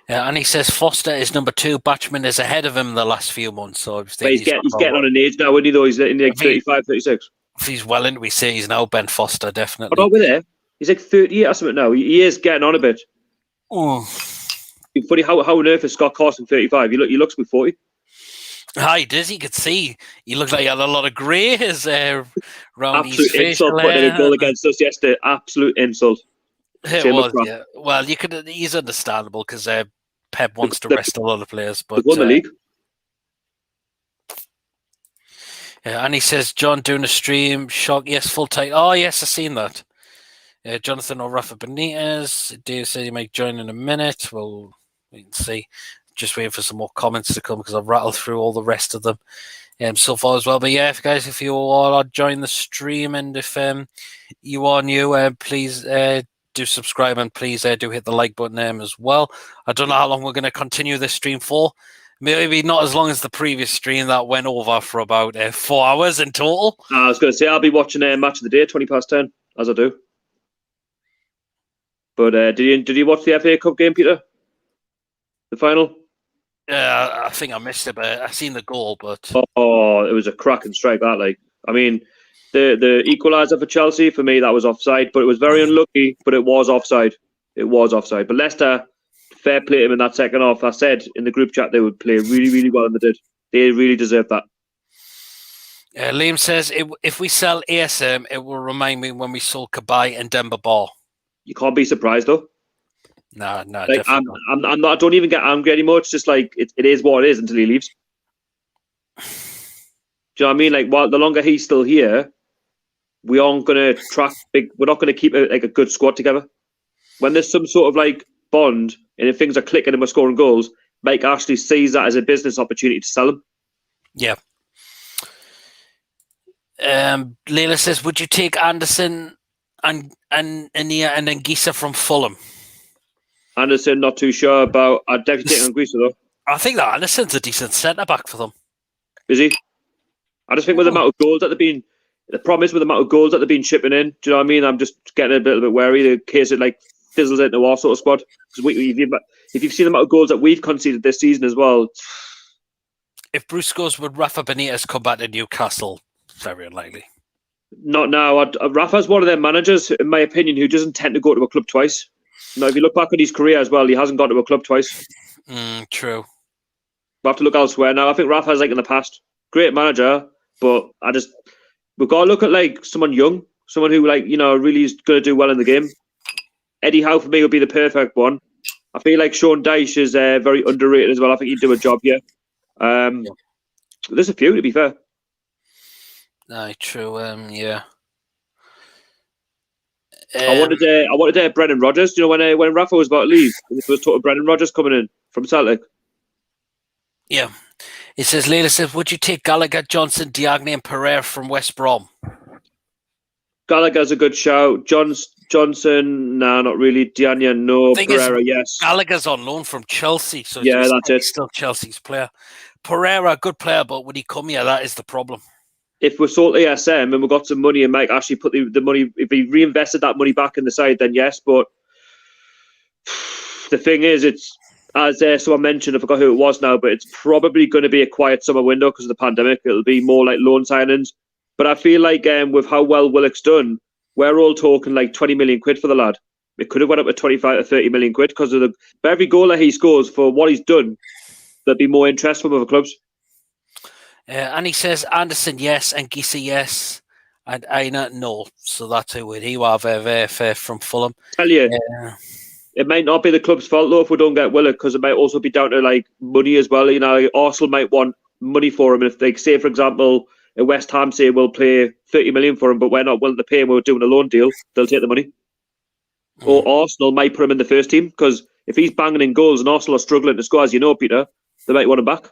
Yeah, and he says Foster is number 2. Batchman is ahead of him the last few months. So he's getting on an age now, isn't he? Though he's in like 35, 36. If he's well into his series now, Ben Foster definitely. Oh, no, we're there. He's like 38 or something now. He is getting on a bit. Oh, funny how on earth is Scott Carson 35? He looks like 40. Hi, does he could see he looked like he had a lot of greys around absolute his facial insult putting a goal against us yesterday. Absolute insult. It was, yeah. Well, he's understandable because Pep wants to rest a lot of players, but won the league. Yeah, and he says John doing a stream. Shock, yes, full time. Oh, yes, I've seen that. Jonathan or Rafa Benitez. Dave said he might join in a minute. We'll wait and see. Just waiting for some more comments to come because I've rattled through all the rest of them so far as well. But yeah, if you all are joining the stream and if you are new, please do subscribe and please do hit the like button as well. I don't know how long we're going to continue this stream for. Maybe not as long as the previous stream that went over for about 4 hours in total. I was going to say I'll be watching Match of the Day 10:20, as I do. But did you watch the FA Cup game, Peter? The final? I think I missed it, but I seen the goal. But it was a cracking strike. That I mean, the equaliser for Chelsea for me that was offside, but it was very unlucky. But it was offside. It was offside. But Leicester, fair play to them in that second half. I said in the group chat they would play really, really well, and they did. They really deserved that. Liam says if we sell ASM, it will remind me when we sold Kabay and Demba Ba. You can't be surprised though. No, like, I'm not. I don't even get angry anymore. It's just like it is what it is until he leaves. Do you know what I mean? Like, the longer he's still here, we aren't gonna track big. We're not gonna keep a good squad together. When there's some sort of like bond and if things are clicking and we're scoring goals, Mike Ashley sees that as a business opportunity to sell them. Yeah. Leila says, would you take Anderson and Ania and then Gisa from Fulham? Anderson, not too sure about. I'd definitely take Anguissa though. I think that Anderson's a decent centre back for them. Is he? I just think with the amount of goals that they've been, the problem is with the amount of goals that they've been chipping in. Do you know what I mean? I'm just getting a bit wary in case it like fizzles into our sort of squad. Because if you've seen the amount of goals that we've conceded this season as well. If Bruce goes, would Rafa Benitez come back to Newcastle? Very unlikely. Not now. Rafa's one of their managers, in my opinion, who doesn't tend to go to a club twice. You know, if you look back at his career as well, he hasn't gone to a club twice. True. We'll have to look elsewhere now. I think Rafa's like in the past, great manager, but we've got to look at like someone young, someone who like really is going to do well in the game. Eddie Howe for me would be the perfect one. I feel like Sean Dyche is very underrated as well. I think he'd do a job here. There's a few to be fair. True. Yeah. I wanted Brendan Rodgers. Do you know when Rafa was about to leave, there was talk of Brendan Rodgers coming in from Celtic. Yeah. It says, Leila says, would you take Gallagher, Johnson, Diagne and Pereira from West Brom? Gallagher's a good shout. Johnson, nah, not really. Diagne, no. Pereira, yes. Gallagher's on loan from Chelsea. So yeah, that's it. Still Chelsea's player. Pereira, good player, but would he come here? That is the problem. If we sold ASM and we got some money and Mike actually put the money, if he reinvested that money back in the side, then yes. But the thing is, it's, as someone mentioned, I forgot who it was now, but it's probably going to be a quiet summer window because of the pandemic. It'll be more like loan signings. But I feel like with how well Willock's done, we're all talking like 20 million quid for the lad. It could have went up to 25 to 30 million quid because of for every goal that he scores for what he's done, there'd be more interest from other clubs. And he says Anderson yes and Gisa yes and Aina no. So that's who he will have from Fulham. Tell you, it might not be the club's fault though if we don't get Willock, because it might also be down to like money as well. You know, Arsenal might want money for him. If they say, for example, West Ham say we'll pay 30 million for him, but we're not willing to pay him, we're doing a loan deal, they'll take the money. Or Arsenal might put him in the first team, because if he's banging in goals and Arsenal are struggling to score, as you know, Peter, they might want him back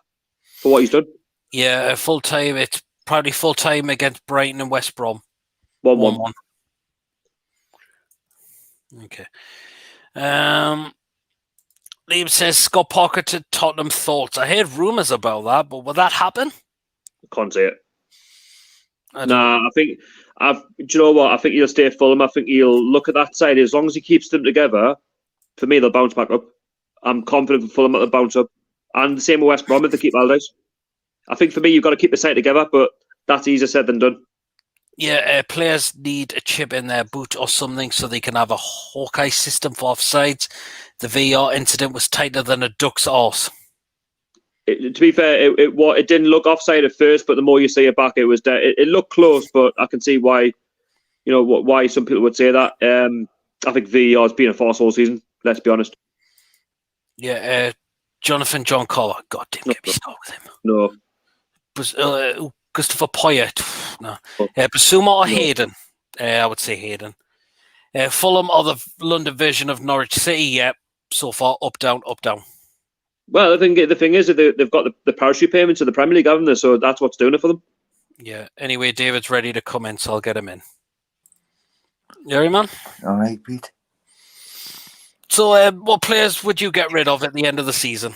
for what he's done. Yeah, full time. It's probably full time against Brighton and West Brom. 1-1. Okay. Liam says Scott Parker to Tottenham thoughts. I heard rumours about that, but will that happen? I can't say it. I think do you know what? I think he'll stay at Fulham. I think he'll look at that side. As long as he keeps them together, for me, they'll bounce back up. I'm confident for Fulham that they'll bounce up. And the same with West Brom if they keep Allardyce. I think for me, you've got to keep the side together, but that's easier said than done. Yeah, players need a chip in their boot or something so they can have a Hawkeye system for offsides. The VR incident was tighter than a duck's arse. To be fair, it didn't look offside at first, but the more you see it back, it was there. It looked close, but I can see why, why some people would say that. I think VAR has been a farce all season. Let's be honest. Yeah, Jonathan John Collar. God damn, get me started with him. No. Christopher Poyet. No. Basuma or Hayden? I would say Hayden. Fulham or the London version of Norwich City? Yeah, so far up down, up down. Well, the thing is that they've got the parachute payments of the Premier League, haven't they? So that's what's doing it for them. Yeah. Anyway, David's ready to come in, so I'll get him in. You ready, man? All right, Pete. So, what players would you get rid of at the end of the season?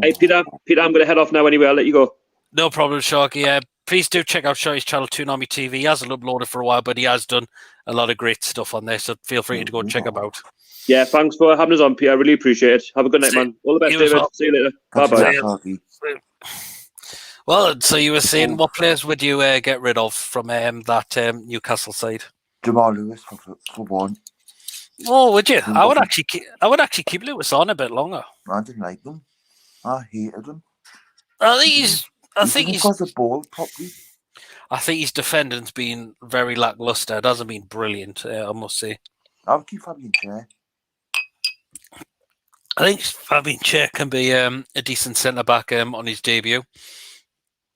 Hey, Peter, I'm going to head off now anyway. I'll let you go. No problem, Sharky. Please do check out Sharky's channel, Toonami TV. He hasn't uploaded for a while, but he has done a lot of great stuff on there, so feel free to go and check him out. Yeah, thanks for having us on, Peter. I really appreciate it. Have a good night, man. All the best, David. See you later. Bye-bye. Well, so you were saying, what players would you get rid of from that Newcastle side? Jamal Lewis for one. Oh, would you? I would actually keep Lewis on a bit longer. I didn't like them. I hated him. I think he's got the ball properly. I think his defending's been very lackluster. It hasn't been brilliant, I must say. I would keep Fabian Chair. I think Fabian Chair can be a decent centre back on his debut.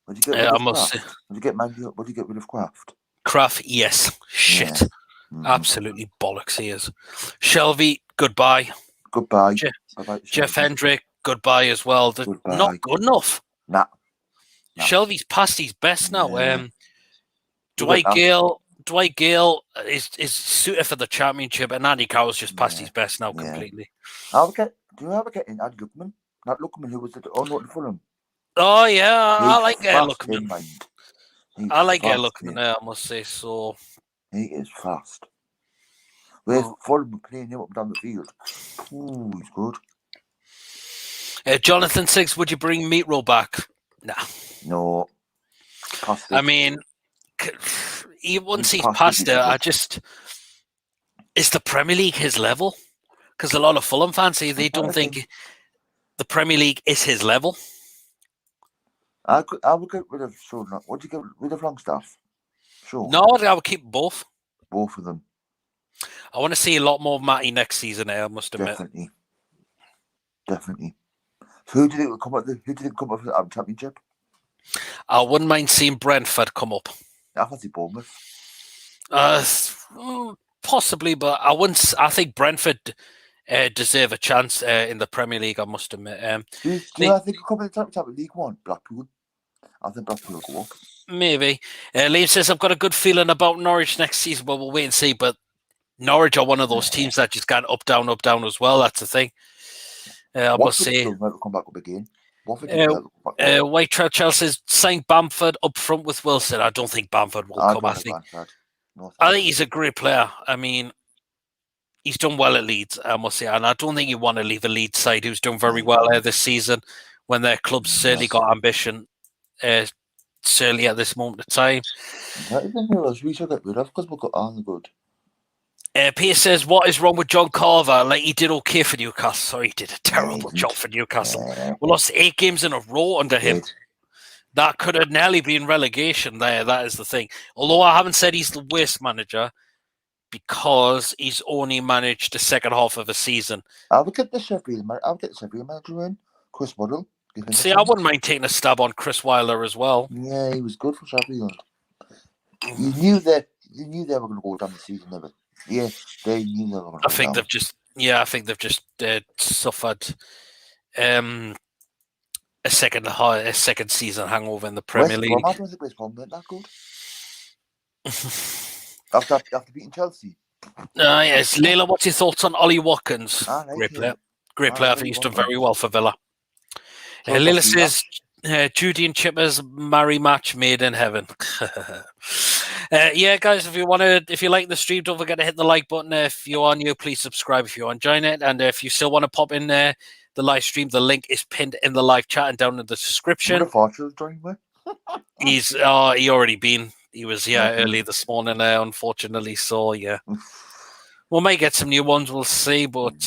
Would you get rid of Kraft? Would you get rid of Kraft? Kraft, yes. Shit. Yeah. Absolutely bollocks he is. Shelby, goodbye. Goodbye. Jeff Hendrick, goodbye as well. Goodbye. Not good enough. Nah. Shelby's past his best now. Yeah. Dwight Gale is suited for the championship, and Andy Carroll's just past his best now completely. Do you ever get in Ed Luckman? Not Luckman, who was at Fulham. Oh yeah, I like Luckman. I like Luckman. I must say so. He is fast. Where's Fulham playing him up down the field? Ooh, he's good. Jonathan Six, would you bring Meatro back? Nah. No. I mean, once he's past it, is the Premier League his level? Because a lot of Fulham fans say they don't think the Premier League is his level. I would get rid of Sean. Would you get rid of Longstaff? Sure. No, I would keep both. Both of them. I want to see a lot more of Matty next season. I must admit. Definitely. So who do you think will come up? Who do you think come up for the championship? I wouldn't mind seeing Brentford come up. I fancy Bournemouth. Possibly, but I wouldn't. I think Brentford deserve a chance in the Premier League. I must admit. Do you think will come in the championship League One? Blackpool. I think Blackpool will go up. Maybe. Liam says, I've got a good feeling about Norwich next season, but we'll wait and see. But Norwich are one of those teams that just got up, down as well. That's the thing. I must say. Come back up again. White Trout Chelsea says, sign Bamford up front with Wilson. I don't think Bamford will come. I think he's a great player. I mean, he's done well at Leeds, I must say. And I don't think you want to leave a Leeds side who's done very well this season when their club's certainly got ambition certainly at this moment of time. That is the heroes we should get rid of because we've got all the good. Peter says, what is wrong with John Carver? Like, he did okay for Newcastle. Sorry, he did a terrible didn't. job for Newcastle. Yeah. We lost 8 games in a row under him. Did. That could have nearly been relegation there. That is the thing. Although I haven't said he's the worst manager because he's only managed the second half of a season. I would get the Sheffield manager in. Chris Waddle. See, I wouldn't mind taking a stab on Chris Weiler as well. Yeah, he was good for Sheffield. You knew they were going to go down the season, but yeah, they knew they were going to go down. I think they've just suffered a second season hangover in the Premier League. I don't think West Brom weren't that good. after beating Chelsea. Yes, Leila, what's your thoughts on Ollie Watkins? Great player. Great player. I think he's done very well for Villa. So Leila says, Judy and Chippers marry match made in heaven. Yeah, guys, if you like the stream, don't forget to hit the like button. If you are new, please subscribe if you're enjoying it. And if you still want to pop in there, the live stream, the link is pinned in the live chat and down in the description. He already been. He was early this morning, unfortunately. So yeah, we might get some new ones. We'll see, but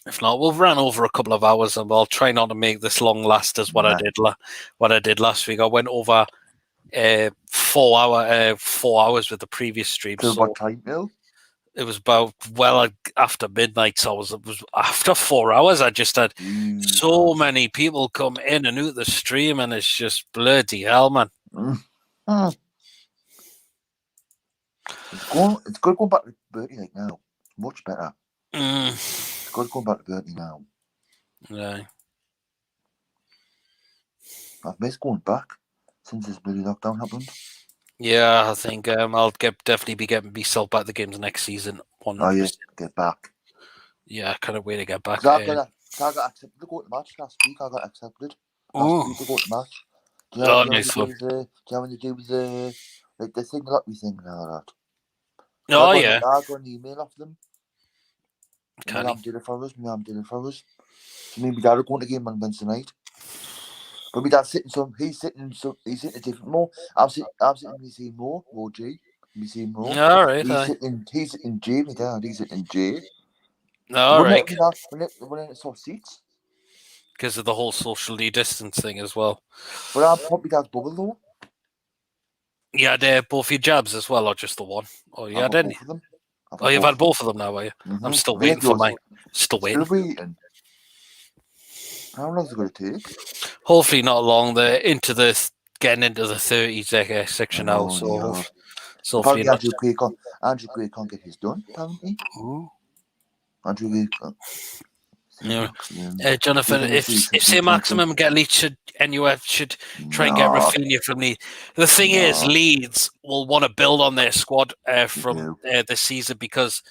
if not, we'll run over a couple of hours, and I'll try not to make this long last as what I did last week. I went over 4 hours with the previous stream. So what time, Bill? It was about after midnight. So it was after 4 hours. I just had so many people come in and out the stream, and it's just bloody hell, man. It's good going back to Bertie like now. Much better. It's good going back to Bertie now. Yeah. I've missed going back since this bloody lockdown happened. Yeah, I think I'll definitely be getting myself back to the games next season. 100%. Oh yeah, get back. Yeah, kind of way to get back. I got accepted to go to the match last week. I got accepted last week to go to the match. Do you know when they do the like the thing that we think and all that? Oh yeah. I got an email off them. My mum did it for us. So me and my dad are going to the game on Wednesday night. But my dad's sitting he's sitting a different more. I'm sitting in the same more G. Me same more. All right. He's sitting J, my dad, he's sitting J. All right. We're in soft seats. Because of the whole socially distance thing as well. But I'm probably dad's bubble though. You had both your jabs as well, or just the one? Oh, you had any? Oh, you've had both of them now, are you? Mm-hmm. I'm still waiting for mine. Still waiting. How long is it going to take? Hopefully not long. They're getting into the 30s section now. So hopefully not. Andrew Gray can't get his done, apparently. Andrew Gray. Jonathan, if say Maximum get Leeds, NUF should try and get Rafinha from Leeds. The thing is, Leeds will want to build on their squad from this season because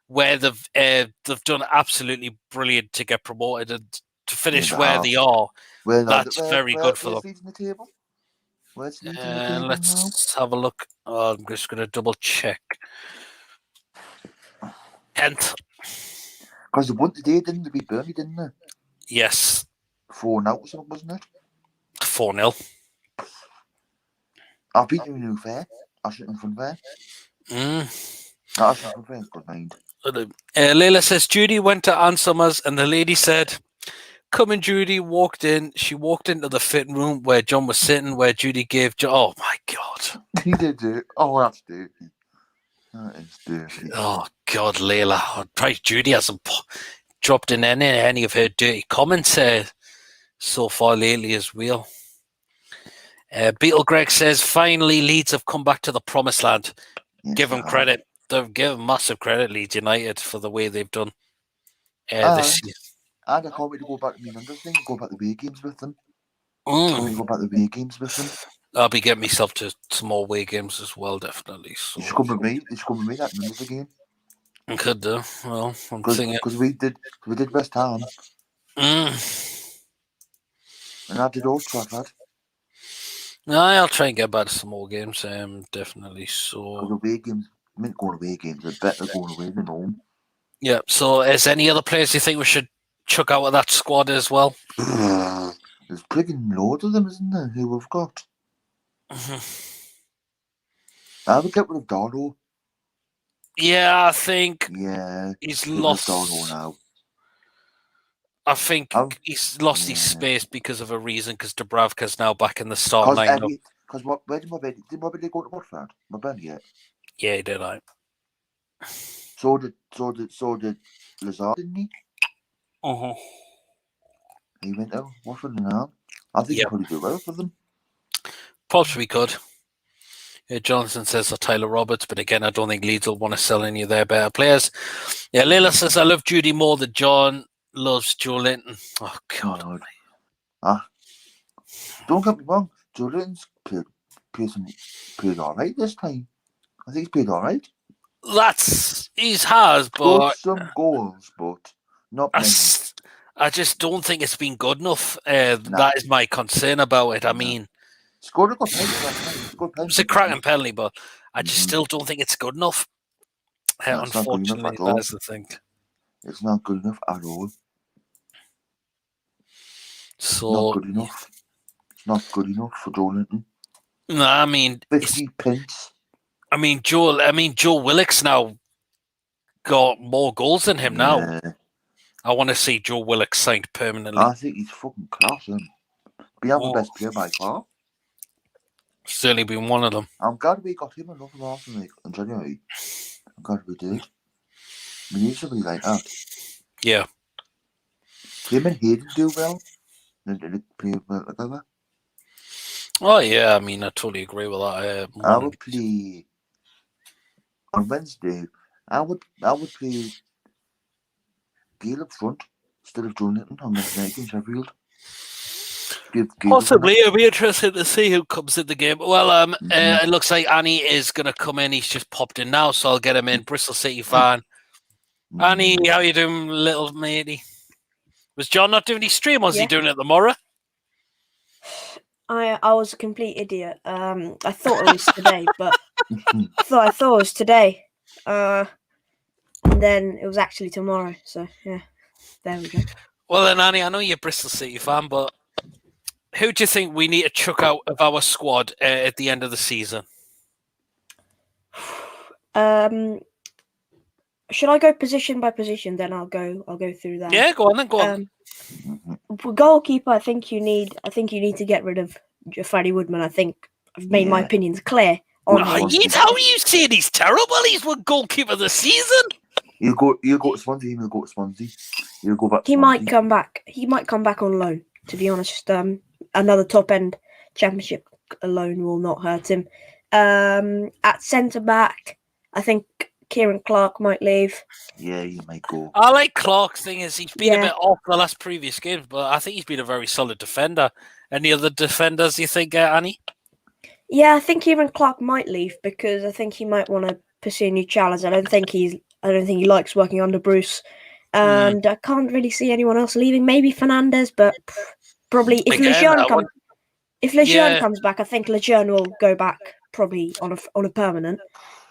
where they've done absolutely brilliant to get promoted and to finish where they are. That's very good for them. Let's have a look. Oh, I'm just going to double check. 10th. Because they won today, didn't they? Beat Burnley, didn't they? Yes. 4-0 or something, wasn't it? 4-0. I've beaten you new fair. Ashton from fair. Ashton from fair is good mind. Leila says Judy went to Ann Summers and the lady said, "Come in." Judy walked in. She walked into the fitting room where John was sitting, where Judy gave John. Oh my God. He did it. Oh, that's dirty. That is dirty. Oh God, Leila. I'm surprised Judy hasn't dropped in any of her dirty comments so far lately as well. Beetle Greg says, finally Leeds have come back to the promised land. Yes, give them credit. They've given massive credit, Leeds United, for the way they've done this season. And I can't wait to go back to the thing, go back to the away games with them. Go back to the away games with them. I'll be getting myself to some more away games as well, definitely. So. You should come with me. That numbers again. I could do. Well, I'm thinking because we did West Ham. And I did Old Trafford. No, I'll try and get back to some more games. Definitely. So away games, going away games. They're better going away than home. Yeah. So, is any other players you think we should chuck out of that squad as well? There's friggin' loads of them, isn't there? Who we've got? I would get rid of Dardo. Yeah, I think Yeah, he's get rid of lost. Dardo now. I think he's lost his space because of a reason. Because Dubravka's now back in the starting lineup. Because where did Mobility go to Watford? Mobility yet? Yeah, he did. So did Lazard, didn't he? He went to Watford now. I think he'll probably do well for them. Possibly could. Jonathan says Tyler Roberts, but again, I don't think Leeds will want to sell any of their better players. Yeah, Layla says I love Judy more than John loves Joe Linton. Oh God! Don't get me wrong, Joe Linton's played all right this time. I think he's played all right. He has, but some goals, but not many. I just don't think it's been good enough. That is my concern about it. I mean, scored a good penalty. It was a cracking penalty, but I just still don't think it's good enough. Unfortunately, that's the thing. It's not good enough at all. So not good enough. It's not good enough for Joe Linton. No, I mean 50 pence. I mean Joe Willock's now got more goals than him now. I want to see Joe Willock signed permanently. I think he's fucking class, him. Be our best player by far. Certainly been one of them. I'm glad we got him enough of Arsenal in January. I'm glad we did. We need somebody like that. Yeah. Him and Hayden do well. They play well together. Oh yeah, I mean I totally agree with that. I would play on Wednesday. I would play Gale up front instead of Joe Linton on Wednesday night against Sheffield. Possibly, it'll be interesting to see who comes in the game. Well, it looks like Annie is going to come in. He's just popped in now, so I'll get him in. Bristol City fan. Annie, how you doing, little matey? Was John not doing his stream? Was he doing it tomorrow? I was a complete idiot. I thought it was today, but I thought it was today. And then it was actually tomorrow. So yeah, there we go. Well then, Annie, I know you're a Bristol City fan, but who do you think we need to chuck out of our squad at the end of the season? Should I go position by position? Then I'll go through that. Yeah, go on. For goalkeeper, I think you need to get rid of Freddie Woodman. I think I've made my opinions clear on him. How are you saying he's terrible? He's one goalkeeper of the season. You go to Swansea. He'll go to Swansea. He'll go back. He might come back. He might come back on loan. To be honest, another top end championship loan will not hurt him. At centre back, I think Kieran Clark might leave. Yeah, he might go. I like Clark's thing is he's been a bit off the last previous games, but I think he's been a very solid defender. Any other defenders you think, Annie? Yeah, I think Kieran Clark might leave because I think he might want to pursue a new challenge. I don't think he likes working under Bruce, and I can't really see anyone else leaving. Maybe Fernandez, but probably if Lejeune comes back, I think Lejeune will go back probably on a permanent.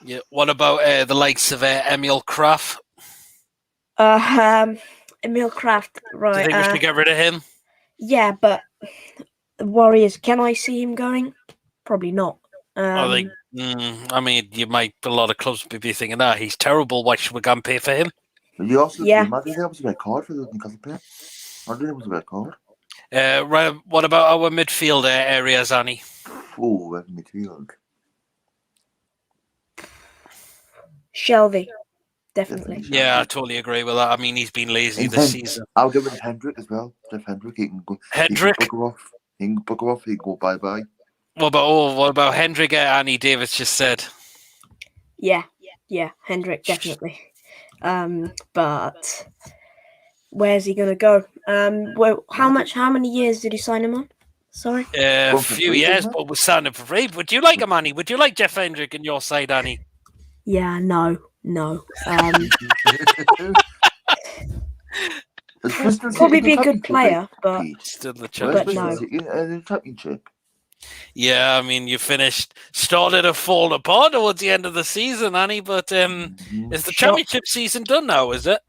Yeah. What about the likes of Emil Kraft? Emil Kraft, right? Do you think we should get rid of him? Yeah, but the Warriors, can I see him going? Probably not. I mean, you might. A lot of clubs would be thinking, he's terrible. Why should we go and pay for him? But you also, I think that was a red card for the Newcastle player. I think it was a red card. Right. What about our midfield areas, Annie? Oh, midfield. Shelby, definitely. Yeah, I totally agree with that. I mean, he's been lazy this season. I'll give it to Hendrick as well. Jeff Hendrick, he can go. Hendrick? He can book her off. He can go bye-bye. What about Hendrick? Annie Davis just said. Yeah, Hendrick, definitely. But where's he going to go? Well, how many years did you sign him on? Sorry? A few years, but we're signing for free. Would you like him, Annie? Would you like Jeff Hendrick in your side, Annie? Yeah, no. Probably be a good player, but still the championship. Yeah, I mean, you started to fall apart towards the end of the season, Annie. But is the championship season done now? Is it?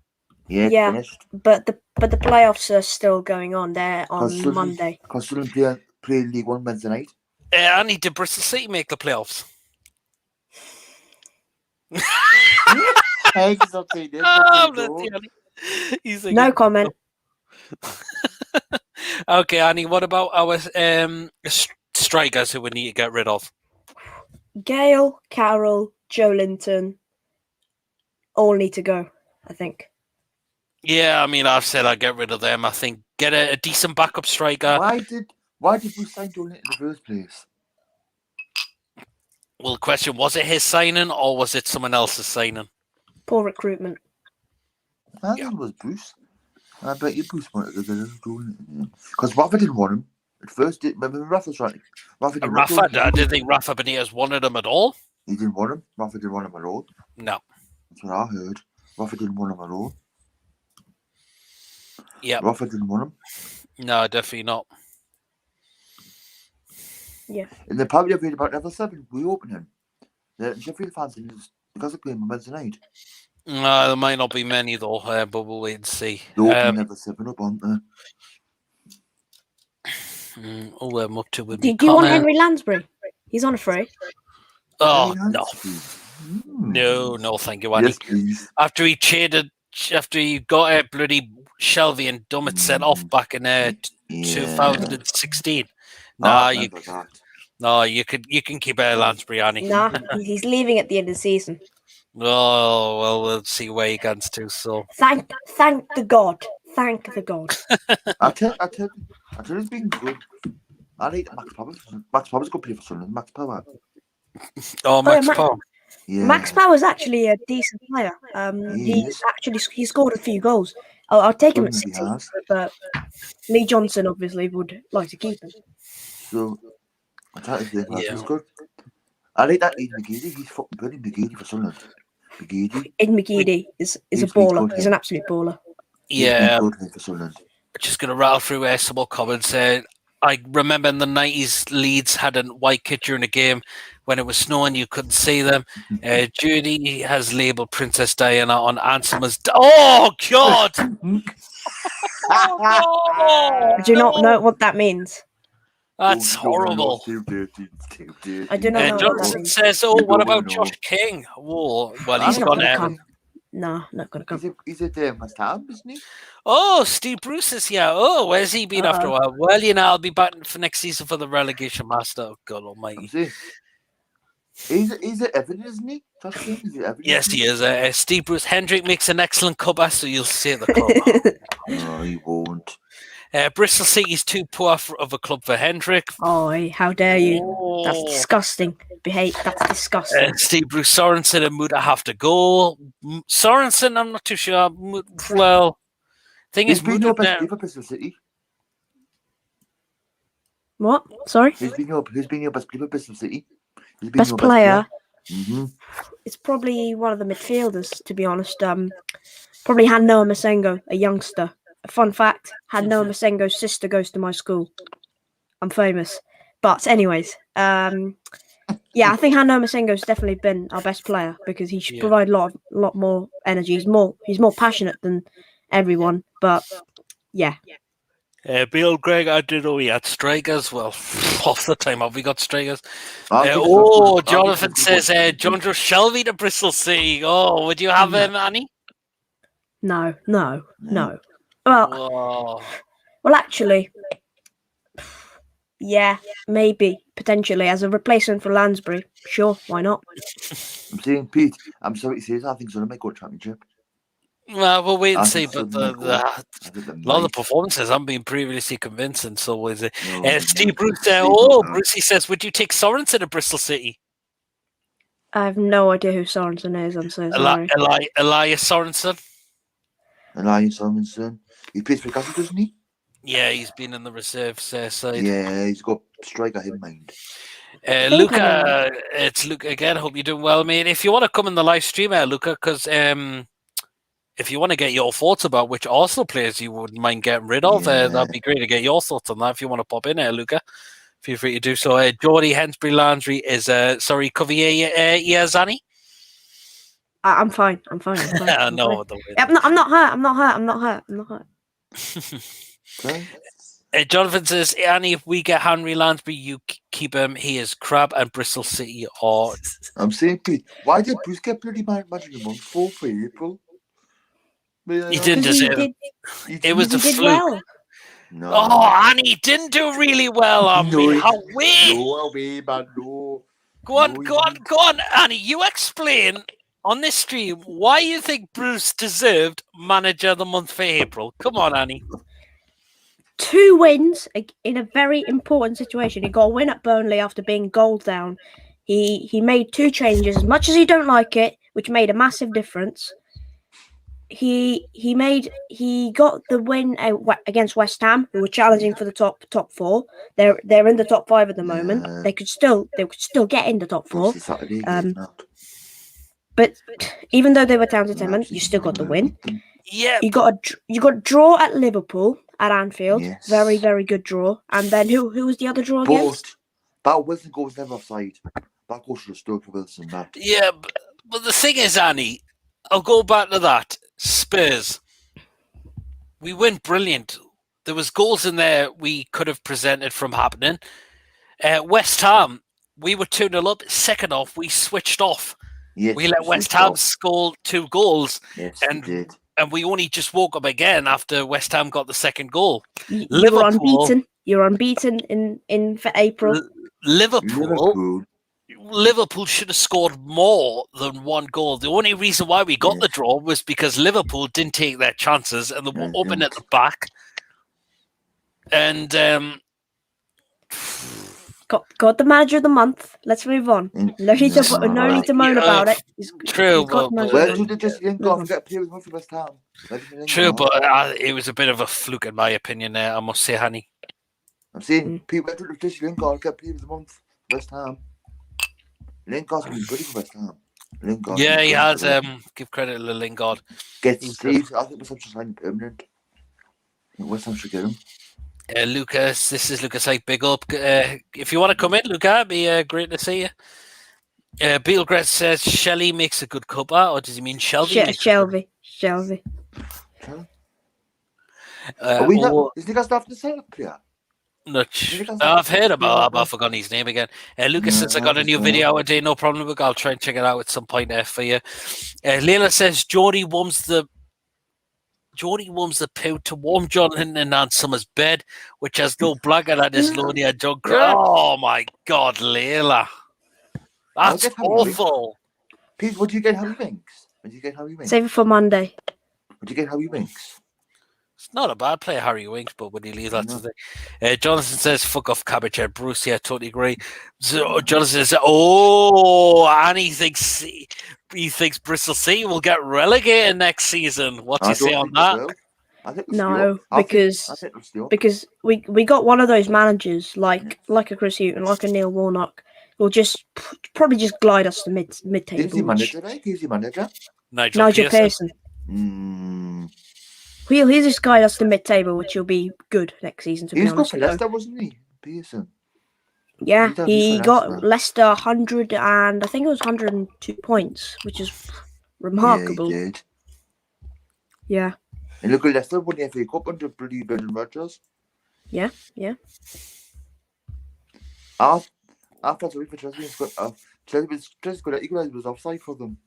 Yeah, finished. But the playoffs are still going on. They're on Monday. Because Sunderland play League One Wednesday night. Annie, did Bristol City make the playoffs? No comment. Okay, Annie, what about our strikers who we need to get rid of? Gale, Carroll, Joe Linton, all need to go, I think. Yeah, I mean, I've said I'd get rid of them. I think get a decent backup striker. Why did we sign Joe Linton in the first place? Well, the question, was it his signing or was it someone else's signing? Poor recruitment. I think it was Bruce. I bet you Bruce wanted to get Joe Linton in. Because Rafa didn't want him. At first, remember Rafa's right. I didn't think Rafa Benitez wanted him at all. He didn't want him. Rafa didn't want him at all. No. That's what I heard. Rafa didn't want him at all. Yeah. Rafa didn't want him. No, definitely not. Yeah. And they're probably afraid about level 7 reopening. The Sheffield fans because of playing on Wednesday night. No, there might not be many though, but we'll wait and see. They're opening level 7 up, aren't they? I'm up to with Do you want Henry Lansbury? He's on a free. Oh, no. No, thank you, Annie. Yes, please. After he got a bloody Shelby and Dummett set off back in 2016. You can keep Lansbury, Annie. Nah, he's leaving at the end of the season. Oh, well, we'll see where he gets to. So thank the God. Thank the God. I tell you, it's been good. I need Max Power. Max Power's good player for Sunderland. Max Power. Oh, Max Power. Yeah. Max Power's actually a decent player. He scored a few goals. I'll take him at City, but Lee Johnson obviously would like to keep him. So I try to think he's good. I like that Aiden McGeady. He's fucking brilliant. McGeady for Sunderland. Aiden McGeady is a baller. He's an absolute baller. Yeah. Just going to rattle through some more comments. I remember in the 90s, Leeds had a white kit during a game. When it was snowing, you couldn't see them. Judy has labelled Princess Diana on Ansem as... Oh, God! I do not know what that means. That's horrible. I do not know what that means. Says, what about Josh King? Whoa, well, he's gone now. No, not going to come. He's at West Ham, isn't he? Oh, Steve Bruce is here. Oh, where's he been after a while? Well, I'll be back for next season for the relegation master. Oh, God almighty. He's at Everton, isn't he? Josh King, is Everton? Yes, he is. Steve Bruce. Hendrick makes an excellent cover, so you'll see the club. No, he won't. Bristol City's too poor of a club for Hendrick. Oh, how dare you? That's disgusting. That's disgusting. Steve Bruce, Sorensen and Muda have to go. Sorensen, I'm not too sure. Well, thing is, been your best player for Bristol City. What? Sorry? Who's been your best player for Bristol City? Best player? Mm-hmm. It's probably one of the midfielders, to be honest. Probably Noah Masengo, a youngster. A fun fact, Noah Masengo's sister goes to my school. I'm famous. But anyways, I think Noah Masengo's definitely been our best player because he should provide a lot more energy. He's more passionate than everyone. But yeah. Bill Greg, I didn't know he had strikers. Well, half the time have we got strikers? Jonathan says John Joe Shelby to Bristol City. Oh, would you have him, Annie? No. Well, actually, yeah, maybe, potentially, as a replacement for Lansbury. Sure, why not? I'm saying, Pete, I'm sorry to say this, I think Sunderland might go to Championship. Well, we'll wait and see, but a lot of the performances haven't been previously convincing, so is it? Steve Bruce, Brucey says, would you take Sorensen to Bristol City? I have no idea who Sorensen is, I'm so sorry. Elias Sorensen? Elias Sorensen. He plays for Newcastle, doesn't he? Yeah, he's been in the reserve side. Yeah, he's got striker in mind. Luca, it's Luca again. Hope you're doing well, mate. If you want to come in the live stream, Luca, because if you want to get your thoughts about which Arsenal players you wouldn't mind getting rid of, that'd be great to get your thoughts on that. If you want to pop in, Luca, feel free to do so. Geordie Hensbury Lansbury is cover your ears, Annie. I'm fine. I'm not hurt. Jonathan says, Annie, if we get Henry Lansbury, you keep him. He is crap, and Bristol City are. I'm saying, Pete, why did Bruce get bloody manager of the month for April? He didn't deserve it. It was a did fluke. well. No. Oh, and he didn't do really well on me. How weird. No, away, man, no. Go on, Annie. You explain on this stream why you think Bruce deserved Manager of the Month for April. Come on, Annie. 2 wins in a very important situation. He got a win at Burnley after being goal down. He made 2 changes, as much as he don't like it, which made a massive difference. He got the win against West Ham, who were challenging for the top 4. They're in the top 5 at the moment. They could still get in the top 4. But even though they were down to 10 men, you still got the win. Yeah, you got a draw at Liverpool at Anfield. Yes. Very, very good draw. And then who was the other draw against? That Wilson goal was never offside. That goal should have stood for Wilson. That. Yeah, but the thing is, Annie, I'll go back to that. Spurs. We went brilliant. There was goals in there we could have presented from happening. West Ham, we were 2-0 up. Second off, we switched off. Yes, we let West Ham score 2 goals. Yes, we did. And we only just woke up again after West Ham got the second goal. You're unbeaten. You're unbeaten in for April. Liverpool should have scored more than 1 goal. The only reason why we got the draw was because Liverpool didn't take their chances and they were open at the back. And got the Manager of the Month. Let's move on. No need to moan about it. True, but it was a bit of a fluke in my opinion there, I must say, honey. I'm saying people went to the British Lingard get Player of the Month, West Ham. Lingard's been good for West Ham. Yeah, he has. Give credit to Lingard. Gets saved. I think West Ham should sign permanent. West Ham should get him. Lucas, this is Lucas. Like, big up. If you want to come in, Lucas, it'd be great to see you. Beetlegret says Shelley makes a good cuppa, or does he mean Shelby? Shelby. Is the guy starting to set up here? I've heard about that, but I've forgotten his name again. Lucas says I got a new video today, no problem. I'll try and check it out at some point for you. Layla says Geordie warms the poo to warm John Hinton and Summer's bed, which has no blanket and is lonely and John cry. Oh my God, Layla. That's awful. Pete, would you get Harry Winks? Save it for Monday. Would you get Harry Winks? It's not a bad player, Harry Winks, but would he leave that to the Jonathan says, fuck off cabbage head. Bruce, yeah, totally agree. So Jonathan says, and he thinks Bristol City will get relegated next season. What do you say on that? No, because we got one of those managers like a Chris Hughton, like a Neil Warnock, who'll probably just glide us to mid table. Who's the manager? Nigel Pearson. He'll just guide us to mid table, which will be good next season. To be honest, he was good for Leicester, wasn't he? Pearson. Yeah, he got Leicester 100 and I think it was 102 points, which is remarkable. Yeah, he did. Yeah. And look at Leicester won the FA Cup under bloody Brendan Rodgers. Yeah. I felt sorry for Chelsea. Chelsea's good. Equaliser was offside for them.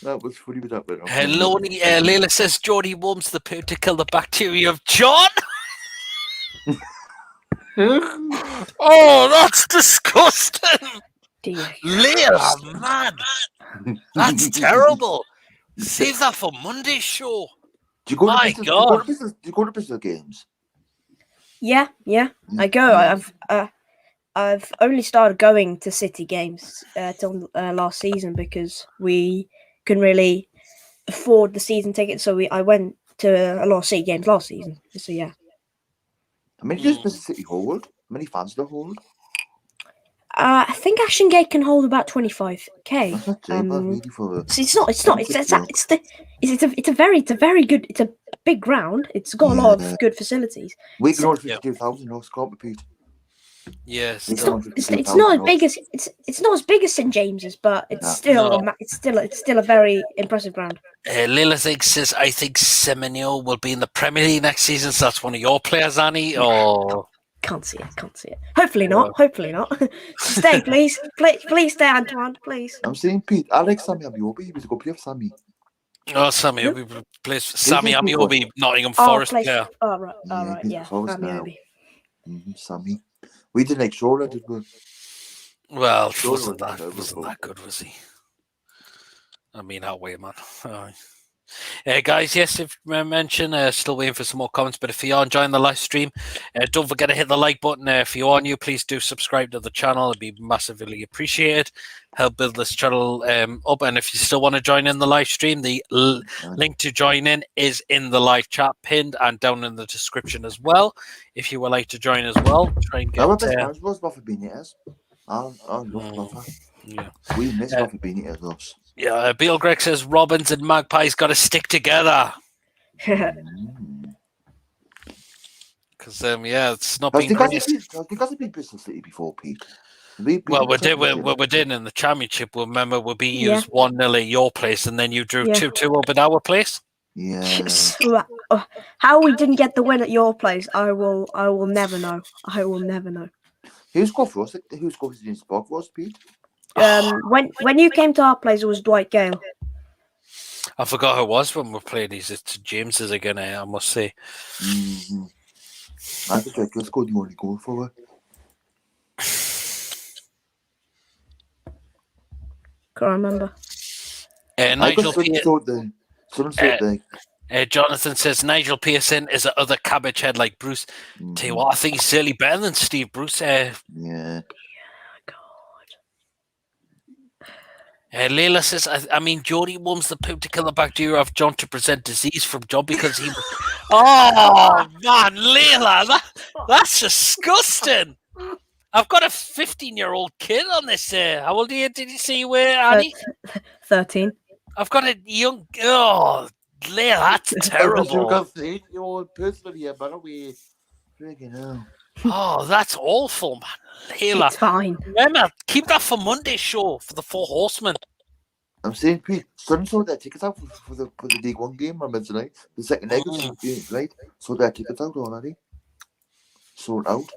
That was funny with that bit. Layla says Geordie warms the poo to kill the bacteria of John. Oh, that's disgusting. Layla, man. That's terrible. Save that for Monday's show. Do you go My to God. Do you go to Bristol games? Yeah. I go. I've only started going to City games till last season because we couldn't really afford the season ticket. So I went to a lot of City games last season. So yeah. How many does Bristol City hold? How many fans do they hold? I think Ashton Gate can hold about 25k. That's not too bad, really, for So it's a very good. It's a big ground. It's got a lot of good facilities. We can hold 52,000. No, can't repeat. Yes, it's not as big as St James's, but it's still a very impressive ground. Lila says, I think Semenyo will be in the Premier League next season. So that's one of your players, Annie. Or Can't see it. Hopefully not. Stay, please. Please stay, Antoine. Please. I'm saying, Pete, I like Sammy Amiobi. He was a good player for Sammy. Oh, Sammy Amiobi plays for Sammy Amiobi, Nottingham Forest. Yeah. Oh, right. Yeah. Forest now. Amiobi. Sammy. We didn't like Shora, did we? Well, Sure, wasn't no, that good, was he? I mean, that way, man. Guys, yes, if mention, still waiting for some more comments, but if you are enjoying the live stream, don't forget to hit the like button. If you are new, please do subscribe to the channel. It'd be massively appreciated. Help build this channel up, and if you still want to join in the live stream, the link to join in is in the live chat pinned and down in the description as well. If you would like to join as well, try and get... Our best friends was Rafa Benitez. I love Rafa. Yeah. We miss Rafa Benitez, us. Yeah, Beal Greg says Robins and Magpies got to stick together. Because it's not been great. Because of been Bristol City before, Pete. We did in the championship. Remember, we beat you 1-0 at your place, and then you drew 2-2 up at our place. Yeah. How we didn't get the win at your place, I will never know. I will never know. Who scored for us? Who scored in spot for us, Pete? When you came to our place, it was Dwight Gale. I forgot who it was when we played these. It's James's again, I must say. Mm-hmm. I think Dwight Gale scored the only goal for her. Can't remember. Jonathan says Nigel Pearson is the other cabbage head like Bruce. Tell you what, I think he's certainly better than Steve Bruce. Yeah. Leila says, I mean, Jody warms the poop to kill the bacteria of John to present disease from John because he... Oh, man, Leila, that's disgusting. I've got a 15-year-old kid on this. How old did you say you were, Annie? 13. I've got a young... Oh, Leila, that's terrible. Oh, that's awful, man. Leila. It's fine. Remember, keep that for Monday's show for the Four Horsemen. I'm saying, Pete, Sun sold their tickets out for the League One game on Wednesday night. The second leg was right. Sold their tickets out already. Sold out.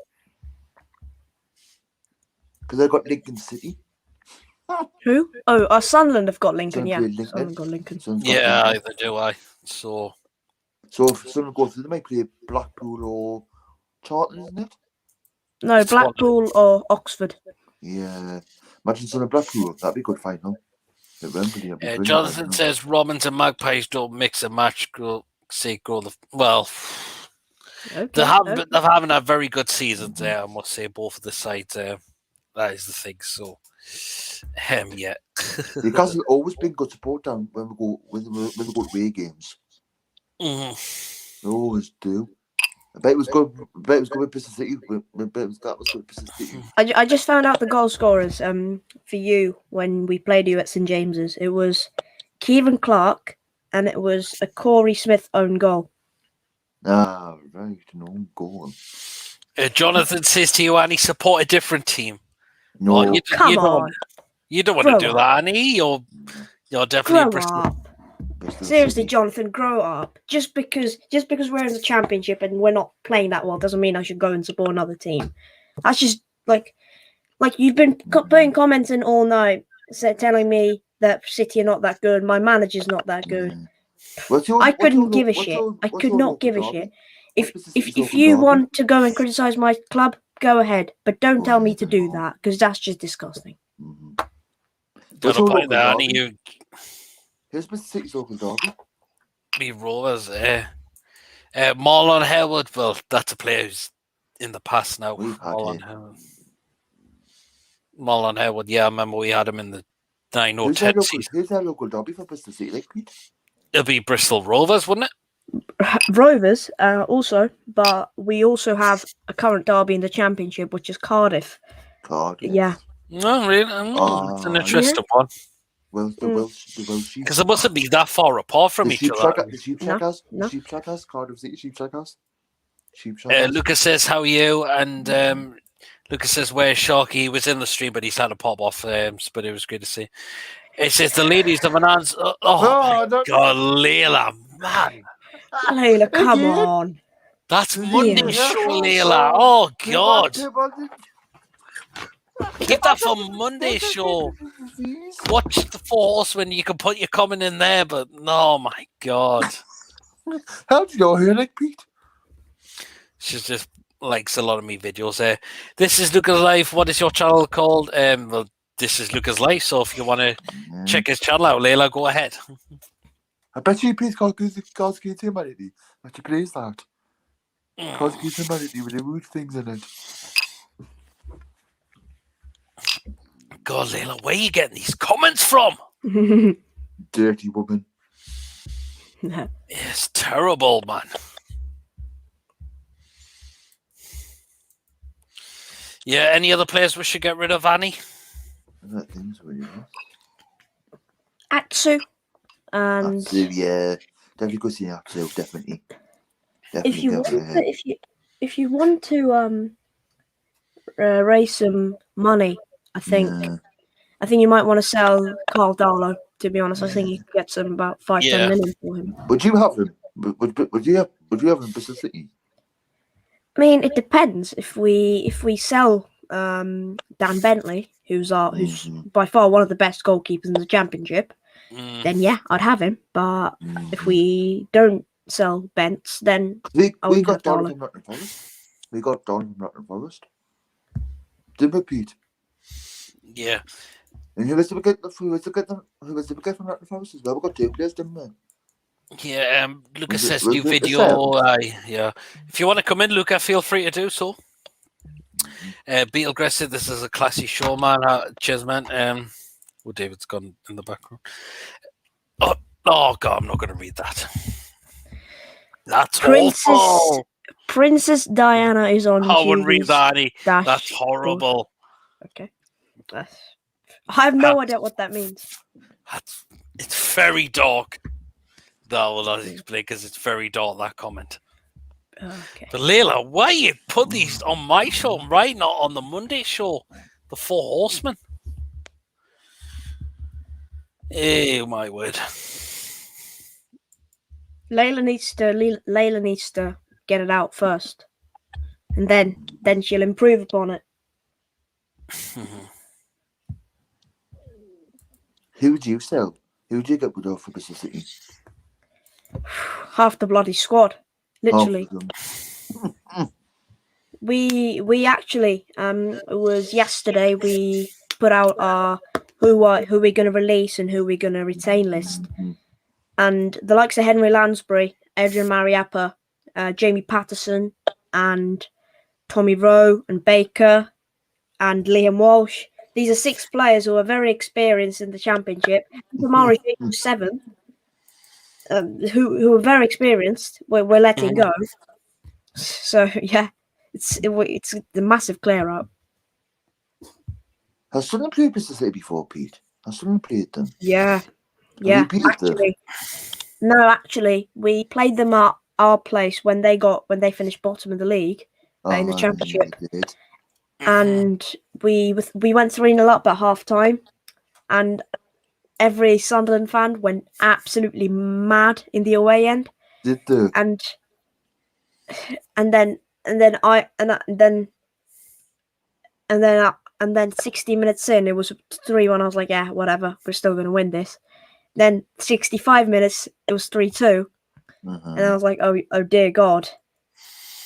Because they got Lincoln City. Who? Oh, Sunderland have got Lincoln, Sunderland Sunderland got Lincoln. Yeah, either do I. So if Sunderland go through, they might play Blackpool or Charlton, isn't it? No, Blackpool or Oxford. Yeah. Imagine Sunderland Blackpool. That'd be a good final. Jonathan says Robins and Magpies don't mix and match. They're having a very good season there, I must say, both of the sides. That is the thing. So, yeah. Newcastle always been good support down when we go away games. Mm-hmm. They always do. I bet it was good. With Bristol City. I just found out the goal scorers for you when we played you at St James's. It was Kieran Clark and it was a Corey Smith own goal. Ah, right, an own goal. Jonathan says to you, Annie, support a different team. No, you don't want to do that, Annie. You're definitely a Bristol. Seriously, Jonathan, grow up. Just because we're in the championship and we're not playing that well doesn't mean I should go and support another team. That's just like you've been putting comments in all night, telling me that City are not that good. My manager's not that good. I couldn't give a shit. I could not give a shit. If you want to go and criticize my club, go ahead, but don't tell me to do that because that's just disgusting. Got a point there, Annie. Who's Mr. City's local derby? Me Rovers. Marlon Harewood. Well, that's a player who's in the past now. Marlon Harewood. Yeah, I remember we had him in the 9-10 season. Who's their local derby for Bristol City, like, Pete? It'll be Bristol Rovers, wouldn't it? Rovers, also, but we also have a current derby in the championship, which is Cardiff. Cardiff. Yeah. No, really. It's an interesting one. Well, the Welsh. Because it mustn't be that far apart from each other. The Sheep Shackers, Cardiff City Sheep Shackers. Lucas says, how are you? And Lucas says, where's Sharky? He was in the stream, but he's had to pop off. But it was good to see. It says, the ladies of an answer. Oh, my God, Leila, man. Leila, come on. That's Monday show, Layla. Oh, God. Keep that for Monday show. Watch the Four Horsemen. You can put your comment in there, but oh, my God. How do you know her, like, Pete? She just likes a lot of me videos there. This is Lucas Life. What is your channel called? Well, this is Lucas Life. So if you want to check his channel out, Layla, go ahead. I bet you Pete God's humanity. But he plays that. God's humanity with the weird things in it. God, Layla, where are you getting these comments from? Dirty woman. It's terrible, man. Yeah, any other players we should get rid of, Annie? I think so, yeah. Atsu. And Atsu, yeah. Definitely go see Atsu, definitely. If you want to raise some money, I think you might want to sell Carl Darlow. To be honest, I think you could get some about 5-10 million for him. Would you have him? Would you have him for City? I mean, it depends. If we sell Dan Bentley, who's by far one of the best goalkeepers in the championship, then yeah, I'd have him. But if we don't sell Bents, then we got Don from Nottingham Forest. We got Don from Nottingham Forest. Didn't we, Pete? Yeah. And who was the get from Nottingham Forest as well? We got 2 players, didn't we? Yeah, Lucas says new video. Yeah. If you want to come in, Luca, feel free to do so. Beetle said this is a classy show, man. Cheers, man. Oh, David's gone in the background. Oh God, I'm not going to read that. That's awful. Princess Diana is on. I wouldn't read that, Annie. That's horrible. Okay. I have no idea what that means. It's very dark. No, well, I'll explain because it's very dark, that comment. Okay. But Layla, why you put these on my show, right? Not on the Monday show, the Four Horsemen. Oh my word! Layla needs to get it out first, and then she'll improve upon it. Who would you sell? Who would you get rid of for Bristol City? Half the bloody squad, literally. We actually it was yesterday we put out our who we're going to release and who we're going to retain list, and the likes of Henry Lansbury, Adrian Mariappa, Jamie Patterson, and Tommy Rowe and Baker, and Liam Walsh. These are 6 players who are very experienced in the championship. Tamari 7. Who are very experienced, we're letting go. So yeah, it's the massive clear out. Has Sunderland played Bristol City before, Pete? Has Sunderland played them? Yeah. Actually, we played them at our place when they finished bottom of the league in the championship, and we went 3-0 up at half time, and every Sunderland fan went absolutely mad in the away end. Did they? And then 60 minutes in, it was 3-1. I was like, yeah, whatever, we're still going to win this. Then 65 minutes, it was 3-2, and I was like, oh dear God.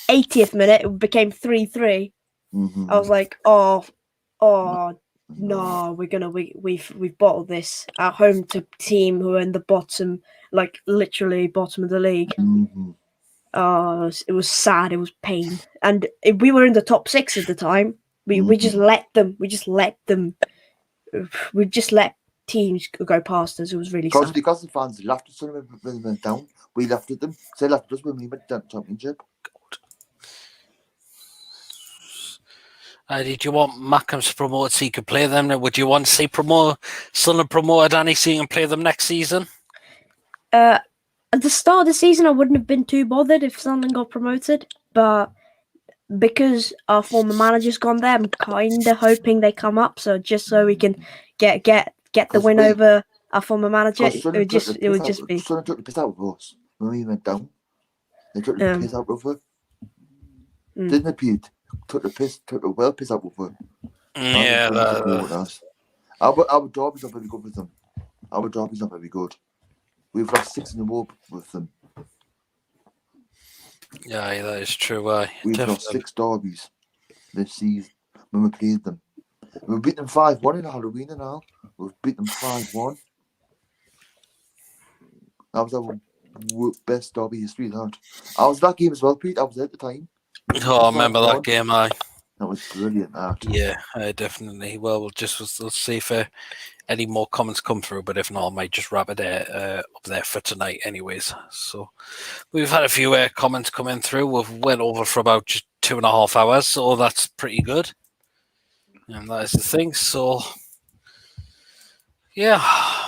80th minute, it became 3-3. I was like, oh. No, we've bottled this at home to team who are in the bottom, like literally bottom of the league. Oh, it was sad. It was pain, and we were in the top 6 at the time. We just let them. We just let teams go past us. It was really sad. Because the fans laughed at them when they went down. We laughed at them. They laughed at us when we went down the championship. Did you want Mackhams promoted so you could play them? Would you want to see Sunderland promoted, Annie, so you can play them next season? At the start of the season, I wouldn't have been too bothered if Sunderland got promoted, but because our former manager's gone there, I'm kind of hoping they come up. So just so we can get the win over our former manager, it would just be. Sunderland took the piss out of us when we went down. They took the piss out of us. Didn't they, Pete? Took the well piss out of them. Yeah, our Derby's not very good with them. Our Derby's not very good. We've lost 6 in a row with them. Yeah, that is true. We've lost 6 derbies this season when we played them. We've beat them 5-1 in Halloween and all. We've beat them 5-1. That was our best derby history. I was that game as well, Pete. I was there at the time. Oh, I remember that game. That was brilliant. Yeah, definitely. Well, we'll see if any more comments come through, but if not, I might just wrap it up there for tonight anyways. So we've had a few comments coming through. We've went over for about just 2.5 hours, so that's pretty good. And that is the thing. So yeah,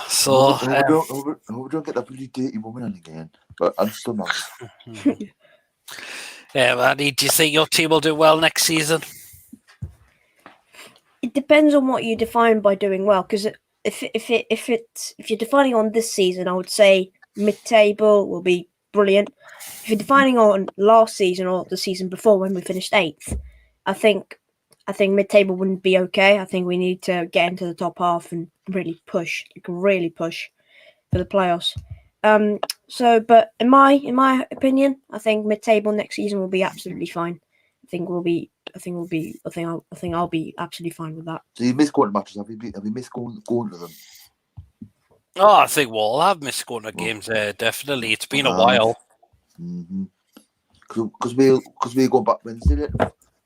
so we don't get that really dirty woman in again, but I'm still not. Andy, do you think your team will do well next season? It depends on what you define by doing well, because if you're defining on this season, I would say mid-table will be brilliant. If you're defining on last season or the season before when we finished 8th, I think mid-table wouldn't be okay. I think we need to get into the top half and really push for the playoffs. But in my opinion, I think mid-table next season will be absolutely fine. I think I'll be absolutely fine with that. So you missed going to matches? Have you missed going to them? Oh, I think we'll all have missed going to games. Definitely, it's been a while. Because we're going back Wednesday.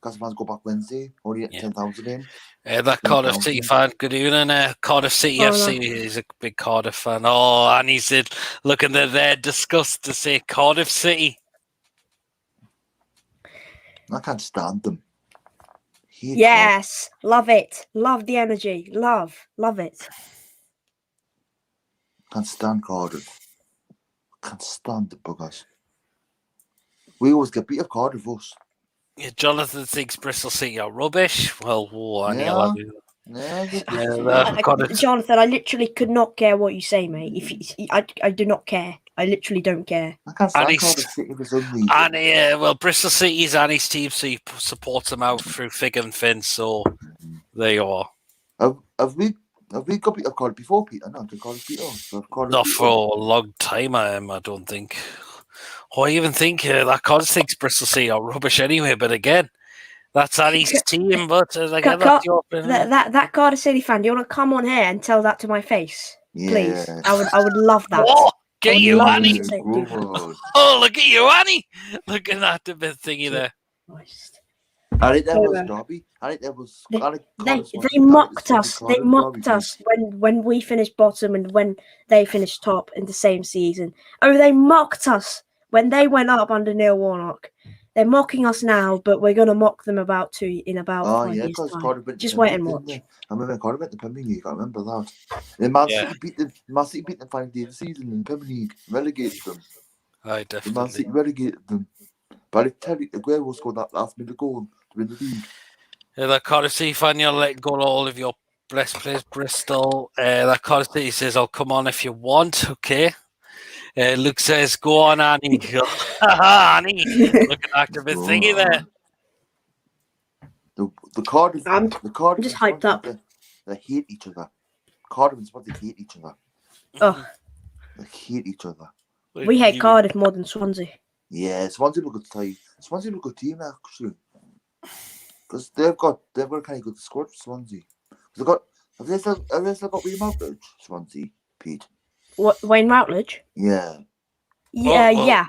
Because fans go back Wednesday. Only at 10,000 in. That Cardiff City fan. Good evening, Cardiff City FC. No. He's a big Cardiff fan. Oh, and he said, looking at their disgust to say Cardiff City. I can't stand them. Yes, love it. Love the energy. Love it. Can't stand Cardiff. Can't stand the buggers. We always get beat up Cardiff, us. Yeah, Jonathan thinks Bristol City are rubbish. Well, Jonathan, I literally could not care what you say, mate. I do not care. I literally don't care. I can't stand Cardiff City for some reason. Well, Bristol City is Annie's team, so he supports them out through thick and thin. So there you are. Have we got beat up Cardiff before, Peter? No, Cardiff beat us. Not for a long time, I don't think. I even think that Cardiff thinks Bristol City are rubbish anyway. But again, that's Annie's team. But again, that's your opinion. That Cardiff City fan, do you want to come on here and tell that to my face, please? I would love that. Oh, get you, Annie! Oh, look at you, Annie! Look at that bit thingy there. I think that was Derby. I think that was. They mocked us. They mocked us when we finished bottom and when they finished top in the same season. Oh, they mocked us when they went up under Neil Warnock. They're mocking us now, but we're going to mock them in about 5 years' time. Just wait and watch. I remember Cardiff went to the Premier League. I remember that. And Man City beat them final day of the season in the Premier League, relegated them. I definitely. Man City relegated them. But I tell you, Aguero scored that last minute goal to win the league. That Cardiff City fan, you're letting go to all of your best players, Bristol. That Cardiff City says, "I'll come on if you want." Okay. Luke says, "Go on, Annie." Annie, look at that bit thingy there. The Cardiff. I'm just hyped up. They hate each other. Cardiff and Swansea hate each other. Oh. They hate each other. We hate Cardiff more than Swansea. Yeah, Swansea look a good team. Swansea look a good team actually. Because they've got a kind of good squad for Swansea. Have they still got Wayne Routledge, Swansea, Pete? What, Wayne Routledge? Yeah. Yeah.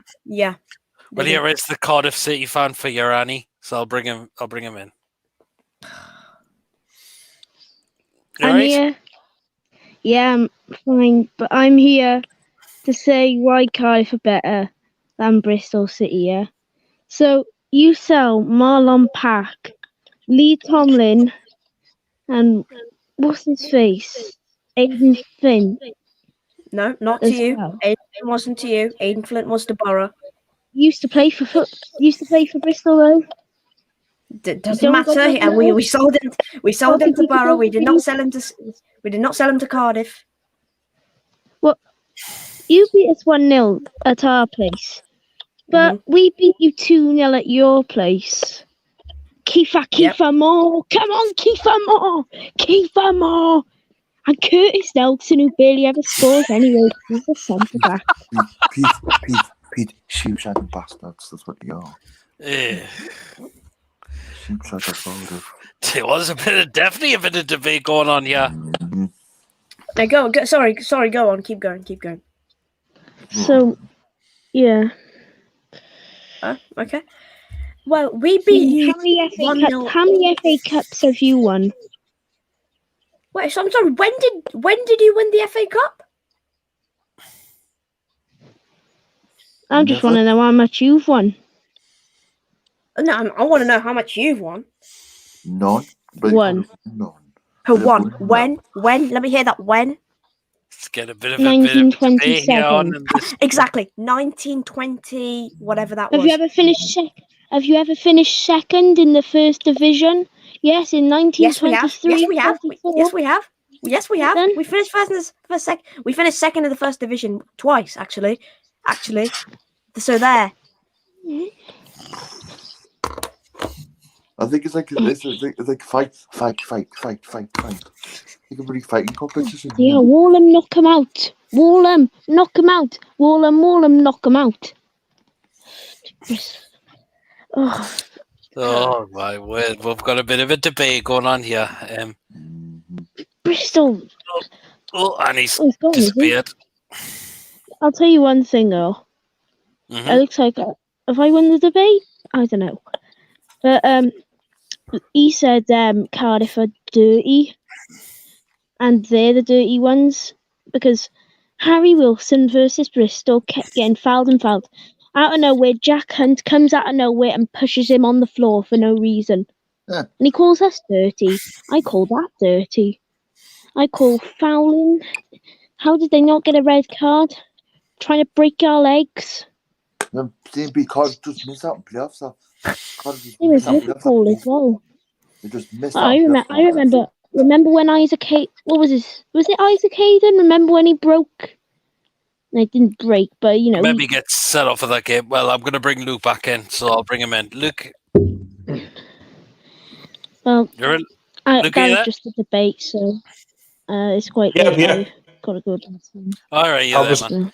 Well, here is the Cardiff City fan for your Annie, so I'll bring him in. I'm here. Yeah, I'm fine, but I'm here to say why Cardiff are better than Bristol City. Yeah. So you sell Marlon Pack, Lee Tomlin, and what's his face, Aidan Flint. No, not to you. Well. Aidan wasn't to you. Aidan Flint was to Borough. Used to play for Bristol though. Doesn't matter. And we sold him. We sold him to Borough. We did not sell him to Cardiff. Well, you beat us 1-0 at our place. But we beat you 2-0 at your place. Kiefer Moore. Come on, Kiefer Moore. And Curtis Nelson, who barely ever scores anyway, he's a centre back. Pete, sheep-shagging bastards. That's what you are. Sheep-shaggers, Boulder. There was definitely a bit of debate going on here. Mm-hmm. Go. Sorry. Go on. Keep going. So, yeah. Okay. Well, we beat you. How many FA Cups have you won? Wait, so I'm sorry. When did you win the FA Cup? I just want to know how much you've won. No, I want to know how much you've won. None. One. None. Who won? When? Let me hear that. When? Let's get a bit of 1927. Exactly. 1920, whatever that was. Have you ever finished second in the first division? Yes, in 1923. Yes, we have. We finished second. We finished second in the first division twice, actually. So there. I think it's like fight. You can really fighting competition. Yeah, Wallham, knock him out. Wallham, knock him out. Wallham, knock him out. Oh my word! We've got a bit of a debate going on here. Bristol. And he's disappeared. I'll tell you one thing though. Mm-hmm. It looks like have I won the debate? I don't know. But he said Cardiff are dirty, and they're the dirty ones because Harry Wilson versus Bristol kept getting fouled. Out of nowhere, Jack Hunt comes out of nowhere and pushes him on the floor for no reason. Yeah. And he calls us dirty. I call that dirty. I call fouling. How did they not get a red card? Trying to break our legs. Because just missed out on playoffs. It was Liverpool as well. They just missed out. I remember. Remember when Isaac Hayden? What was his? Was it Isaac Hayden? Remember when he broke? It didn't break, but you know. Maybe he gets set off for that game. Well, I'm going to bring Luke back in, so I'll bring him in. Luke. Well, Luke, that was just a debate, so it's quite late. Yeah. Got to go. All right, man.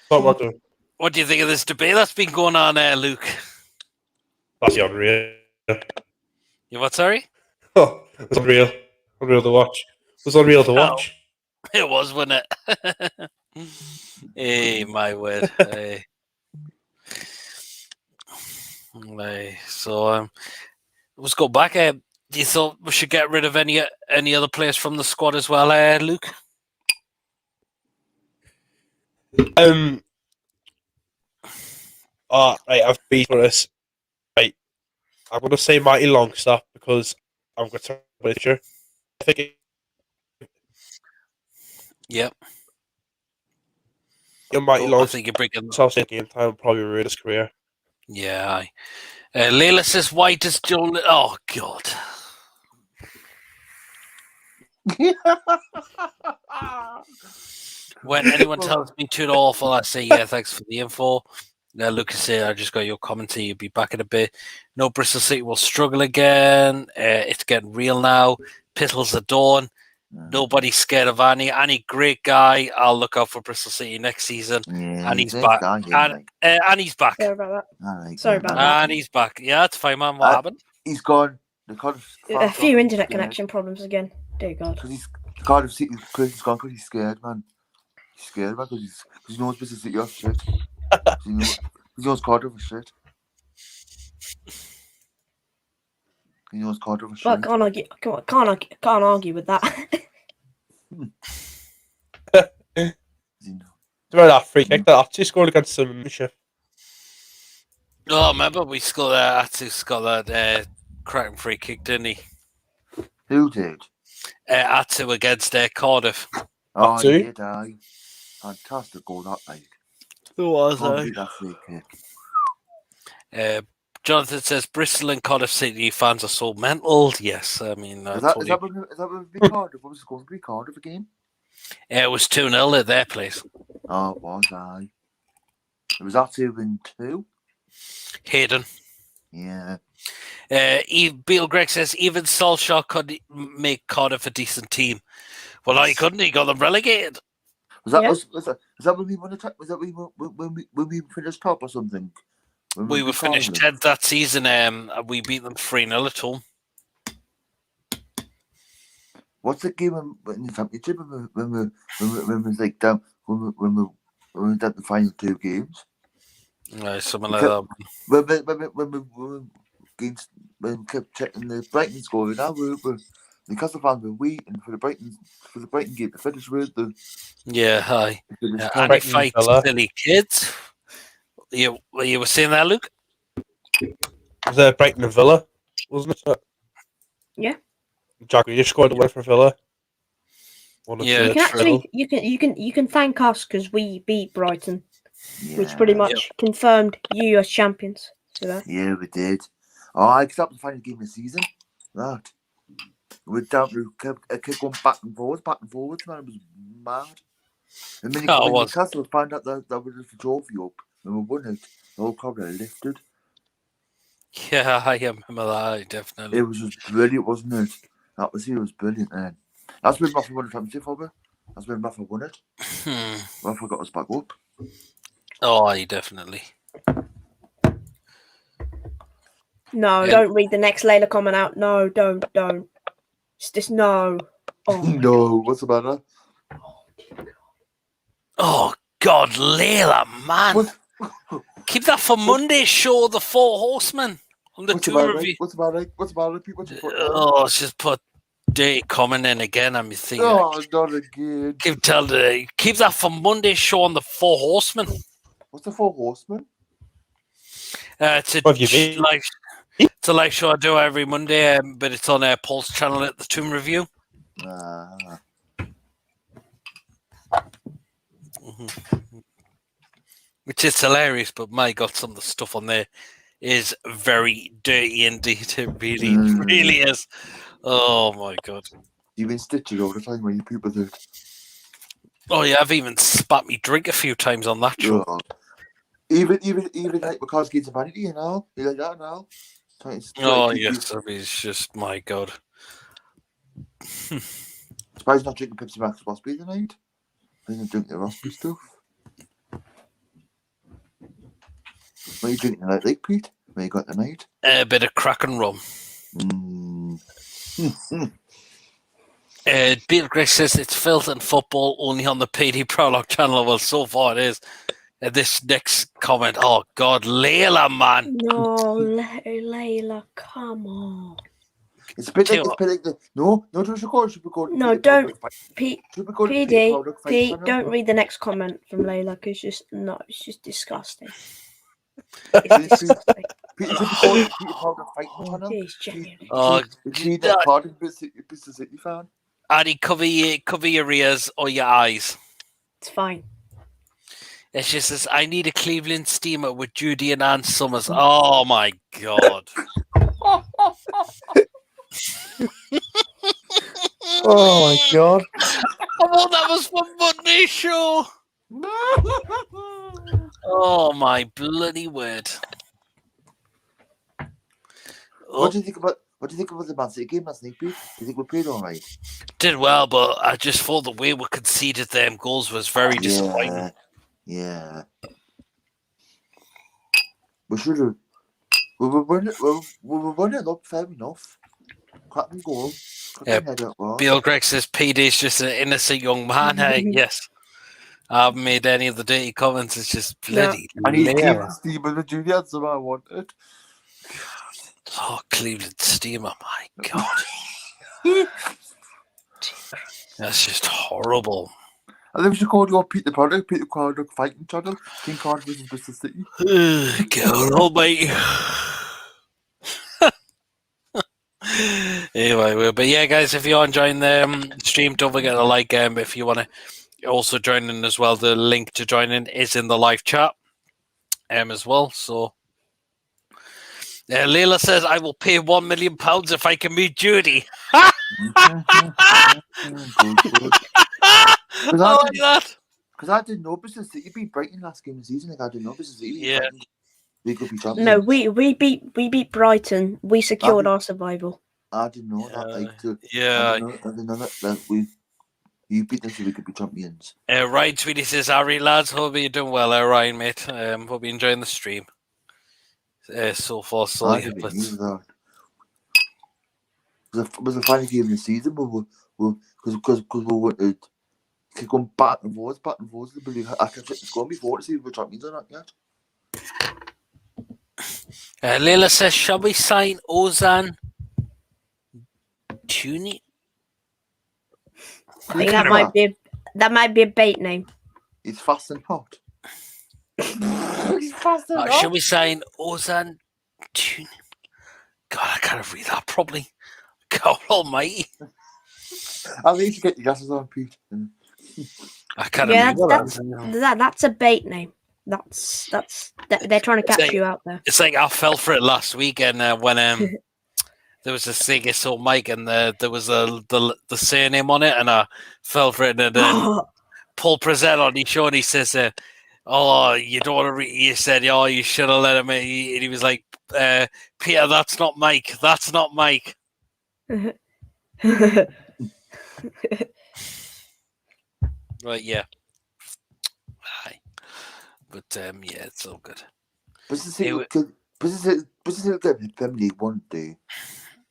What do you think of this debate that's been going on, Luke? That's unreal. You what? Sorry. Oh, it's unreal. Unreal to watch. It was unreal to watch. It was, wasn't it? Hey, my word. Hey. So, let's go back. Do you thought we should get rid of any other players from the squad as well, Luke? Right, I've beat for this. Right, I'm going to say Mighty Longstaff because I'm going to picture. I think. Yep. Mighty Longstaff. I think you're breaking. So game time probably ruin his career. Yeah. Layla says, "Why does John?" Oh God. When anyone tells me too awful, I say, yeah, thanks for the info. Lucas said, I just got your commentary. You'll be back in a bit. No, Bristol City will struggle again. It's getting real now. Pittles are done. Nobody's scared of Annie. Annie, great guy. I'll look out for Bristol City next season. Yeah, and he's back. And he's back. Sorry about that. Right, Sorry about that. And he's back. Yeah, that's fine, man. What happened? He's gone. A few internet connection problems again. Dear God. Because Cardiff City, he's gone because he's scared, man. He's scared, man, because he knows Bristol City are shit. He knows Cardiff are shit. He knows Cardiff are shit. Well, can't argue with that. That free kick that Atsu scored against Somerset. Oh, remember we scored Atsu got that cracking free kick, didn't he? Who did? Atsu against Cardiff. Oh, Atsu? he did, aye. Fantastic goal, that, like. It was, that free kick. Jonathan says Bristol and Cardiff City fans are so mental. Yes, I mean... Is that with big Cardiff? What was it going to be Cardiff again? It was 2-0 at their place. Oh, it was, aye. It was Atsu in 2. Hayden. Yeah. Beal Greg says even Solskjaer could make Cardiff a decent team. Well, no, he couldn't. He got them relegated. Was that when we won the top? Was that when we finished top or something? We were finished 10th that season. We beat them 3-0 at home. What's the game in the championship when we was like down when we were down the final 2 games? Something like that. When we kept checking the Brighton score, now we're the Castle fans were waiting for the Brighton game to finish with the. Yeah, hi. And he fights silly kids. You were saying that, Luke? Was that Brighton and Villa, wasn't it? Yeah. Jack, you scored the winner for Villa. Yeah, you can thank us because we beat Brighton, which pretty much confirmed you as champions. So yeah, we did. Oh, I stopped the final game of the season. Right. We kept going back and forwards, man. It was mad. And then Newcastle found out that we just the trophy up and we won it. The whole crowd lifted. Yeah, I remember that, definitely. It was just brilliant, wasn't it? It was brilliant, man. That's when Rafa won the championship for me. That's when Rafa won it. Rafa got us back up. Oh, definitely. No, don't read the next Layla comment out. No, don't. It's just no. Oh, no, what's the matter? Oh, God, Layla, man. Keep that for Monday's show, The Four Horsemen. On the tour review. What's about it? Oh, just put dirty comment in again. I'm thinking. Oh, not again. Keep that for Monday's show on The Four Horsemen. What's The Four Horsemen? It's a live show I do every Monday, but it's on Paul's channel at the Tomb Review. Which is hilarious, but my God, some of the stuff on there is very dirty indeed. It really, really is. Oh my God. You've been stitching all the time when you people do it. Oh yeah, I've even spat me drink a few times on that show. Even like because kids of vanity, you know, you like that now. Oh yes, it's just my God. Surprised not drinking Pepsi Max Raspberry tonight. I didn't drink the raspberry stuff. What are you drinking tonight, like Pete? What you got tonight? A bit of crack and rum. Beal Grace says it's filth and football only on the PD Proudlock channel. Well, so far it is. This next comment, oh God, Layla, man. No, Layla, come on. It's a bit like the no, just record. No, don't, PD, don't read the next comment from Layla because it's just disgusting. It's disgusting. It's genuine. Addy, cover your ears or your eyes. It's fine. It just says, I need a Cleveland steamer with Judy and Ann Summers. Oh my God. Oh my God. Oh, that was for Monday's show. Oh my bloody word. What do you think about the Man City game last night, Pete? Do you think we played all right? Did well, but I just thought the way we conceded them goals was very disappointing. Yeah. We should have. We were running up fair enough. Cracking goal. Beal Greg says PD's just an innocent young man. Yes. I haven't made any of the dirty comments. It's just bloody. I need Cleveland Steamer the Judy, that's what I wanted. Oh, Cleveland Steamer, my God. That's just horrible. I think we should call you Pete the Proudlock fighting channel. King Cardiff versus Bristol City. God almighty. Anyway, but yeah, guys, if you're enjoying the stream, don't forget to like if you want to also join in as well. The link to join in is in the live chat as well. So Layla says, I will pay £1 million if I can meet Judy. Because I didn't know Bristol City beat Brighton last game of the season. Like I didn't know Bristol City. Yeah. We could be champions. No, we beat Brighton. We secured our survival. I didn't know that. Like, yeah. I didn't know that you beat them so we could be champions. Ryan Tweedy says, "Harry lads, hope you're doing well, Ryan, mate. Hope you're enjoying the stream. So far, so I yeah, didn't but believe that. It was a funny game in the season, but because we wanted to go back and forth, but I kept checking the score before to see if we're champions or not yet. Leila says, "Shall we sign Ozan Tuni?" I think that might be a bait name. It's fast and hot. It's fast and hot. Shall we sign Ozan Tuni? God, I can't read that properly. God almighty. I need to get your glasses on, Pete. I can't read that. That's a bait name. They're trying to catch you out there. It's like I fell for it last weekend when there was a thing I saw Mike and there was the surname on it and I fell for it and then Paul Prezell on his show and he says, "Oh, you don't want to read." You said, "Oh, you should have let him." And he was like, "Peter, that's not Mike. That's not Mike." Right, yeah. Hi. But yeah, it's all good. But this is a family one day.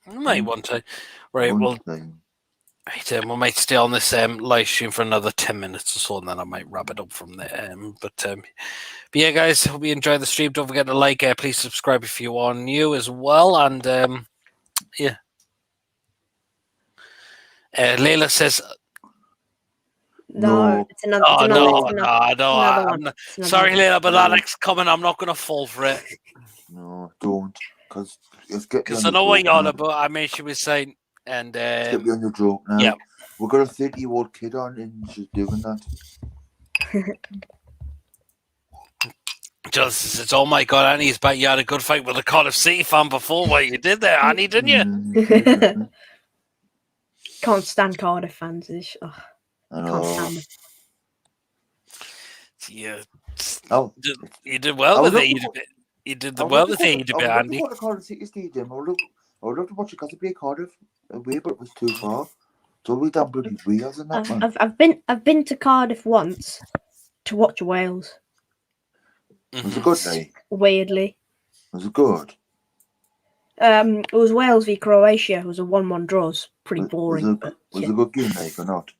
We might want to. Right, we might stay on this live stream for another 10 minutes or so, and then I might wrap it up from there. But yeah, guys, hope you enjoy the stream. Don't forget to like, please subscribe if you are new as well. And yeah. Leila says, No, it's another. one. Sorry, Leila, but that next comment, I'm not going to fall for it. No, don't. Because I know what you're on about. I mean, she was saying, and it's get me on your joke now. Yeah. We've got a 30-year-old kid on, and she's doing that. Just says, "Oh my God, Annie, he's back. You had a good fight with a Cardiff City fan before. What you did there, Annie, didn't you?" Can't stand Cardiff fans. Can't stand them. Yeah. Oh, you did well with it. You did well with it, Andy. I would love to Cardiff City Stadium. I would love to watch it because it play Cardiff away, but it was too far. So we done bloody Wales and that, man. I've been to Cardiff once to watch Wales. Was it good, day? Weirdly. Was it good? It was Wales v Croatia. It was a 1-1 draw. It was pretty boring. Was it a good game, Nate, or not?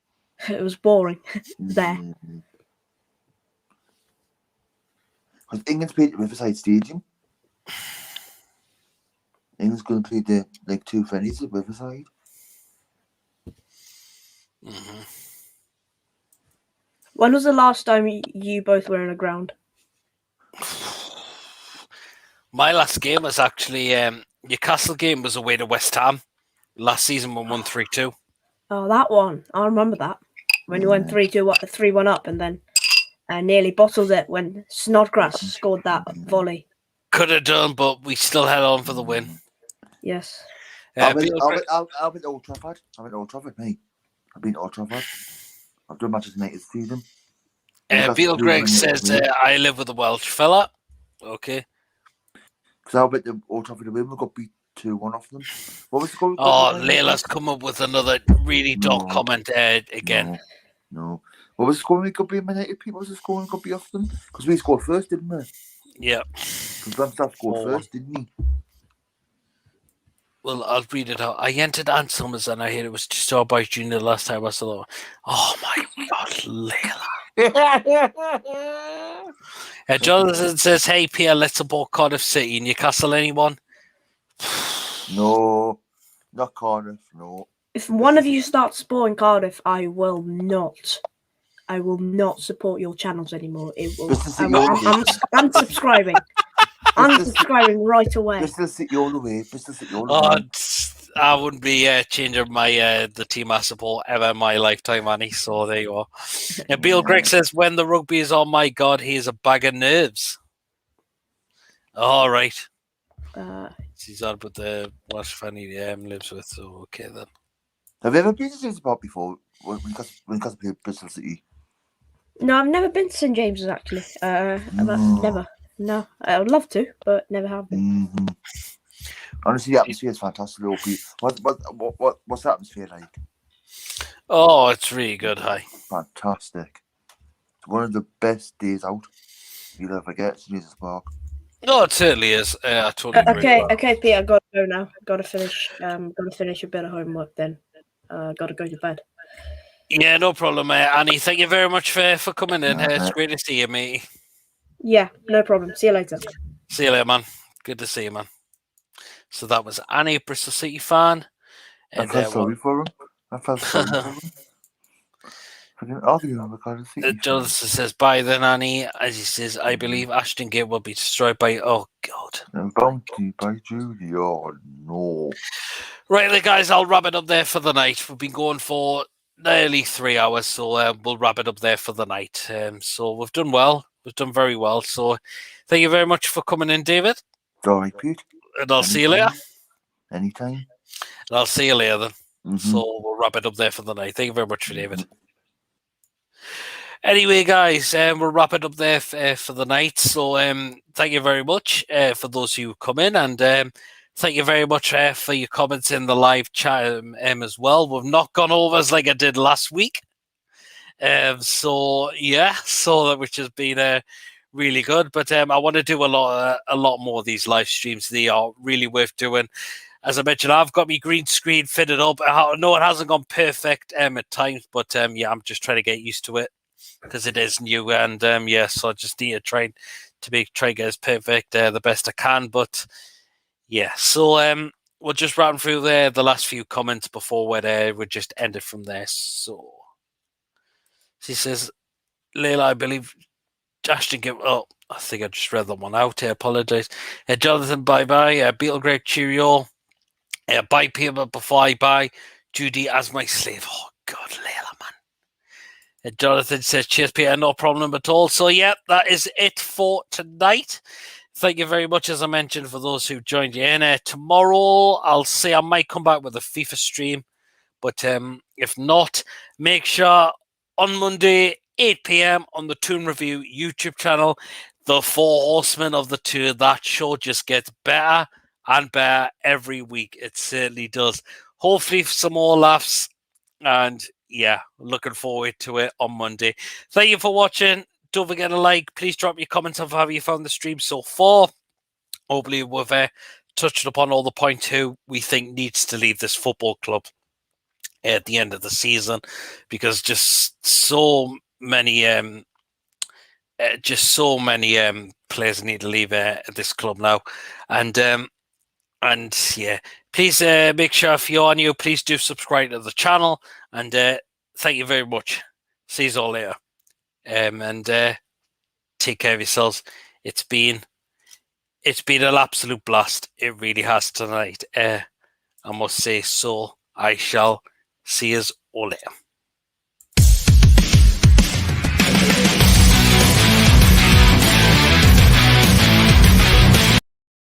It was boring there. Because England's played at Riverside Stadium. England's going to play the two friendlies at Riverside. Mm-hmm. When was the last time you both were in a ground? My last game was actually Newcastle game was away to West Ham last season when we won 3-2. Oh, that one. I remember that. When you went 3-1 up and then nearly bottled it when Snodgrass scored that volley. Could have done, but we still held on for the win. Yes. I went to Old Trafford. Mate. I've been to Old Trafford. I've done Manchester United season. Beal Greg says, "I live with a Welsh fella." Okay. Because I went to Old Trafford to win. We got beat 2-1 off them. What was the score? Oh, Leila's come up with another really dark comment again. No. What was the score we got beat United? People was the score we got beat off them? Because we scored first, didn't we? Yeah. Because Ramsdale scored first, didn't he? Well, I'll read it out. "I entered Ann Summers and I heard it was Starboy Jr. last time I saw it." Oh my God, Leila. Jonathan says, "Hey, Pierre, let's support Cardiff City. Newcastle, anyone?" No, not Cardiff, no. If one of you starts supporting Cardiff, I will not support your channels anymore. I'm subscribing. I'm subscribing right away. I wouldn't be changing my the team I support ever in my lifetime, Annie. So there you are. And Beal Greg says, "When the rugby is on, my God, he is a bag of nerves." All right. He's on with the Welsh fan he lives with. So okay then. Have you ever been to St. Park before? When you played Bristol City? No, I've never been to St James's actually. Never. No, I would love to, but never have been. Mm-hmm. Honestly, the atmosphere is fantastic. What's the atmosphere like? Oh, it's really good. Hi. Fantastic. It's one of the best days out you'll ever get, Jesus Park. No, it certainly is. I totally agree. Okay, Pete, I gotta go now. Gotta finish a bit of homework. Then, gotta go to bed. Yeah, no problem, Annie. Thank you very much for coming in. It's great to see you, mate. Yeah, no problem. See you later. See you later, man. Good to see you, man. So that was Annie, Bristol City fan. I felt sorry for him. Jonathan says, bye then, Annie. As he says, I believe Ashton Gate will be destroyed by... Oh, God. And Bounty by Judy. Oh, no. Right, then, guys, I'll wrap it up there for the night. We've been going for nearly 3 hours, so we'll wrap it up there for the night. So we've done well. We've done very well. So thank you very much for coming in, David. Sorry, Pete. And I'll see you later. Anytime. And I'll see you later then. Mm-hmm. So we'll wrap it up there for the night. Thank you very much for David. Anyway, guys, we'll wrap it up there for the night. So thank you very much for those who come in, and thank you very much for your comments in the live chat as well. We've not gone overs like I did last week. So which has been really good. But I want to do a lot more of these live streams. They are really worth doing. As I mentioned, I've got my green screen fitted up. I know it hasn't gone perfect at times, but I'm just trying to get used to it because it is new, and so I just need to try and get as perfect the best I can. But yeah, so we'll just run through the last few comments before we just end it from there. So she says, Layla, I believe Ashton Gate. Oh, I think I just read that one out. I apologize. Jonathan, bye-bye. Beetle Greg, cheerio. Bye, people, before I buy. Judy as my slave. Oh, God, Layla, man. Jonathan says, cheers, Peter, no problem at all. So, yeah, that is it for tonight. Thank you very much, as I mentioned, for those who joined you in. Tomorrow, I'll say I might come back with a FIFA stream. But if not, make sure on Monday, 8 p.m. on the Toon Review YouTube channel, the Four Horsemen of the Tour, that show just gets better and better every week. It certainly does. Hopefully some more laughs. And yeah, looking forward to it on Monday. Thank you for watching. Don't forget to like. Please drop your comments on how you found the stream so far. Hopefully we've touched upon all the points who we think needs to leave this football club at the end of the season, because just so many players need to leave this club now. And yeah, please make sure if you're new, please do subscribe to the channel, and thank you very much. See you all later. And take care of yourselves. It's been an absolute blast. It really has tonight. I must say so. I shall see you all later.